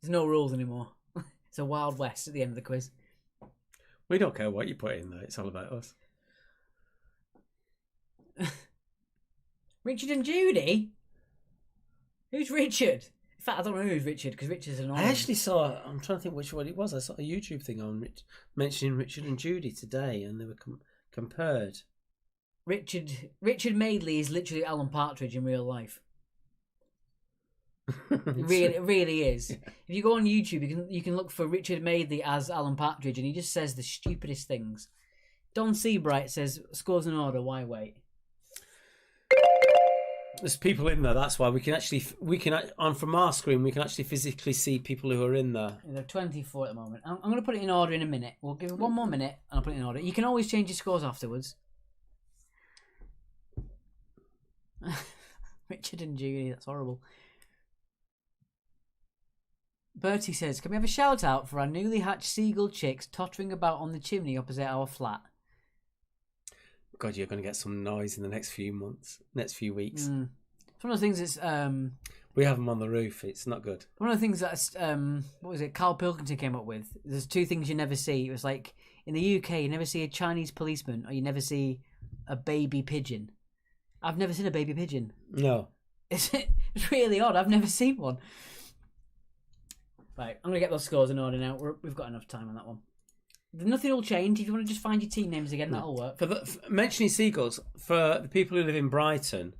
S2: There's no rules anymore. It's a Wild West at the end of the quiz.
S1: We don't care what you put in, though. It's all about us.
S2: Richard and Judy? Who's Richard? In fact, I don't know who's Richard, because Richard's an
S1: I actually saw... I'm trying to think which one it was. I saw a YouTube thing on mentioning Richard and Judy today, and they were compared.
S2: Richard Madeley is literally Alan Partridge in real life. It really is. Yeah. If you go on YouTube, you can look for Richard Madeley as Alan Partridge, and he just says the stupidest things. Don Seabright says, scores in order, why wait?
S1: There's people in there, that's why from our screen, we can actually physically see people who are in there.
S2: There are 24 at the moment. I'm going to put it in order in a minute. We'll give it 1 more minute, and I'll put it in order. You can always change your scores afterwards. Richard and Judy, that's horrible. Bertie says, can we have a shout out for our newly hatched seagull chicks tottering about on the chimney opposite our flat?
S1: God, you're going to get some noise in the next few weeks.
S2: It's one of the things that's...
S1: we have them on the roof. It's not good.
S2: One of the things that's... what was it? Carl Pilkington came up with. There's 2 things you never see. It was like, in the UK, you never see a Chinese policeman or you never see a baby pigeon. I've never seen a baby pigeon.
S1: No.
S2: It's really odd. I've never seen one. Right, I'm going to get those scores in order now. We've got enough time on that one. Nothing will change. If you want to just find your team names again, that'll work.
S1: For mentioning seagulls, for the people who live in Brighton,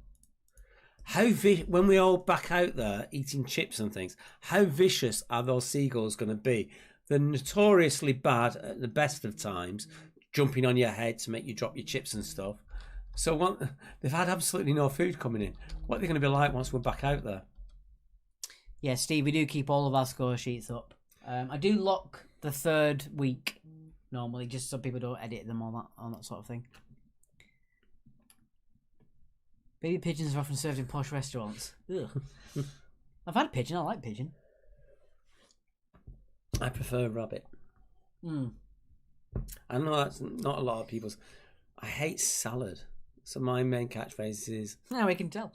S1: when we all back out there eating chips and things, how vicious are those seagulls going to be? They're notoriously bad at the best of times, jumping on your head to make you drop your chips and stuff. So they've had absolutely no food coming in. What are they going to be like once we're back out there?
S2: Yeah, Steve, we do keep all of our score sheets up. I do lock the 3rd week normally, just so people don't edit them on that sort of thing. Baby pigeons are often served in posh restaurants. Ugh. I've had pigeon. I like pigeon.
S1: I prefer rabbit. I know that's not a lot of people's. I hate salad. So my main catchphrase is...
S2: Now we can tell.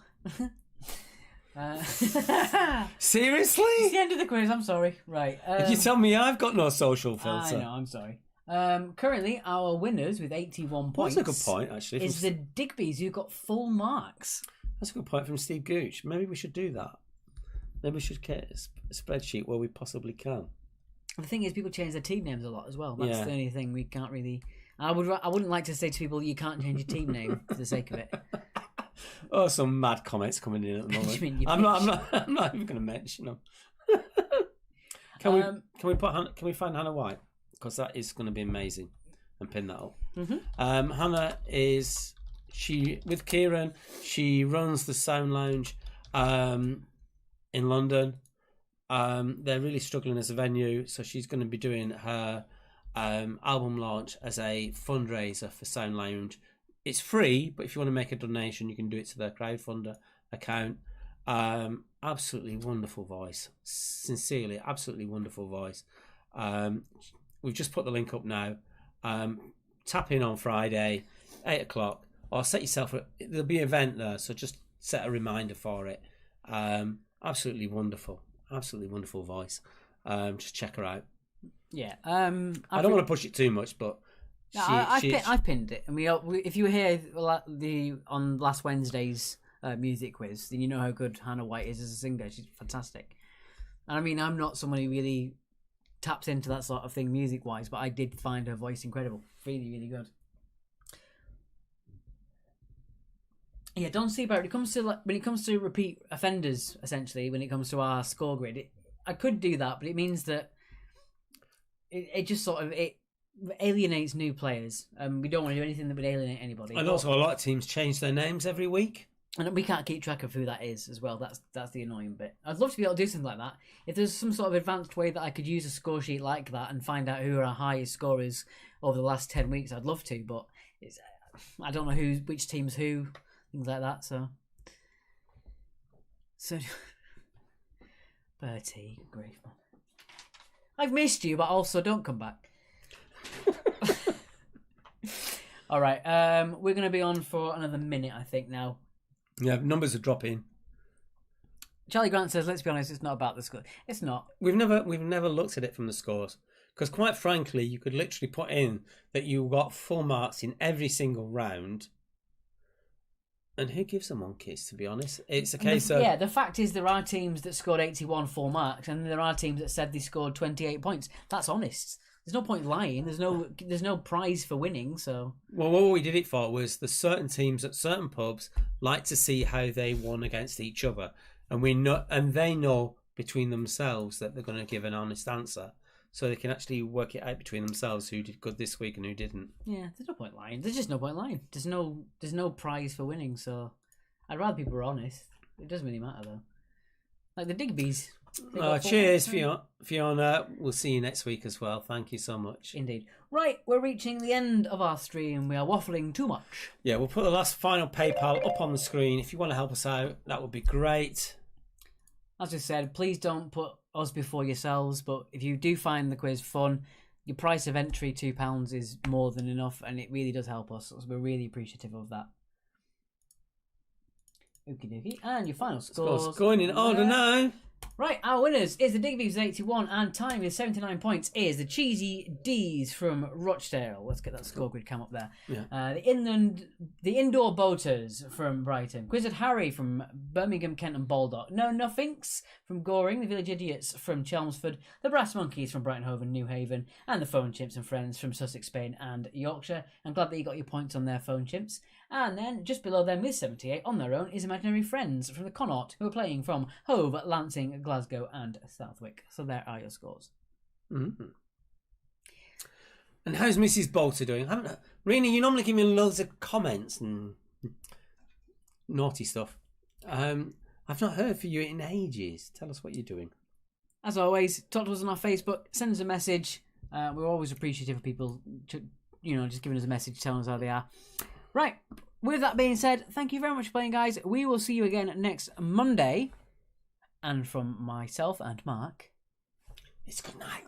S1: Seriously?
S2: It's the end of the quiz, I'm sorry. Right.
S1: You tell me I've got no social filter.
S2: I know, I'm sorry. Currently, our winners with 81 points...
S1: That's a good point, actually.
S2: ...is the Digby's who got full marks.
S1: That's a good point from Steve Gooch. Maybe we should do that. Maybe we should get a spreadsheet where we possibly can.
S2: The thing is, people change their team names a lot as well. That's the only thing we can't really... I wouldn't like to say to people, you can't change your team name for the sake of it.
S1: Oh, some mad comments coming in at the moment. I'm not even going to mention them. Can we find Hannah White? Because that is going to be amazing, and pin that up. Mm-hmm. Hannah is with Kieran. She runs the Sound Lounge in London. They're really struggling as a venue, so she's going to be doing her album launch as a fundraiser for Sound Lounge. It's free, but if you want to make a donation, you can do it to their crowdfunder account. Absolutely wonderful voice. Sincerely, absolutely wonderful voice. We've just put the link up now. tap in on Friday, 8 o'clock, or set yourself. There'll be an event there, so just set a reminder for it. Absolutely wonderful voice. Just check her out.
S2: Yeah.
S1: I don't want to push it too much, but
S2: I've pinned it, and if you were here on last Wednesday's music quiz, then you know how good Hannah White is as a singer. She's fantastic. And I mean, I'm not someone who really taps into that sort of thing music wise, but I did find her voice incredible, really, really good. Yeah, don't see about it. When it comes to repeat offenders, essentially, when it comes to our score grid, I could do that, but it means that it just sort of alienates new players. We don't want to do anything that would alienate anybody.
S1: And also, a lot of teams change their names every week,
S2: and we can't keep track of who that is as well. That's the annoying bit. I'd love to be able to do something like that. If there's some sort of advanced way that I could use a score sheet like that and find out who are our highest scorers over the last 10 weeks, I'd love to. But I don't know which teams who. Things like that, so Bertie, grief, man. I've missed you, but also don't come back. All right, we're going to be on for another minute, I think, now.
S1: Yeah, numbers are dropping.
S2: Charlie Grant says, let's be honest, it's not about the score. It's not.
S1: We've never looked at it from the scores, because quite frankly, you could literally put in that you got full marks in every single round. And who gives them one kiss, to be honest? It's a case of...
S2: Yeah, the fact is there are teams that scored 81 full marks, and there are teams that said they scored 28 points. That's honest. There's no point lying. There's no prize for winning, so...
S1: Well, what we did it for was the certain teams at certain pubs like to see how they won against each other. And they know between themselves that they're going to give an honest answer. So they can actually work it out between themselves who did good this week and who didn't.
S2: Yeah, there's no point lying. There's just no point lying. There's no prize for winning, so I'd rather people were honest. It doesn't really matter though. Like the Digby's.
S1: Cheers, Fiona. We'll see you next week as well. Thank you so much.
S2: Indeed. Right, we're reaching the end of our stream. We are waffling too much.
S1: Yeah, we'll put the final PayPal up on the screen. If you want to help us out, that would be great.
S2: As I said, please don't put us before yourselves, but if you do find the quiz fun, your price of entry £2 is more than enough, and it really does help us, so we're really appreciative of that. Okie dokie. And your final scores
S1: going in order now.
S2: Right, our winners is the Digby's 81, and time is 79 points is the Cheesy D's from Rochdale. Let's get that score grid cam up there.
S1: Yeah.
S2: The Indoor Boaters from Brighton. Quizzard Harry from Birmingham, Kent and Baldock. No Nothings from Goring. The Village Idiots from Chelmsford. The Brass Monkeys from Brighton Hove and New Haven. And the Phone Chimps and Friends from Sussex, Spain and Yorkshire. I'm glad that you got your points on their Phone Chimps. And then, just below them with 78 on their own is Imaginary Friends from the Connaught, who are playing from Hove, Lancing, Glasgow and Southwick. So there are your scores.
S1: Mm-hmm. And how's Mrs. Bolter doing? Rena, you normally give me loads of comments and naughty stuff. I've not heard from you in ages. Tell us what you're doing.
S2: As always, talk to us on our Facebook. Send us a message. We're always appreciative of people, just giving us a message, telling us how they are. Right, with that being said, thank you very much for playing, guys. We will see you again next Monday. And from myself and Mark,
S1: it's good night.